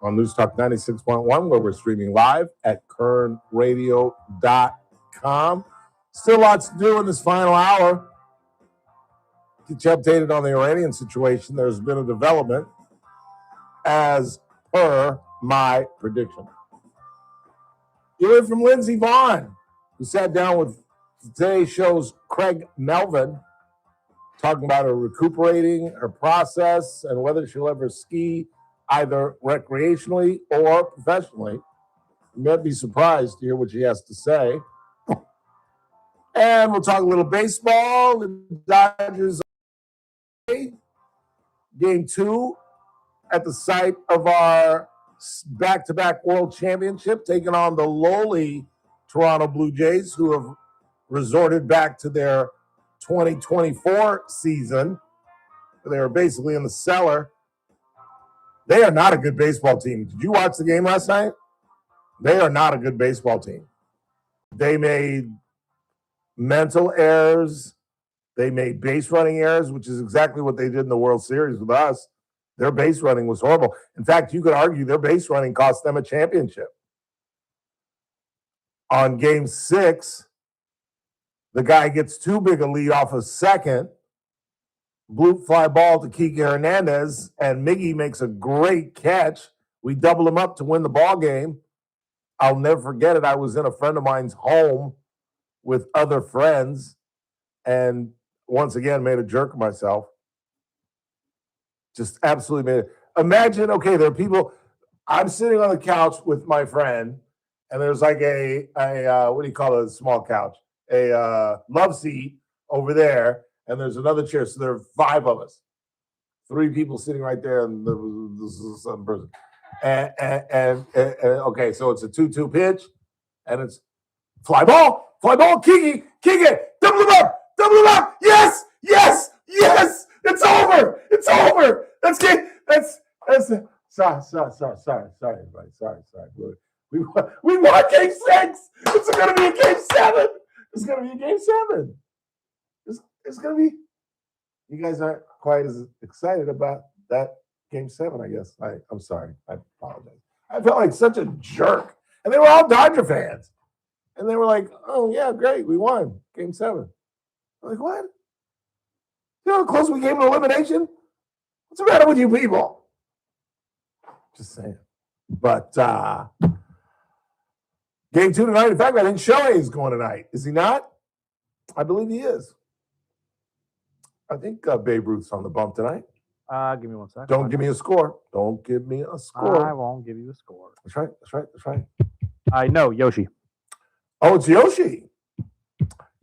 on News Talk 96.1, where we're streaming live at kernradio.com. Still lots to do in this final hour. Get you updated on the Iranian situation. There's been a development as per my prediction. You heard from Lindsey Vaughn, who sat down with today's show's Craig Melvin, talking about her recuperating, her process, and whether she'll ever ski either recreationally or professionally. You might be surprised to hear what she has to say. And we'll talk a little baseball. The Dodgers game 2 at the site of our back-to-back World Championship, taking on the lowly Toronto Blue Jays, who have resorted back to their 2024 season. They were basically in the cellar. They are not a good baseball team. Did you watch the game last night? They are not a good baseball team. They made mental errors. They made base running errors, which is exactly what they did in the World Series with us. Their base running was horrible. In fact, you could argue their base running cost them a championship. On game 6, the guy gets too big a lead off of second, bloop fly ball to Kike Hernandez, and Miggy makes a great catch. We double him up to win the ball game. I'll never forget it. I was in a friend of mine's home with other friends and once again made a jerk of myself. Just absolutely made it. Imagine, okay, there are people, I'm sitting on the couch with my friend, and there's like a what do you call it, a small couch? A love seat over there, and there's another chair. So there are 5 of us. 3 people sitting right there, and this is some person. And okay, so it's a 2-2 pitch, and it's fly ball, Kiki, double him up, yes, it's over. That's it. That's sorry, everybody. Sorry. We won game 6. It's gonna be a game 7. It's gonna be. You guys aren't quite as excited about that game 7, I guess. I'm sorry. I apologize. I felt like such a jerk. And they were all Dodger fans. And they were like, oh, yeah, great. We won game 7. I'm like, what? You know how close we came to elimination? What's the matter with you people? Just saying. But game 2 tonight. In fact, I think Shohei is going tonight. Is he not? I believe he is. I think Babe Ruth's on the bump tonight. Give me one second. Don't give me a score. Don't give me a score. I won't give you a score. That's right. I know, Yoshi. Oh, it's Yoshi.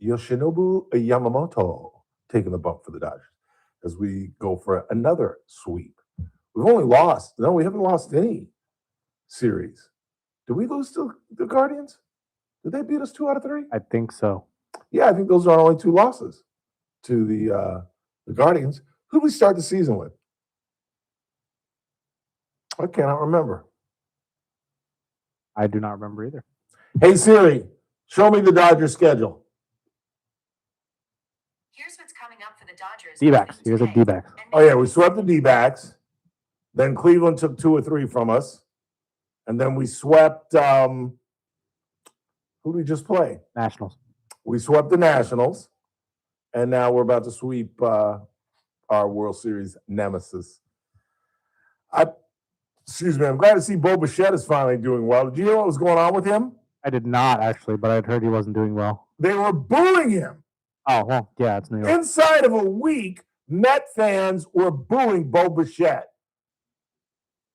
Yoshinobu Yamamoto taking the bump for the Dodgers as we go for another sweep. We've only lost. No, we haven't lost any series. Did we lose to the Guardians? Did they beat us 2 out of 3? I think so. Yeah, I think those are our only 2 losses to the Guardians. Who did we start the season with? I cannot remember. I do not remember either. Hey Siri, show me the Dodgers schedule. Here's what's coming up for the Dodgers. D-backs. Here's a D-backs. Oh yeah, we swept the D-backs. Then Cleveland took 2 or 3 from us. And then we swept who did we just play? Nationals. We swept the Nationals. And now we're about to sweep our World Series nemesis. Excuse me, I'm glad to see Bo Bichette is finally doing well. Did you hear what was going on with him? I did not actually, but I'd heard he wasn't doing well. They were booing him. Oh, well, yeah, it's New York. Inside of a week, Met fans were booing Bo Bichette.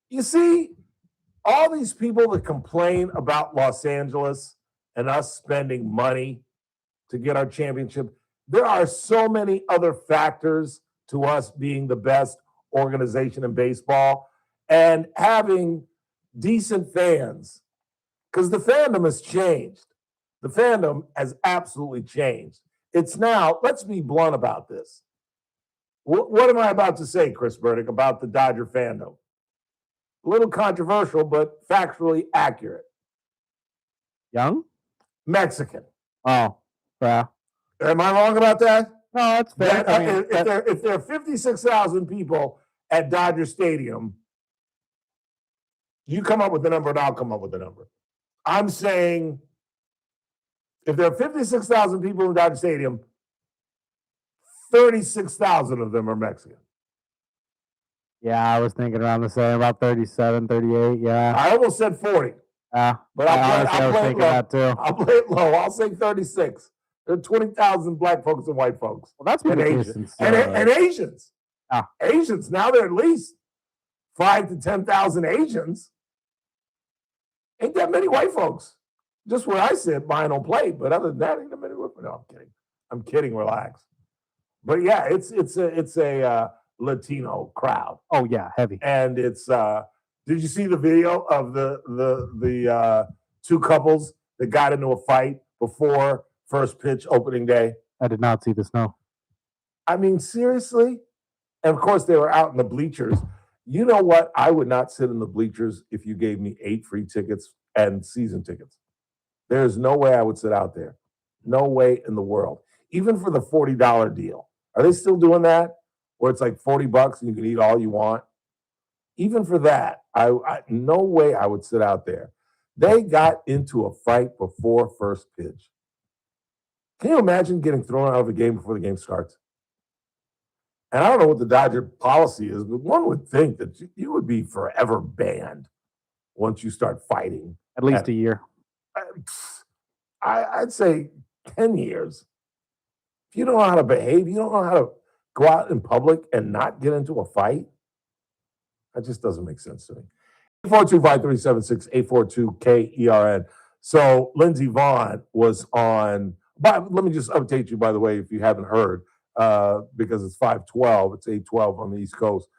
You see, all these people that complain about Los Angeles and us spending money to get our championship, there are so many other factors to us being the best organization in baseball and having decent fans, because the fandom has changed. The fandom has absolutely changed. It's now, let's be blunt about this. What am I about to say, Chris Burdick, about the Dodger fandom? A little controversial, but factually accurate. Young? Mexican. Oh, yeah. Am I wrong about that? No, that's fair. If there are 56,000 people at Dodger Stadium, you come up with the number and I'll come up with the number. I'm saying if there are 56,000 people in Dodger Stadium, 36,000 of them are Mexican. Yeah, I was thinking around the same, about 37, 38, yeah. I almost said 40. Yeah, but I was thinking that too. I'll play it low. I'll say 36. There are 20,000 black folks and white folks. Well, that's and Asians. And Asians. Ah. Asians. Now there are at least 5,000 to 10,000 Asians. Ain't that many white folks. Just where I sit, buying on plate. But other than that, ain't that many. No, I'm kidding. I'm kidding. Relax. But yeah, it's a Latino crowd. Oh yeah, heavy. And it's did you see the video of the 2 couples that got into a fight before first pitch opening day? I did not see this, no. I mean, seriously? And of course they were out in the bleachers. You know what? I would not sit in the bleachers if you gave me 8 free tickets and season tickets. There's no way I would sit out there. No way in the world. Even for the $40 deal. Are they still doing that? Where it's like $40 and you can eat all you want? Even for that, I no way I would sit out there. They got into a fight before first pitch. Can you imagine getting thrown out of a game before the game starts? And I don't know what the Dodger policy is, but one would think that you would be forever banned once you start fighting. At least a year. I'd say 10 years. If you don't know how to behave, you don't know how to go out in public and not get into a fight, that just doesn't make sense to me. 842-5376-842-KERN. So Lindsey Vaughn was on, but let me just update you, by the way, if you haven't heard, because it's 5:12, it's 8:12 on the East Coast,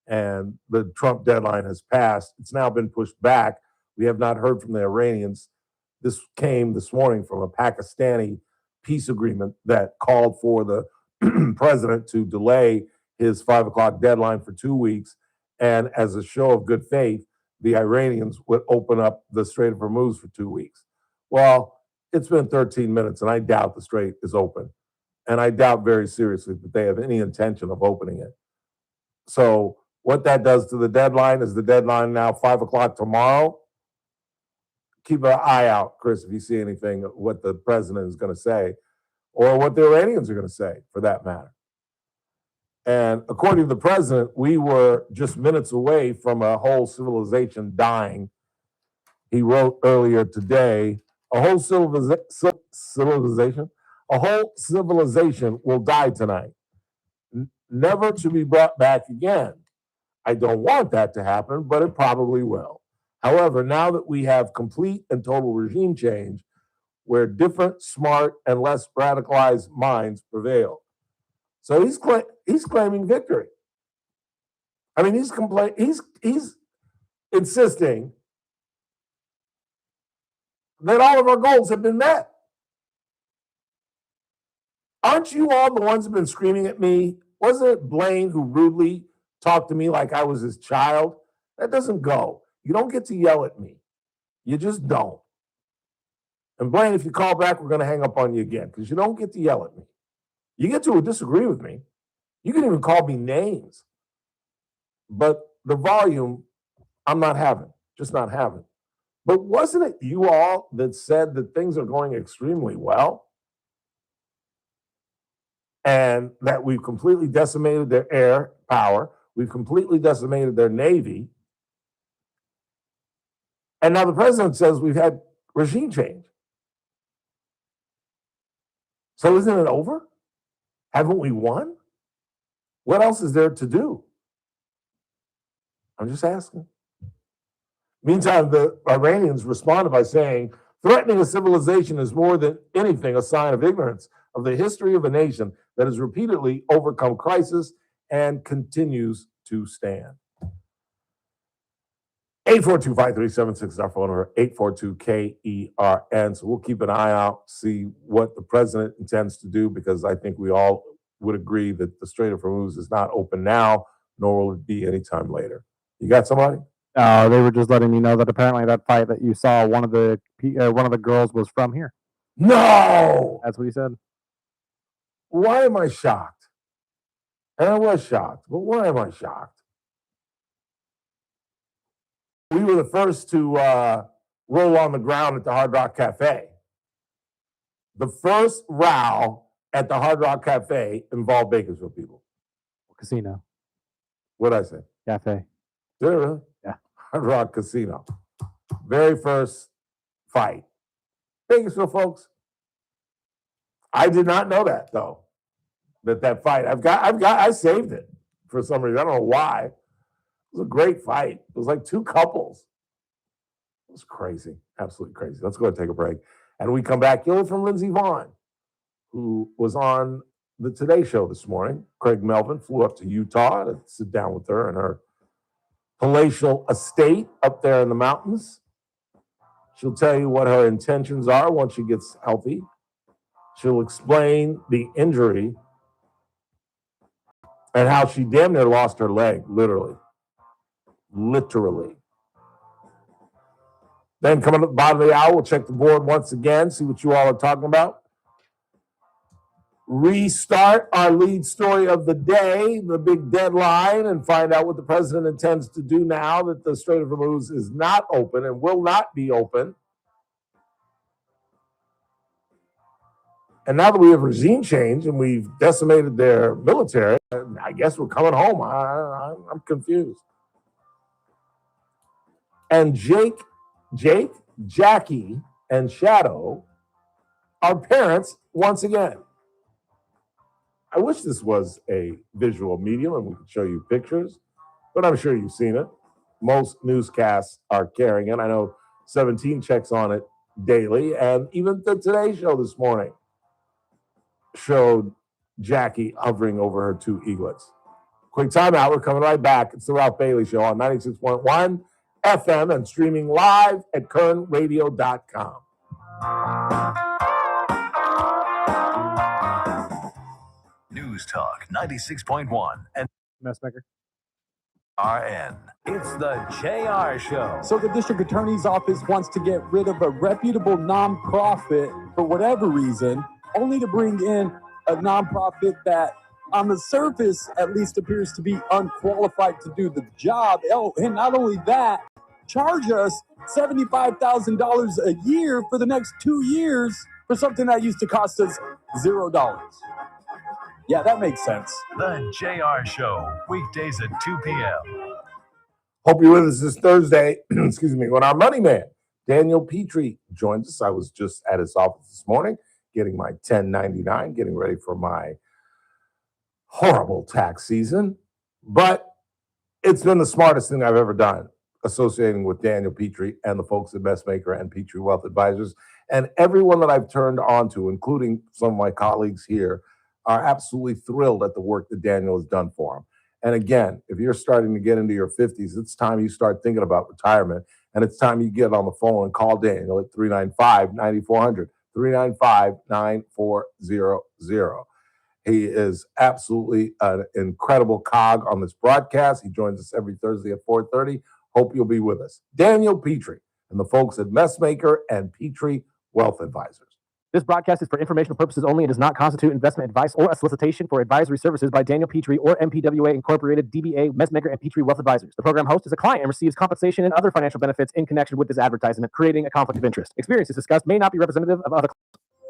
and the Trump deadline has passed. It's now been pushed back. We have not heard from the Iranians. This came this morning from a Pakistani peace agreement that called for the president to delay his 5 o'clock deadline for 2 weeks. And as a show of good faith, the Iranians would open up the Strait of Hormuz for 2 weeks. Well, it's been 13 minutes, and I doubt the strait is open. And I doubt very seriously that they have any intention of opening it. So what that does to the deadline is the deadline now 5 o'clock tomorrow. Keep an eye out, Chris, if you see anything, what the president is going to say, or what the Iranians are going to say, for that matter. And according to the president, we were just minutes away from a whole civilization dying. He wrote earlier today, a whole civilization will die tonight, never to be brought back again. I don't want that to happen, but it probably will. However, now that we have complete and total regime change, where different, smart, and less radicalized minds prevail. So he's claiming victory. I mean, he's insisting that all of our goals have been met. Aren't you all the ones who've been screaming at me? Wasn't it Blaine who rudely talked to me like I was his child That doesn't go. You don't get to yell at me. You just don't. And Blaine, if you call back, we're going to hang up on you again because you don't get to yell at me. You get to disagree with me. You can even call me names. But the volume, I'm not having, just not having. But wasn't it you all that said that things are going extremely well? And that we've completely decimated their air power. We've completely decimated their Navy. And now the president says we've had regime change. So isn't it over? Haven't we won? What else is there to do? I'm just asking. Meantime, the Iranians responded by saying, threatening a civilization is more than anything a sign of ignorance of the history of a nation that has repeatedly overcome crisis and continues to stand. 842-537-6 is our phone number, 842-KERN. So we'll keep an eye out, see what the president intends to do, because I think we all would agree that the Strait of Hormuz is not open now, nor will it be anytime later. You got somebody? They were just letting me know that apparently that fight that you saw, one of the girls was from here. No! That's what he said. Why am I shocked? And I was shocked, but why am I shocked? We were the first to roll on the ground at the Hard Rock Cafe. The first row at the Hard Rock Cafe involved Bakersfield people. Casino. What'd I say? Cafe. Did it really? Yeah. Hard Rock Casino. Very first fight. Bakersfield folks. I did not know that though. That fight. I saved it for some reason. I don't know why. It was a great fight. It was like two couples. It was crazy. Absolutely crazy. Let's go ahead and take a break. And we come back. You'll hear from Lindsey Vaughn, who was on the Today Show this morning. Craig Melvin flew up to Utah to sit down with her in her palatial estate up there in the mountains. She'll tell you what her intentions are once she gets healthy. She'll explain the injury and how she damn near lost her leg, literally. Literally. Then coming at the bottom of the hour, we'll check the board once again, see what you all are talking about. Restart our lead story of the day, the big deadline, and find out what the president intends to do now that the Strait of Hormuz is not open and will not be open. And now that we have regime change and we've decimated their military, I guess we're coming home. I'm confused. And Jake, Jackie, and Shadow are parents once again. I wish this was a visual medium and we could show you pictures, but I'm sure you've seen it. Most newscasts are carrying it. I know 17 checks on it daily, and even the Today Show this morning showed Jackie hovering over her two eaglets. Quick timeout. We're coming right back. It's the Ralph Bailey Show on 96.1 FM and streaming live at kernradio.com. News Talk 96.1 and Messmaker. RN. It's the JR Show. So the district attorney's office wants to get rid of a reputable nonprofit for whatever reason, only to bring in a nonprofit that on the surface at least appears to be unqualified to do the job. Oh, and not only that, charge us $75,000 a year for the next 2 years for something that used to cost us $0. Yeah, that makes sense. The JR Show, weekdays at 2 p.m. Hope you're with us this Thursday, excuse me, when our money man, Daniel Petrie, joins us. I was just at his office this morning, getting my 1099, getting ready for my horrible tax season. But it's been the smartest thing I've ever done, associating with Daniel Petrie and the folks at Messmaker and Petrie Wealth Advisors. And everyone that I've turned on to, including some of my colleagues here, are absolutely thrilled at the work that Daniel has done for them. And again, if you're starting to get into your 50s, it's time you start thinking about retirement. And it's time you get on the phone and call Daniel at 395-9400, 395-9400. He is absolutely an incredible cog on this broadcast. He joins us every Thursday at 4:30, Hope you'll be with us. Daniel Petrie and the folks at Messmaker and Petrie Wealth Advisors. This broadcast is for informational purposes only and does not constitute investment advice or a solicitation for advisory services by Daniel Petrie or MPWA Incorporated, DBA, Messmaker, and Petrie Wealth Advisors. The program host is a client and receives compensation and other financial benefits in connection with this advertisement, creating a conflict of interest. Experiences discussed may not be representative of other.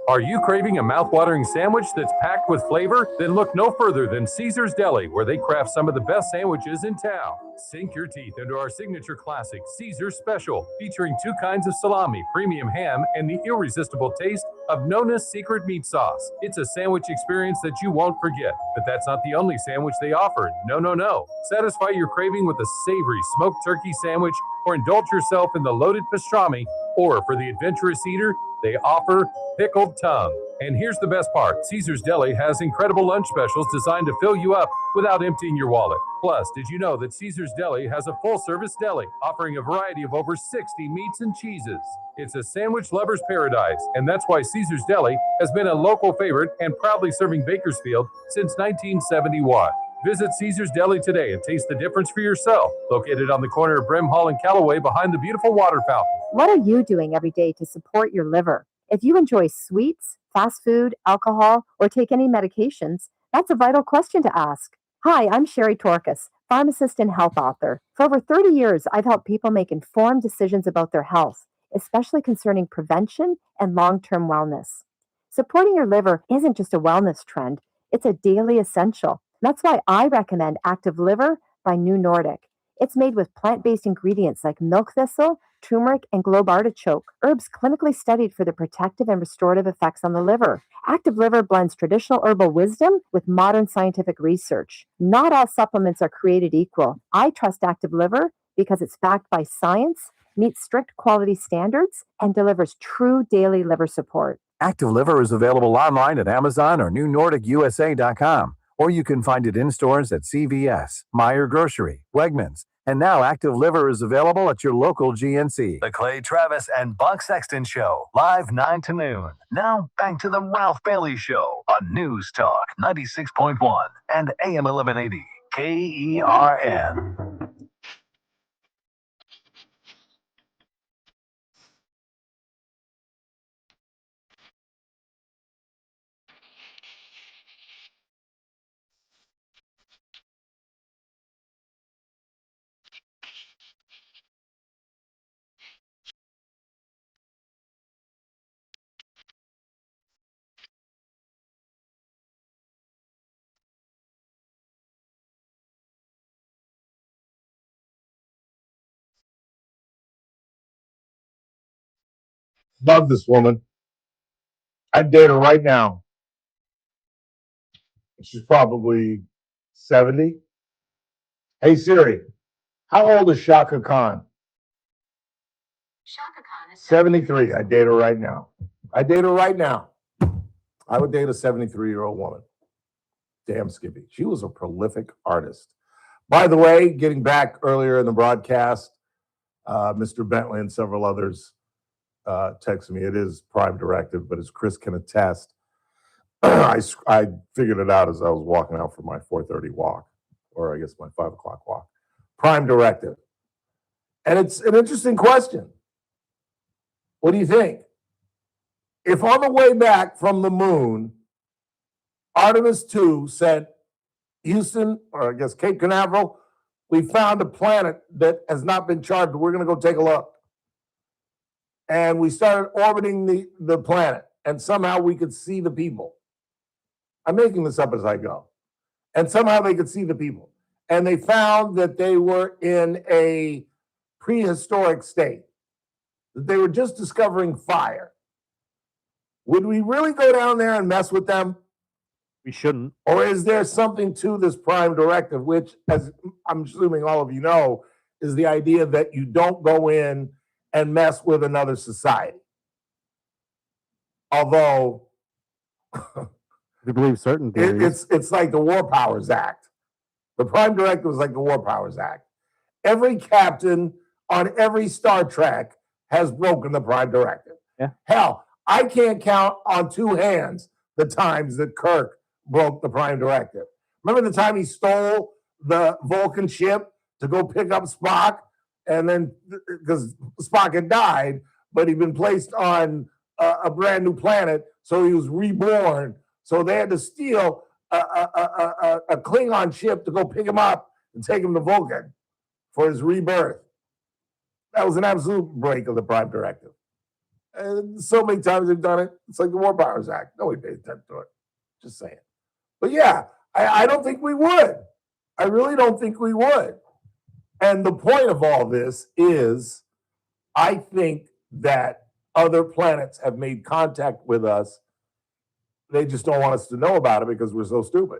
Are you craving a mouth-watering sandwich that's packed with flavor? Then look no further than Caesar's Deli, where they craft some of the best sandwiches in town. Sink your teeth into our signature classic, Caesar's Special, featuring 2 kinds of salami, premium ham, and the irresistible taste of Nona's secret meat sauce. It's a sandwich experience that you won't forget. But that's not the only sandwich they offer. No. Satisfy your craving with a savory smoked turkey sandwich, or indulge yourself in the loaded pastrami, or for the adventurous eater, they offer pickled tongue. And here's the best part. Caesar's Deli has incredible lunch specials designed to fill you up without emptying your wallet. Plus, did you know that Caesar's Deli has a full-service deli offering a variety of over 60 meats and cheeses? It's a sandwich lover's paradise, and that's why Caesar's Deli has been a local favorite and proudly serving Bakersfield since 1971. Visit Caesar's Deli today and taste the difference for yourself. Located on the corner of Brim Hall and Callaway behind the beautiful water fountain. What are you doing every day to support your liver? If you enjoy sweets, fast food, alcohol, or take any medications, that's a vital question to ask. Hi, I'm Sherry Torkas, pharmacist and health author. For over 30 years, I've helped people make informed decisions about their health, especially concerning prevention and long-term wellness. Supporting your liver isn't just a wellness trend, it's a daily essential. That's why I recommend Active Liver by New Nordic. It's made with plant-based ingredients like milk thistle, turmeric, and globe artichoke, herbs clinically studied for their protective and restorative effects on the liver. Active Liver blends traditional herbal wisdom with modern scientific research. Not all supplements are created equal. I trust Active Liver because it's backed by science, meets strict quality standards, and delivers true daily liver support. Active Liver is available online at Amazon or NewNordicUSA.com. Or you can find it in stores at CVS, Meijer Grocery, Wegmans, and now Active Liver is available at your local GNC. The Clay Travis and Buck Sexton Show, live 9 to noon. Now back to the Ralph Bailey Show on News Talk 96.1 and AM 1180 KERN. Love this woman. I'd date her right now. She's probably 70. Hey Siri, how old is Shaka Khan? Shaka Khan is 73. I'd date her right now. I'd date her right now. I would date a 73-year-old woman. Damn Skippy. She was a prolific artist. By the way, getting back earlier in the broadcast, Mr. Bentley and several others texted me. It is Prime Directive, but as Chris can attest, I figured it out as I was walking out for my 4:30 walk, or I guess my 5 o'clock walk. Prime Directive. And it's an interesting question. What do you think? If on the way back from the moon, Artemis 2 said, Houston, or I guess Cape Canaveral, we found a planet that has not been charted. We're going to go take a look. And we started orbiting the planet, and somehow we could see the people. I'm making this up as I go. And somehow they could see the people. And they found that they were in a prehistoric state, that they were just discovering fire. Would we really go down there and mess with them? We shouldn't. Or is there something to this Prime Directive, which, as I'm assuming all of you know, is the idea that you don't go in and mess with another society? Although we believe certain theories. It's like the War Powers Act. The Prime Directive is like the War Powers Act. Every captain on every Star Trek has broken the Prime Directive. Yeah. Hell, I can't count on 2 hands the times that Kirk broke the Prime Directive. Remember the time he stole the Vulcan ship to go pick up Spock and then because Spock had died, but he'd been placed on a brand new planet, so he was reborn. So they had to steal a Klingon ship to go pick him up and take him to Vulcan for his rebirth. That was an absolute break of the Prime Directive. And so many times they've done it. It's like the War Powers Act. Nobody pays attention to it. Just saying. But yeah, I don't think we would. I really don't think we would. And the point of all this is, I think that other planets have made contact with us. They just don't want us to know about it because we're so stupid.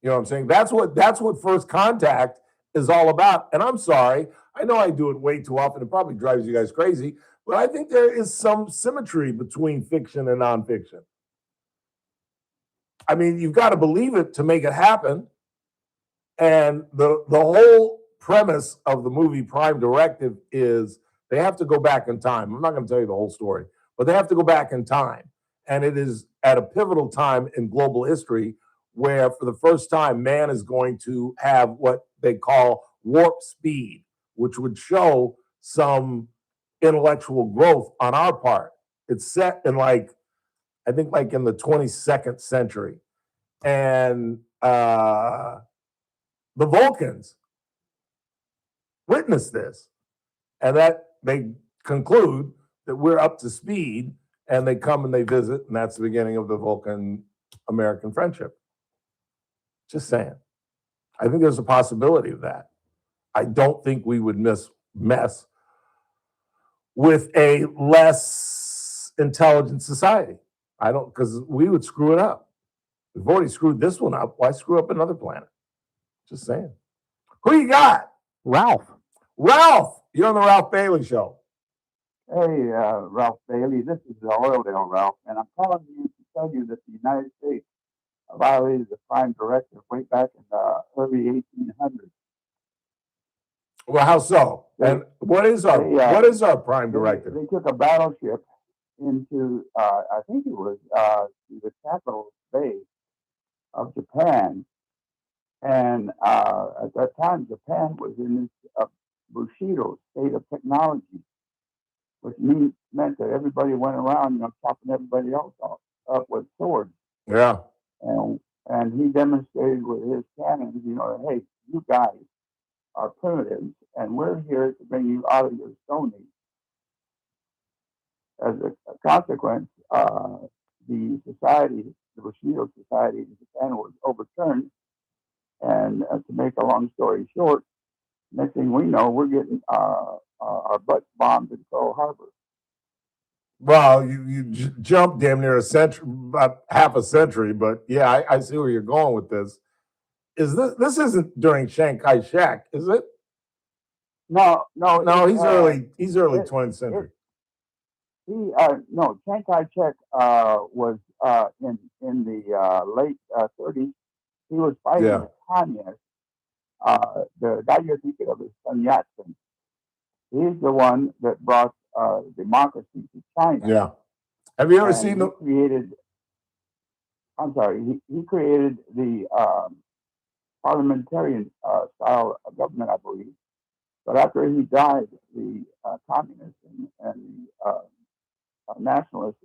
You know what I'm saying? That's what first contact is all about. And I'm sorry, I know I do it way too often. It probably drives you guys crazy, but I think there is some symmetry between fiction and nonfiction. I mean, you've got to believe it to make it happen. And the whole premise of the movie Prime Directive is they have to go back in time. I'm not going to tell you the whole story, but they have to go back in time. And it is at a pivotal time in global history where, for the first time, man is going to have what they call warp speed, which would show some intellectual growth on our part. It's set in I think in the 22nd century. And the Vulcans witness this, and that they conclude that we're up to speed, and they come and they visit, and that's the beginning of the Vulcan-American friendship. Just saying. I think there's a possibility of that. I don't think we would mess with a less intelligent society. I don't, because we would screw it up. We've already screwed this one up. Why screw up another planet? Just saying. Who you got? Ralph. Ralph, you're on the Ralph Bailey Show. Hey, Ralph Bailey. This is Oildale Ralph, and I'm calling you to tell you that the United States violated the Prime Directive way back in the early 1800s. Well, how so? And what is our Prime Directive? They took a battleship into, I think it was the capital bay of Japan. And at that time, Japan was in this Bushido state of technology, which meant that everybody went around, chopping everybody else up with swords. Yeah. And he demonstrated with his cannons, hey, you guys are primitives, and we're here to bring you out of your Stone Age. As a consequence, the Bushido Society in Japan was overturned. And to make a long story short, next thing we know, we're getting our butts bombed in Pearl Harbor. Well, you jumped damn near a century, about half a century, but yeah, I see where you're going with this. This isn't during Chiang Kai-shek, is it? No, he's early 20th century. No, Chiang Kai-shek was in the late 30s. He was fighting the communists. The guy you're thinking of is Sun Yat-sen. He's the one that brought democracy to China. Yeah. Have you ever seen the? He created the parliamentarian style of government, I believe. But after he died, the communists and the nationalists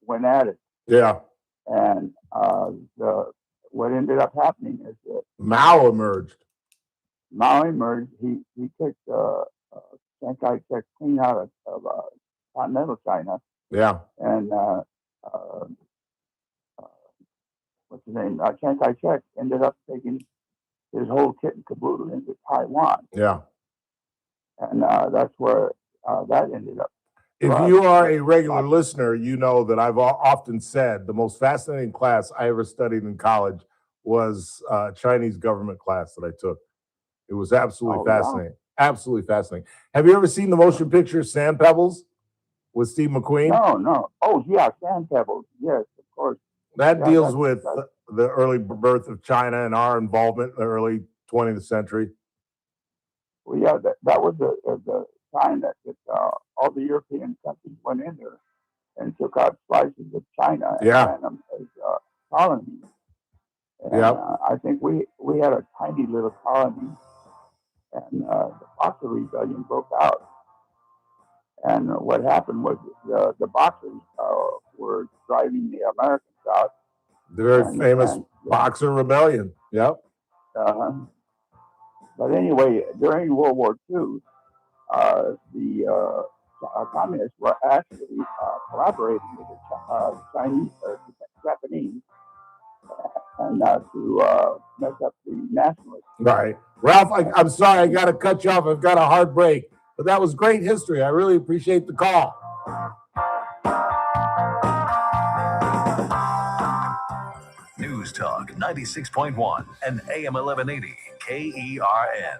went at it. Yeah. And what ended up happening is that Mao emerged. He kicked Chiang Kai-shek clean out of continental China. Yeah. And what's his name? Chiang Kai-shek ended up taking his whole kit and caboodle into Taiwan. Yeah. And that's where that ended up. If you are a regular listener, you know that I've often said the most fascinating class I ever studied in college was a Chinese government class that I took. It was absolutely fascinating. Wow. Absolutely fascinating. Have you ever seen the motion picture Sand Pebbles with Steve McQueen? No. Oh, yeah, Sand Pebbles. Yes, of course. That deals with the early birth of China and our involvement in the early 20th century. Well, yeah, that was the time that all the European countries went in there and took out slices of China and ran them as colonies. And I think we had a tiny little colony, and the Boxer Rebellion broke out. And what happened was the Boxers were driving the Americans out. The very famous Boxer Rebellion. Yep. But anyway, during World War II, the communists were actually collaborating with the Chinese, Japanese, and to mess up the nationalists. Right. Ralph, I'm sorry, I got to cut you off. I've got a hard break. But that was great history. I really appreciate the call. News Talk 96.1 and AM 1180 KERN.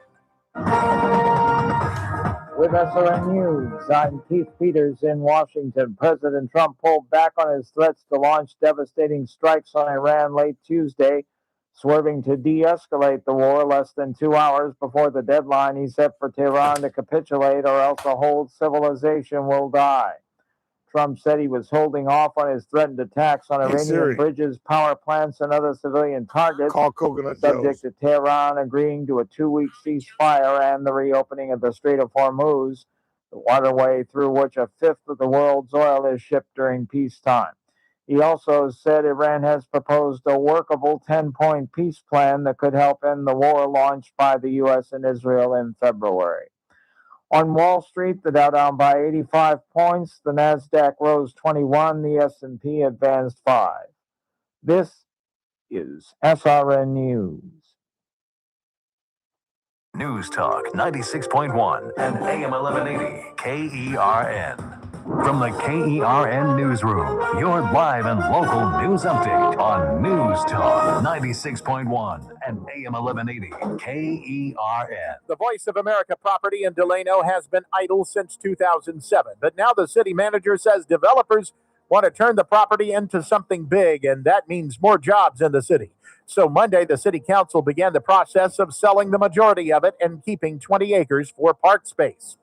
With SRN News, I'm Keith Peters in Washington. President Trump pulled back on his threats to launch devastating strikes on Iran late Tuesday, swerving to de-escalate the war less than 2 hours before the deadline he set for Tehran to capitulate, or else the whole civilization will die. Trump said he was holding off on his threatened attacks on Iranian bridges, power plants, and other civilian targets, subject to Tehran agreeing to a 2-week ceasefire and the reopening of the Strait of Hormuz, the waterway through which a fifth of the world's oil is shipped during peacetime. He also said Iran has proposed a workable 10-point peace plan that could help end the war launched by the U.S. and Israel in February. On Wall Street, the Dow down by 85 points, the Nasdaq rose 21, the S&P advanced 5. This is SRN News. News Talk 96.1 and AM 1180 KERN. From the KERN Newsroom, your live and local news update on News Talk 96.1 and AM 1180 KERN. The Voice of America property in Delano has been idle since 2007, but now the city manager says developers want to turn the property into something big, and that means more jobs in the city. So Monday, the city council began the process of selling the majority of it and keeping 20 acres for park space.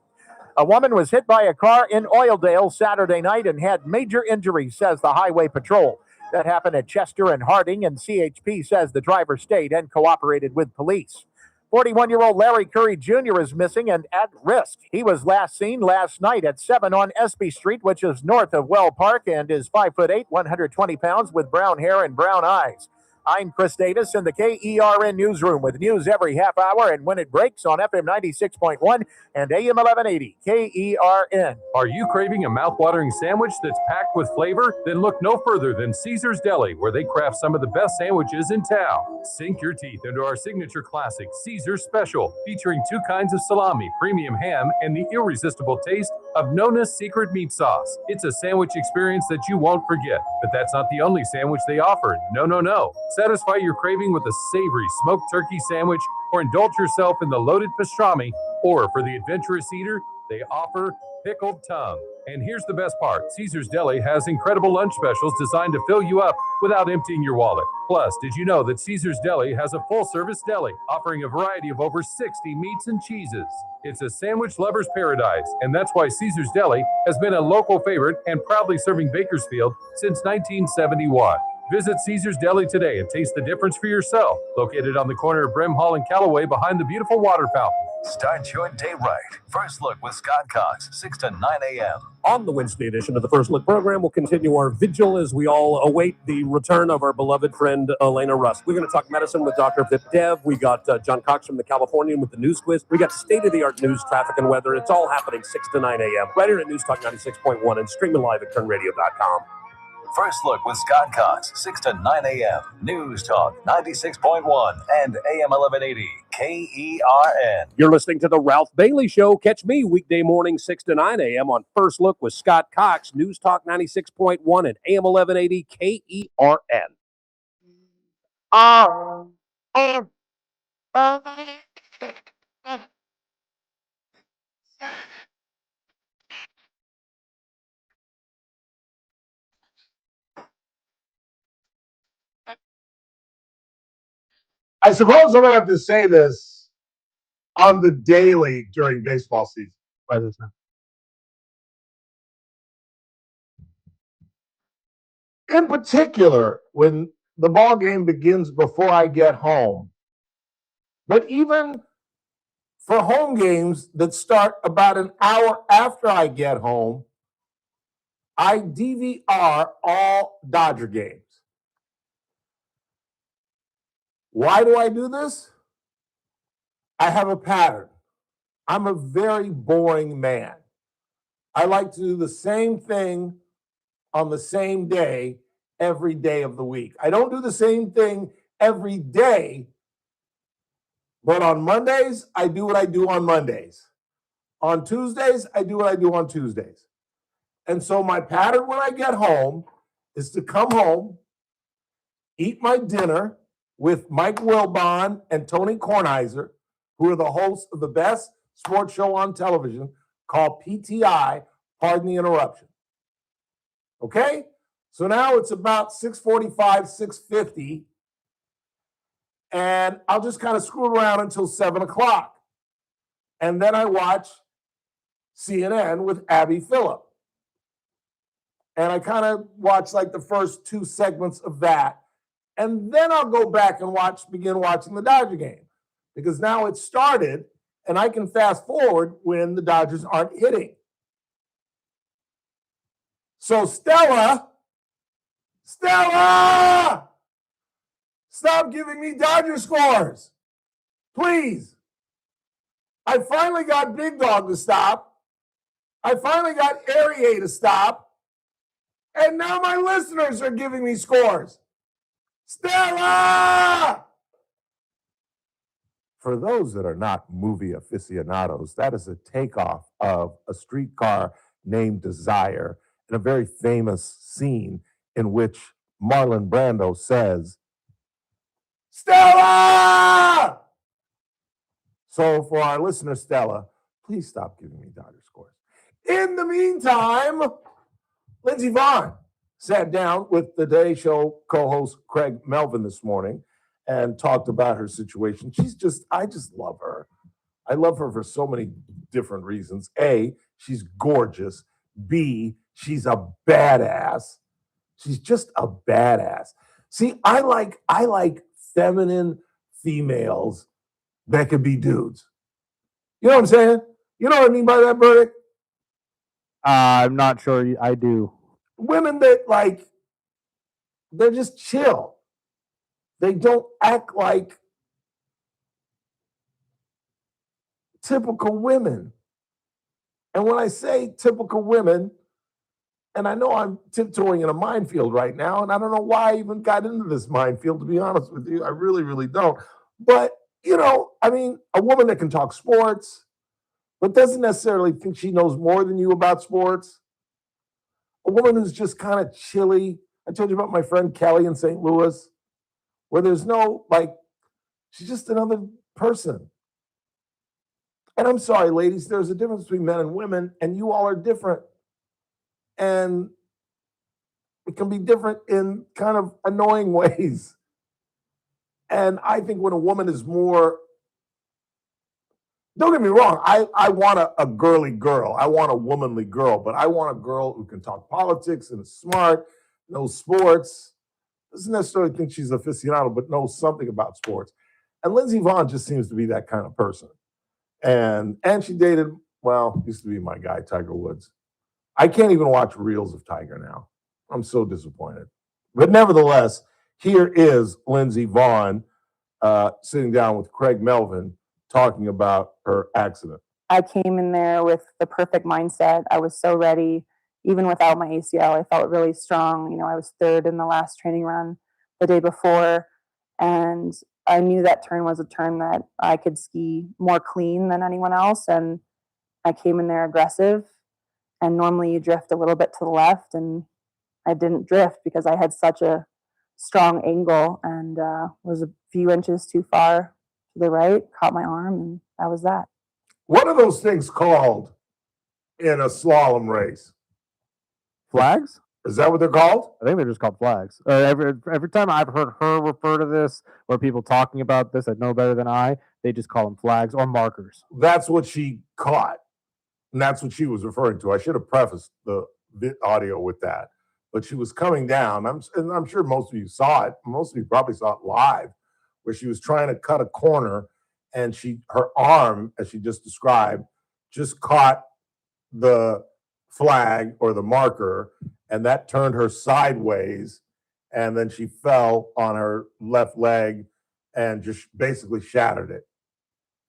A woman was hit by a car in Oildale Saturday night and had major injuries, says the Highway Patrol. That happened at Chester and Harding, and CHP says the driver stayed and cooperated with police. 41-year-old Larry Curry Jr. is missing and at risk. He was last seen last night at 7 on Espy Street, which is north of Well Park, and is 5'8", 120 pounds with brown hair and brown eyes. I'm Chris Davis in the KERN Newsroom with news every half hour and when it breaks on FM 96.1 and AM 1180 KERN. Are you craving a mouthwatering sandwich that's packed with flavor? Then look no further than Caesar's Deli, where they craft some of the best sandwiches in town. Sink your teeth into our signature classic, Caesar's Special, featuring 2 kinds of salami, premium ham, and the irresistible taste of Nona's secret meat sauce. It's a sandwich experience that you won't forget, but that's not the only sandwich they offer. No. Satisfy your craving with a savory smoked turkey sandwich, or indulge yourself in the loaded pastrami, or for the adventurous eater, they offer pickled tongue. And here's the best part. Caesar's Deli has incredible lunch specials designed to fill you up without emptying your wallet. Plus, did you know that Caesar's Deli has a full-service deli offering a variety of over 60 meats and cheeses? It's a sandwich lover's paradise, and that's why Caesar's Deli has been a local favorite and proudly serving Bakersfield since 1971. Visit Caesar's Deli today and taste the difference for yourself. Located on the corner of Brim Hall and Callaway behind the beautiful water fountain. Start your day right. First Look with Scott Cox, 6 to 9 a.m. On the Wednesday edition of the First Look program, we'll continue our vigil as we all await the return of our beloved friend, Elena Rusk. We're going to talk medicine with Dr. Vip Dev. We got John Cox from the Californian with the news quiz. We got state-of-the-art news, traffic, and weather. It's all happening 6 to 9 a.m. right here at News Talk 96.1 and streaming live at kernradio.com. First Look with Scott Cox, 6 to 9 a.m. News Talk 96.1 and AM 1180 KERN. You're listening to The Ralph Bailey Show. Catch me weekday morning 6 to 9 a.m. on First Look with Scott Cox, News Talk 96.1 and AM 1180 KERN. I suppose I'm going to have to say this on the daily during baseball season. By this time. In particular, when the ball game begins before I get home. But even For home games that start about an hour after I get home, I DVR all Dodger games. Why do I do this? I have a pattern. I'm a very boring man. I like to do the same thing on the same day every day of the week. I don't do the same thing every day, but on Mondays, I do what I do on Mondays. On Tuesdays, I do what I do on Tuesdays. And so my pattern when I get home is to come home, eat my dinner with Mike Wilbon and Tony Kornheiser, who are the hosts of the best sports show on television called PTI, Pardon the Interruption. Okay? So now it's about 6:45, 6:50, and I'll just kind of screw around until 7 o'clock. And then I watch CNN with Abby Phillip. And I kind of watch like the first 2 segments of that. And then I'll go back and begin watching the Dodger game. Because now it's started, and I can fast forward when the Dodgers aren't hitting. So Stella, stop giving me Dodger scores. Please. I finally got Big Dog to stop. I finally got Area to stop. And now my listeners are giving me scores. Stella! For those that are not movie aficionados, that is a takeoff of A Streetcar Named Desire in a very famous scene in which Marlon Brando says, Stella! So for our listener, Stella, please stop giving me Dodger scores. In the meantime, Lindsey Vonn sat down with the Today Show co-host Craig Melvin this morning and talked about her situation. I just love her. I love her for so many different reasons. A, she's gorgeous. B, she's a badass. She's just a badass. See, I like feminine females that could be dudes. You know what I'm saying? You know what I mean by that, Burdick? I'm not sure I do. Women that they're just chill. They don't act like typical women. And when I say typical women, and I know I'm tiptoeing in a minefield right now, and I don't know why I even got into this minefield, to be honest with you. I really, really don't. But, a woman that can talk sports, but doesn't necessarily think she knows more than you about sports. A woman who's just kind of chilly. I told you about my friend Kelly in St. Louis, where there's no, she's just another person. And I'm sorry, ladies, there's a difference between men and women, and you all are different. And it can be different in kind of annoying ways. And I think when a woman is more, don't get me wrong, I want a girly girl. I want a womanly girl, but I want a girl who can talk politics and is smart, knows sports, doesn't necessarily think she's aficionado, but knows something about sports. And Lindsey Vonn just seems to be that kind of person. And she dated, used to be my guy, Tiger Woods. I can't even watch reels of Tiger now. I'm so disappointed. But nevertheless, here is Lindsey Vonn sitting down with Craig Melvin talking about her accident. I came in there with the perfect mindset. I was so ready. Even without my ACL, I felt really strong. I was third in the last training run the day before. And I knew that turn was a turn that I could ski more clean than anyone else. And I came in there aggressive. And normally you drift a little bit to the left. And I didn't drift because I had such a strong angle and was a few inches too far to the right, caught my arm, and that was that. What are those things called in a slalom race? Flags? Is that what they're called? I think they're just called flags. Every time I've heard her refer to this or people talking about this that know better than I, they just call them flags or markers. That's what she caught. And that's what she was referring to. I should have prefaced the audio with that. But she was coming down. I'm sure most of you saw it. Most of you probably saw it live, where she was trying to cut a corner and her arm, as she just described, just caught the flag or the marker, and that turned her sideways, and then she fell on her left leg and just basically shattered it.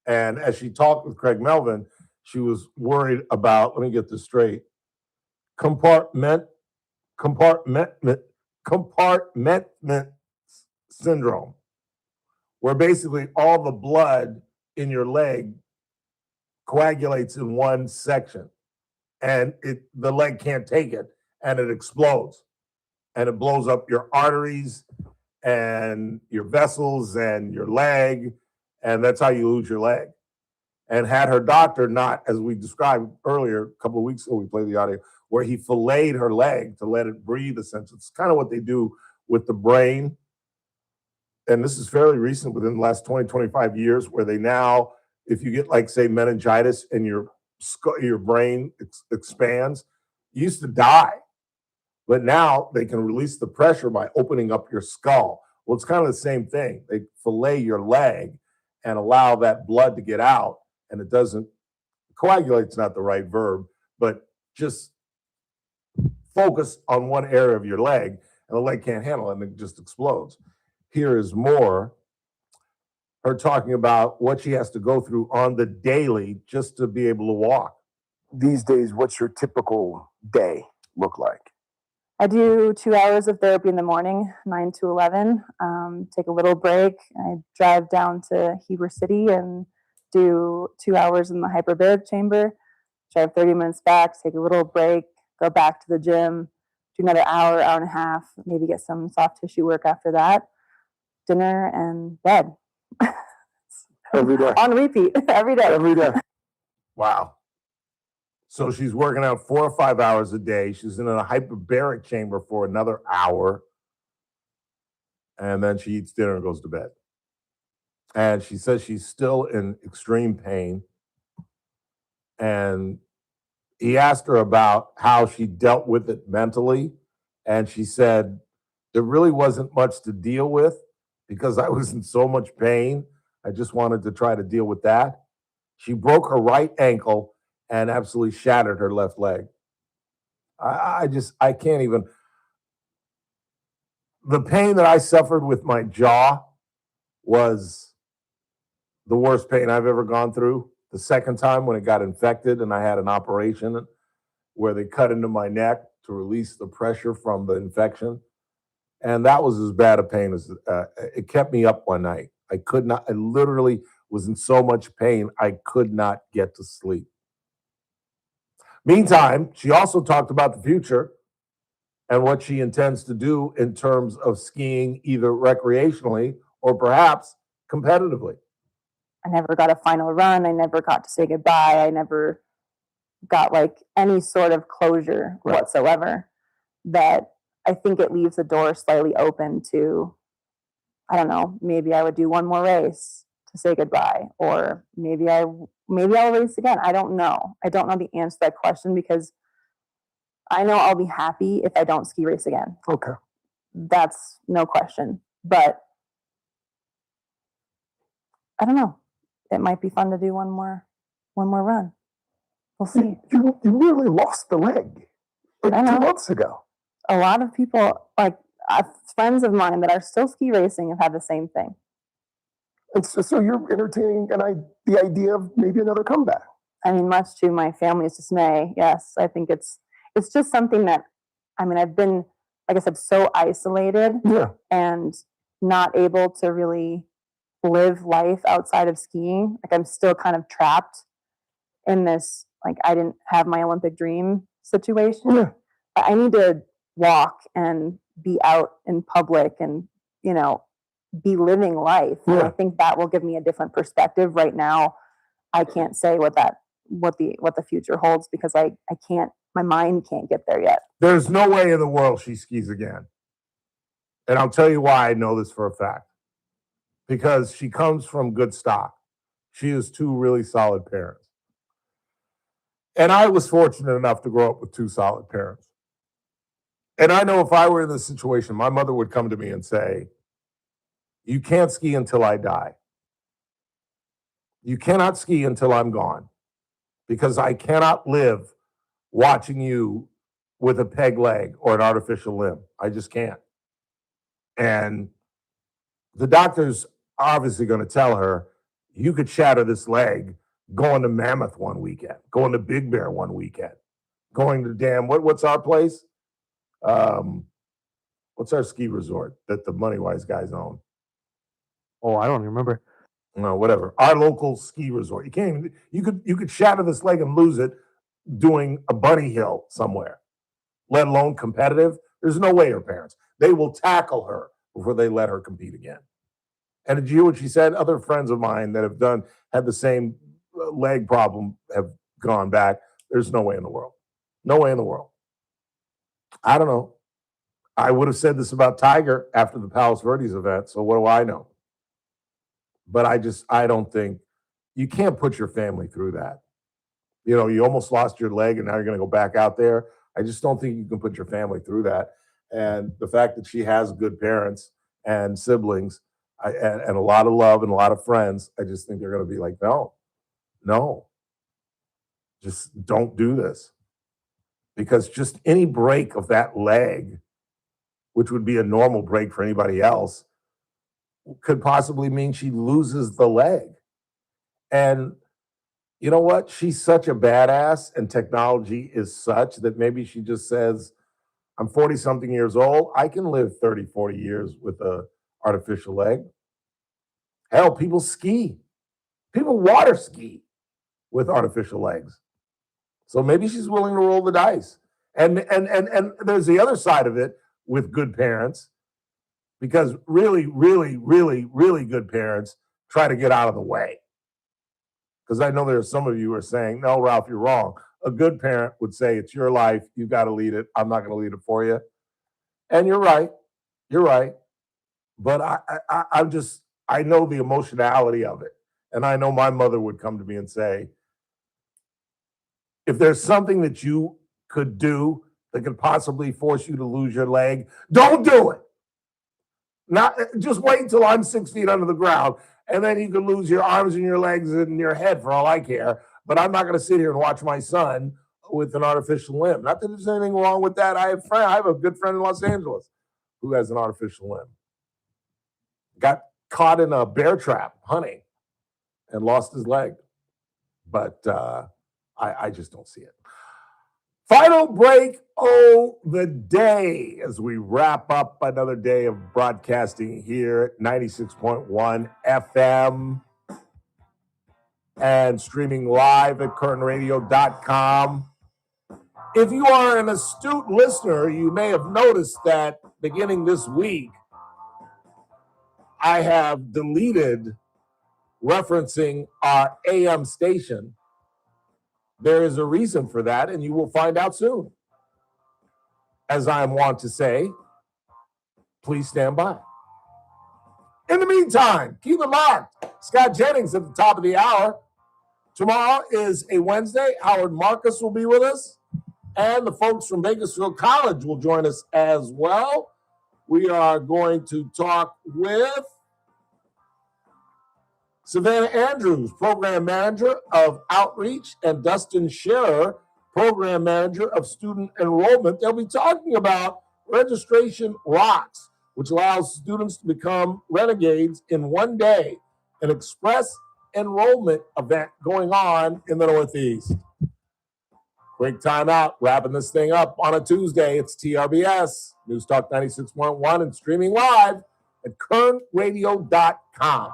And as she talked with Craig Melvin, she was worried about, let me get this straight, compartment syndrome, where basically all the blood in your leg coagulates in one section, and the leg can't take it, and it explodes, and it blows up your arteries and your vessels and your leg, and that's how you lose your leg. And had her doctor not, as we described earlier, a couple of weeks ago, we played the audio, where he filleted her leg to let it breathe, essentially. It's kind of what they do with the brain. And this is fairly recent, within the last 20, 25 years, where they now, if you get, like, say, meningitis and your brain expands, you used to die. But now they can release the pressure by opening up your skull. Well, it's kind of the same thing. They fillet your leg and allow that blood to get out, and it doesn't, coagulate's not the right verb, but just focus on one area of your leg, and the leg can't handle it, and it just explodes. Here is more, her talking about what she has to go through on the daily just to be able to walk. These days, what's your typical day look like? I do 2 hours of therapy in the morning, 9 to 11. Take a little break. I drive down to Heber City and do 2 hours in the hyperbaric chamber. Drive 30 minutes back, take a little break, go back to the gym, do another hour, hour and a half, maybe get some soft tissue work after that. Dinner and bed. Every day. On repeat, every day. Every day. Wow. So she's working out 4 or 5 hours a day. She's in a hyperbaric chamber for another hour. And then she eats dinner and goes to bed. And she says she's still in extreme pain. And he asked her about how she dealt with it mentally. And she said, there really wasn't much to deal with because I was in so much pain. I just wanted to try to deal with that. She broke her right ankle and absolutely shattered her left leg. I can't even. The pain that I suffered with my jaw was the worst pain I've ever gone through. The second time when it got infected and I had an operation where they cut into my neck to release the pressure from the infection. And that was as bad a pain as it kept me up one night. I literally was in so much pain, I could not get to sleep. Meantime, she also talked about the future and what she intends to do in terms of skiing, either recreationally or perhaps competitively. I never got a final run. I never got to say goodbye. I never got like any sort of closure whatsoever. That I think it leaves the door slightly open to, I don't know, maybe I would do one more race to say goodbye, or maybe I'll race again. I don't know. I don't know the answer to that question because I know I'll be happy if I don't ski race again. Okay. That's no question. But I don't know. It might be fun to do one more run. We'll see. You really lost the leg like 2 months ago. A lot of people, like friends of mine that are still ski racing, have had the same thing. And so you're entertaining the idea of maybe another comeback. I mean, much to my family's dismay, yes. I think it's just something that, I mean, I've been, like I said, so isolated and not able to really live life outside of skiing. Like I'm still kind of trapped in this, like I didn't have my Olympic dream situation. Yeah. I need to walk and be out in public and, be living life. Yeah. And I think that will give me a different perspective. Right now, I can't say what the future holds because I can't, my mind can't get there yet. There's no way in the world she skis again. And I'll tell you why I know this for a fact. Because she comes from good stock. She has 2 really solid parents. And I was fortunate enough to grow up with 2 solid parents. And I know if I were in this situation, my mother would come to me and say, you can't ski until I die. You cannot ski until I'm gone because I cannot live watching you with a peg leg or an artificial limb. I just can't. And the doctor's obviously going to tell her, you could shatter this leg going to Mammoth one weekend, going to Big Bear one weekend, going to what's our place? What's our ski resort that the Money Wise guys own? Oh, I don't remember. No, whatever. Our local ski resort. You can't even, you could shatter this leg and lose it doing a bunny hill somewhere, let alone competitive. There's no way her parents. They will tackle her before they let her compete again. And did you hear what she said? Other friends of mine that have had the same leg problem have gone back. There's no way in the world. No way in the world. I don't know. I would have said this about Tiger after the Palos Verdes event. So what do I know? But I don't think you can't put your family through that. You know, you almost lost your leg and now you're going to go back out there. I just don't think you can put your family through that. And the fact that she has good parents and siblings and a lot of love and a lot of friends, I just think they're going to be like, no, just don't do this. Because just any break of that leg, which would be a normal break for anybody else, could possibly mean she loses the leg. And you know what? She's such a badass, and technology is such that maybe she just says, I'm 40-something years old. I can live 30, 40 years with a artificial leg. Hell, people ski. People water ski with artificial legs. So maybe she's willing to roll the dice. And there's the other side of it with good parents, because really, really, really, really good parents try to get out of the way. Because I know there are some of you who are saying, no, Ralph, you're wrong. A good parent would say, it's your life. You've got to lead it. I'm not going to lead it for you. And you're right. You're right. But I know the emotionality of it. And I know my mother would come to me and say, if there's something that you could do that could possibly force you to lose your leg, don't do it. Not just wait until I'm 6 feet under the ground, and then you could lose your arms and your legs and your head for all I care. But I'm not going to sit here and watch my son with an artificial limb. Not that there's anything wrong with that. I have a good friend in Los Angeles who has an artificial limb. Got caught in a bear trap hunting and lost his leg. But I just don't see it. Final break of the day as we wrap up another day of broadcasting here at 96.1 FM and streaming live at currentadio.com. If you are an astute listener, you may have noticed that beginning this week, I have deleted referencing our AM station. There is a reason for that, and you will find out soon. As I am wont to say, please stand by. In the meantime, keep it marked. Scott Jennings at the top of the hour. Tomorrow is a Wednesday. Howard Marcus will be with us, and the folks from Bakersfield College will join us as well. We are going to talk with Savannah Andrews, Program Manager of Outreach, and Dustin Scherer, Program Manager of Student Enrollment. They'll be talking about Registration Rocks, which allows students to become renegades in one day, an express enrollment event going on in the Northeast. Quick time out, wrapping this thing up on a Tuesday. It's TRBS, News Talk 96.1, and streaming live at currentadio.com.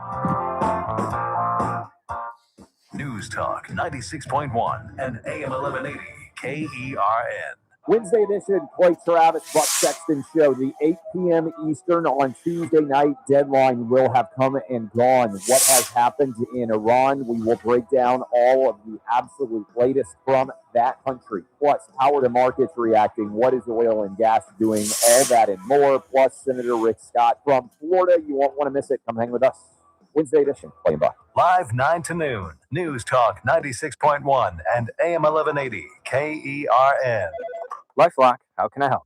News Talk 96.1 and AM 1180 KERN. Wednesday edition, Clay Travis, Buck Sexton Show. The 8 p.m. Eastern on Tuesday night deadline will have come and gone. What has happened in Iran? We will break down all of the absolute latest from that country. Plus, how are the markets reacting? What is oil and gas doing? All that and more. Plus, Senator Rick Scott from Florida. You won't want to miss it. Come hang with us. Wednesday edition, Clay and Buck. Live 9 to noon. News Talk 96.1 and AM 1180 KERN. LifeLock, how can I help?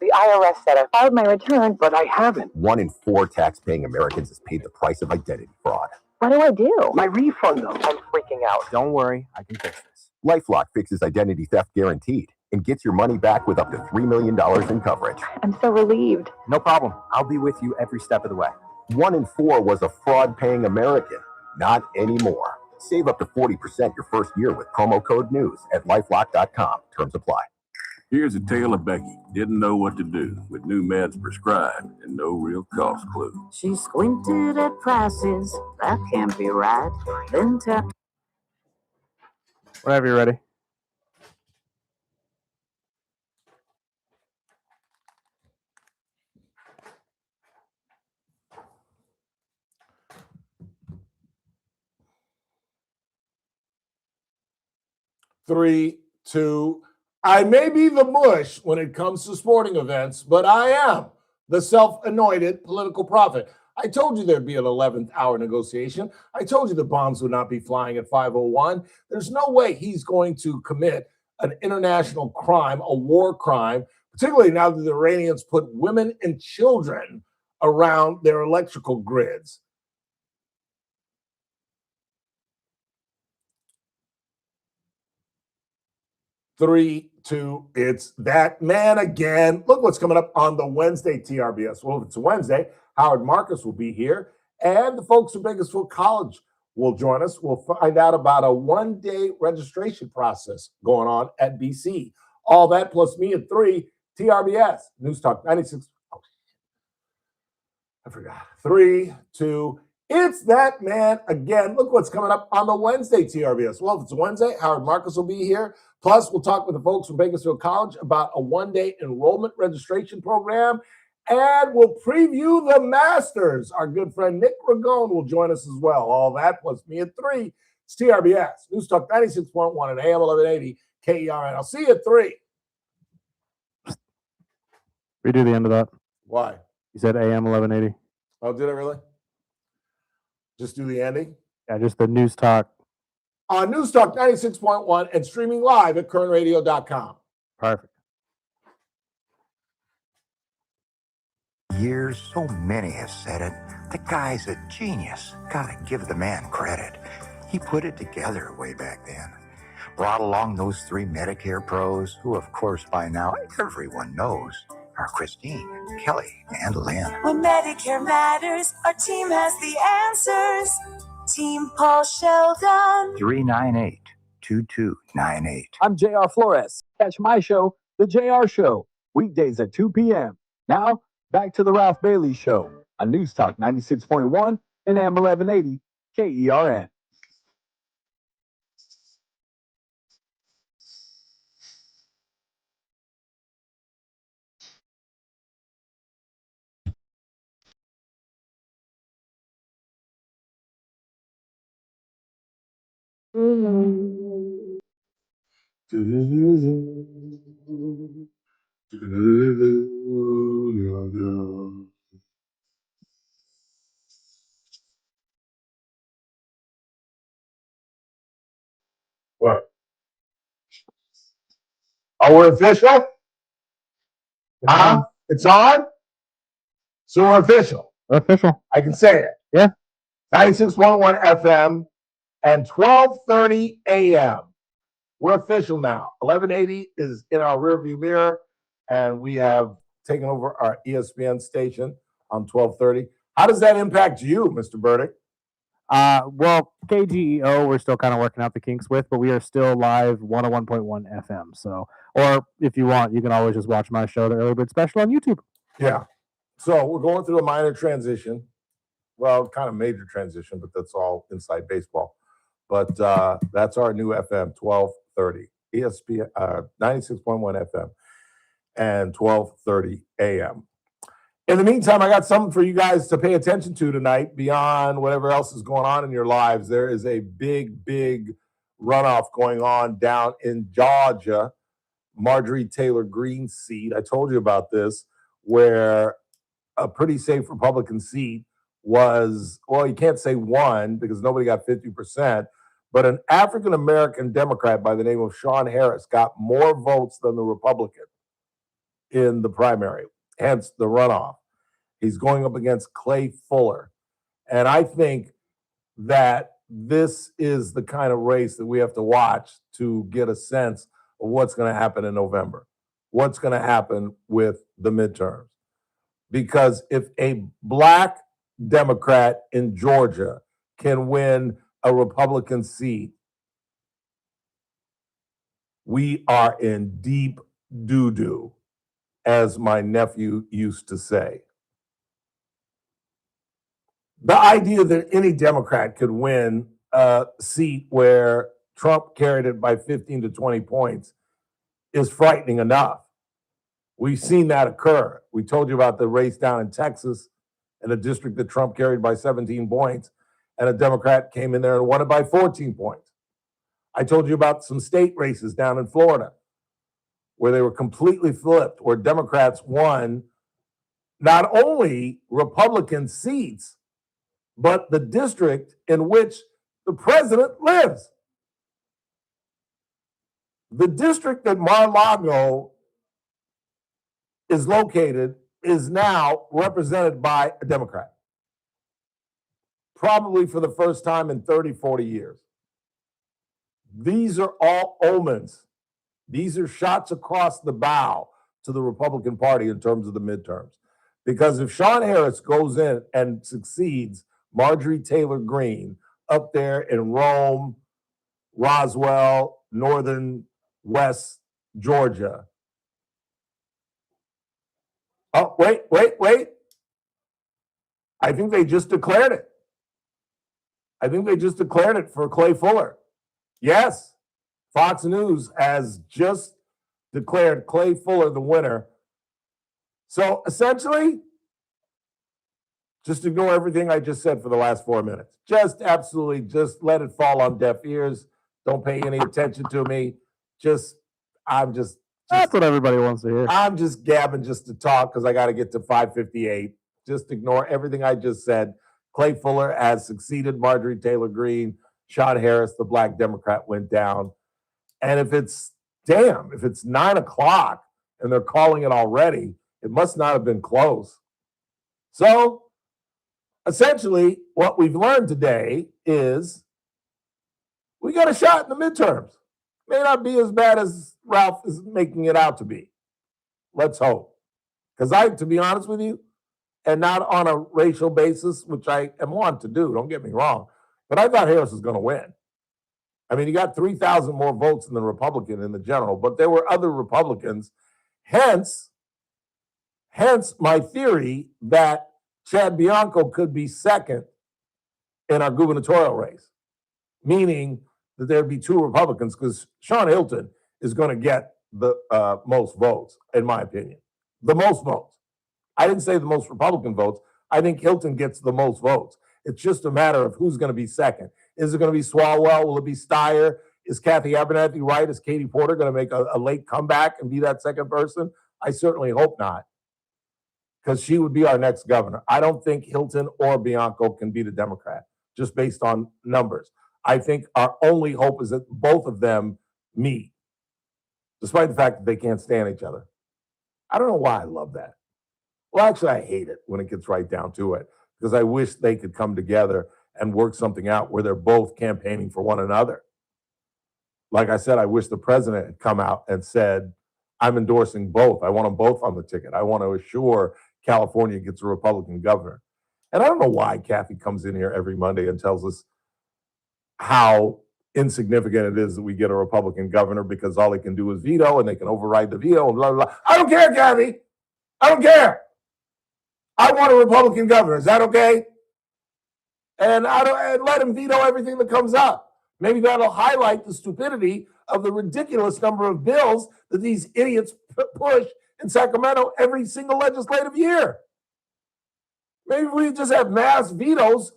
The IRS said I filed my return, But I haven't. 1 in 4 tax-paying Americans has paid the price of identity fraud. What do I do? My refund, though. I'm freaking out. Don't worry, I can fix this. LifeLock fixes identity theft guaranteed and gets your money back with up to $3 million in coverage. I'm so relieved. No problem. I'll be with you every step of the way. 1 in 4 was a fraud-paying American. Not anymore. Save up to 40% your first year with promo code NEWS at LifeLock.com. Terms apply. Here's a tale of Becky. Didn't know what to do with new meds prescribed and no real cost clue. She squinted at prices. That can't be right. Then tapped. Whenever you're ready. Three, two. I may be the mush when it comes to sporting events, but I am the self-anointed political prophet. I told you there'd be an 11th hour negotiation. I told you the bombs would not be flying at 5:01. There's no way he's going to commit an international crime, a war crime, particularly now that the Iranians put women and children around their electrical grids. Three, two, it's that man again. Look what's coming up on the Wednesday TRBS. Well, if it's Wednesday, Howard Marcus will be here, and the folks from Bakersfield College will join us. We'll find out about a one-day registration process going on at BC. All that plus me at 3, TRBS, News Talk 96. Oh, I forgot. 3, 2, it's that man again. Look what's coming up on the Wednesday TRBS. Well, if it's Wednesday, Howard Marcus will be here. Plus, we'll talk with the folks from Bakersfield College about a one-day enrollment registration program. And we'll preview the Masters. Our good friend Nick Ragone will join us as well. All that plus me at 3. It's TRBS, News Talk 96.1 and AM 1180 KERN. I'll see you at 3. Redo the end of that. Why? You said AM 1180. Oh, did I really? Just do the ending? Yeah, just the News Talk. On News Talk 96.1 and streaming live at kernradio.com. Perfect. Years, so many have said it. The guy's a genius. Gotta give the man credit. He put it together way back then. Brought along those 3 Medicare pros, who of course by now everyone knows are Christine, Kelly, and Lynn. When Medicare matters, our team has the answers. Team Paul Sheldon. 398-2298. I'm JR Flores. Catch my show, The JR Show, weekdays at 2 p.m. Now, back to the Ralph Bailey Show on News Talk 96.1 and AM 1180 KERN. What? Oh, we're official? It's on? So we're official. Official. I can say it. Yeah. 96.1 FM and 12:30 a.m. We're official now. 1180 is in our rearview mirror, and we have taken over our ESPN station on 12:30. How does that impact you, Mr. Burdick? Well, KGEO, we're still kind of working out the kinks with, but we are still live 101.1 FM. So, or if you want, you can always just watch my show, the Early Bird Special, on YouTube. Yeah. So we're going through a minor transition. Well, kind of major transition, but that's all inside baseball. But that's our new FM, 12:30, ESPN 96.1 FM and 12:30 a.m. In the meantime, I got something for you guys to pay attention to tonight beyond whatever else is going on in your lives. There is a big, big runoff going on down in Georgia, Marjorie Taylor Greene's seat. I told you about this, where a pretty safe Republican seat was, well, you can't say won because nobody got 50%, but an African-American Democrat by the name of Sean Harris got more votes than the Republican in the primary, hence the runoff. He's going up against Clay Fuller. And I think that this is the kind of race that we have to watch to get a sense of what's going to happen in November, what's going to happen with the midterms. Because if a black Democrat in Georgia can win a Republican seat, we are in deep doo-doo, as my nephew used to say. The idea that any Democrat could win a seat where Trump carried it by 15 to 20 points is frightening enough. We've seen that occur. We told you about the race down in Texas in a district that Trump carried by 17 points, and a Democrat came in there and won it by 14 points. I told you about some state races down in Florida where they were completely flipped, where Democrats won not only Republican seats, but the district in which the president lives. The district that Mar-a-Lago is located is now represented by a Democrat, probably for the first time in 30, 40 years. These are all omens. These are shots across the bow to the Republican Party in terms of the midterms. Because if Sean Harris goes in and succeeds Marjorie Taylor Greene up there in Rome, Roswell, northern West Georgia. Oh, wait. I think they just declared it. I think they just declared it for Clay Fuller. Yes, Fox News has just declared Clay Fuller the winner. So essentially, just ignore everything I just said for the last 4 minutes. Just absolutely, just let it fall on deaf ears. Don't pay any attention to me. That's what everybody wants to hear. I'm just gabbing just to talk because I got to get to 5:58. Just ignore everything I just said. Clay Fuller has succeeded Marjorie Taylor Greene. Sean Harris, the black Democrat, went down. And if it's 9 o'clock and they're calling it already, it must not have been close. So essentially, what we've learned today is we got a shot in the midterms. May not be as bad as Ralph is making it out to be. Let's hope. Because to be honest with you, and not on a racial basis, which I am wanting to do, don't get me wrong, but I thought Harris was going to win. I mean, he got 3,000 more votes than the Republican in the general, but there were other Republicans. Hence my theory that Chad Bianco could be second in our gubernatorial race, meaning that there'd be two Republicans because Sean Hilton is going to get the most votes, in my opinion. The most votes. I didn't say the most Republican votes. I think Hilton gets the most votes. It's just a matter of who's going to be second. Is it going to be Swalwell? Will it be Steyer? Is Kathy Abernathy right? Is Katie Porter going to make a late comeback and be that second person? I certainly hope not, because she would be our next governor. I don't think Hilton or Bianco can beat a Democrat, just based on numbers. I think our only hope is that both of them meet, despite the fact that they can't stand each other. I don't know why I love that. Well, actually, I hate it when it gets right down to it, because I wish they could come together and work something out where they're both campaigning for one another. Like I said, I wish the president had come out and said, I'm endorsing both. I want them both on the ticket. I want to assure California gets a Republican governor. And I don't know why Kathy comes in here every Monday and tells us how insignificant it is that we get a Republican governor because all they can do is veto and they can override the veto and blah, blah, blah. I don't care, Kathy. I don't care. I want a Republican governor. Is that okay? And let him veto everything that comes up. Maybe that'll highlight the stupidity of the ridiculous number of bills that these idiots push in Sacramento every single legislative year. Maybe if we just have mass vetoes,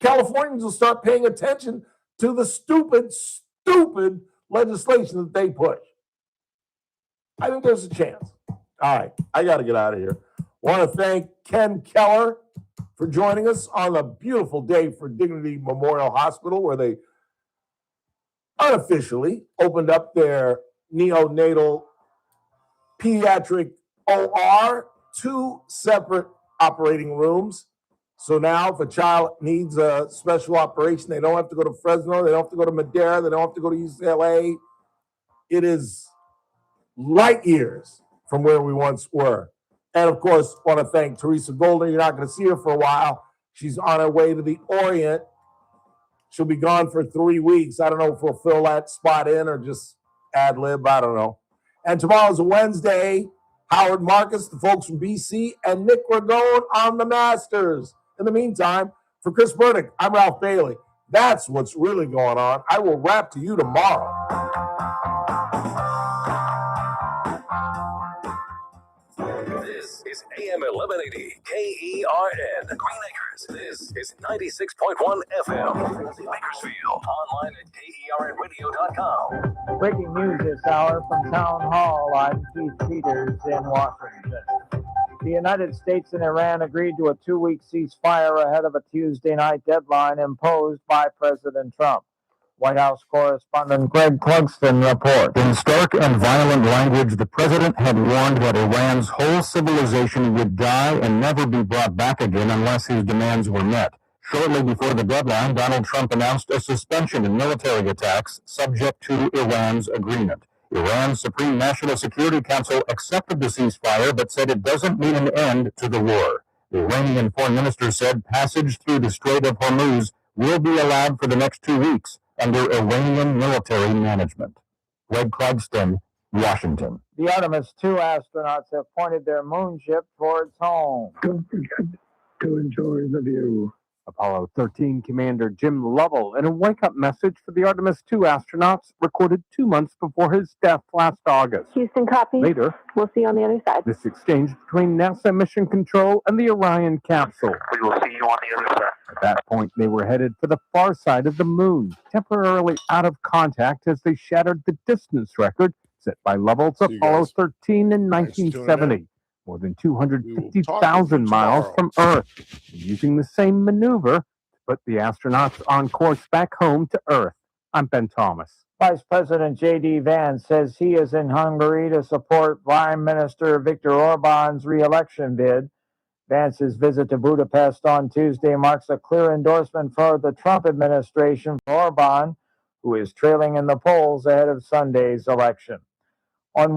Californians will start paying attention to the stupid legislation that they push. I think there's a chance. All right, I got to get out of here. Want to thank Ken Keller for joining us on a beautiful day for Dignity Memorial Hospital, where they unofficially opened up their neonatal pediatric OR, 2 separate operating rooms, So now if a child needs a special operation, they don't have to go to Fresno, they don't have to go to Madera, they don't have to go to UCLA. It is light years from where we once were. And of course, want to thank Teresa Goldner. You're not going to see her for a while. She's on her way to the Orient. She'll be gone for 3 weeks. I don't know if we'll fill that spot in or just ad lib. I don't know. And tomorrow's a Wednesday. Howard Marcus, the folks from BC, and Nick Ragone on the Masters. In the meantime, for Chris Burdick, I'm Ralph Bailey. That's what's really going on. I will rap to you tomorrow. This is AM 1180 KERN Green Acres. This is 96.1 FM Bakersfield. Online at KERNradio.com. Breaking news this hour from Town Hall. I'm Keith Peters in Washington. The United States and Iran agreed to a 2-week ceasefire ahead of a Tuesday night deadline imposed by President Trump. White House correspondent Greg Clugston reports. In stark and violent language, the president had warned that Iran's whole civilization would die and never be brought back again unless his demands were met. Shortly before the deadline, Donald Trump announced a suspension in military attacks subject to Iran's agreement. Iran's Supreme National Security Council accepted the ceasefire but said it doesn't mean an end to the war. The Iranian foreign minister said passage through the Strait of Hormuz will be allowed for the next 2 weeks under Iranian military management. Greg Clugston, Washington. The Artemis II astronauts have pointed their moonship towards home. Don't forget to enjoy the view. Apollo 13 Commander Jim Lovell, in a wake-up message for the Artemis II astronauts recorded 2 months before his death last August. Houston, copy. Later, we'll see you on the other side. This exchange between NASA Mission Control and the Orion capsule. We will see you on the other side. At that point, they were headed for the far side of the moon, temporarily out of contact as they shattered the distance record set by Lovell's Apollo 13 in 1970. More than 250,000 miles from Earth, using the same maneuver to put the astronauts on course back home to Earth. I'm Ben Thomas. Vice President J.D. Vance says he is in Hungary to support Prime Minister Viktor Orban's re-election bid. Vance's visit to Budapest on Tuesday marks a clear endorsement for the Trump administration for Orban, who is trailing in the polls ahead of Sunday's election. On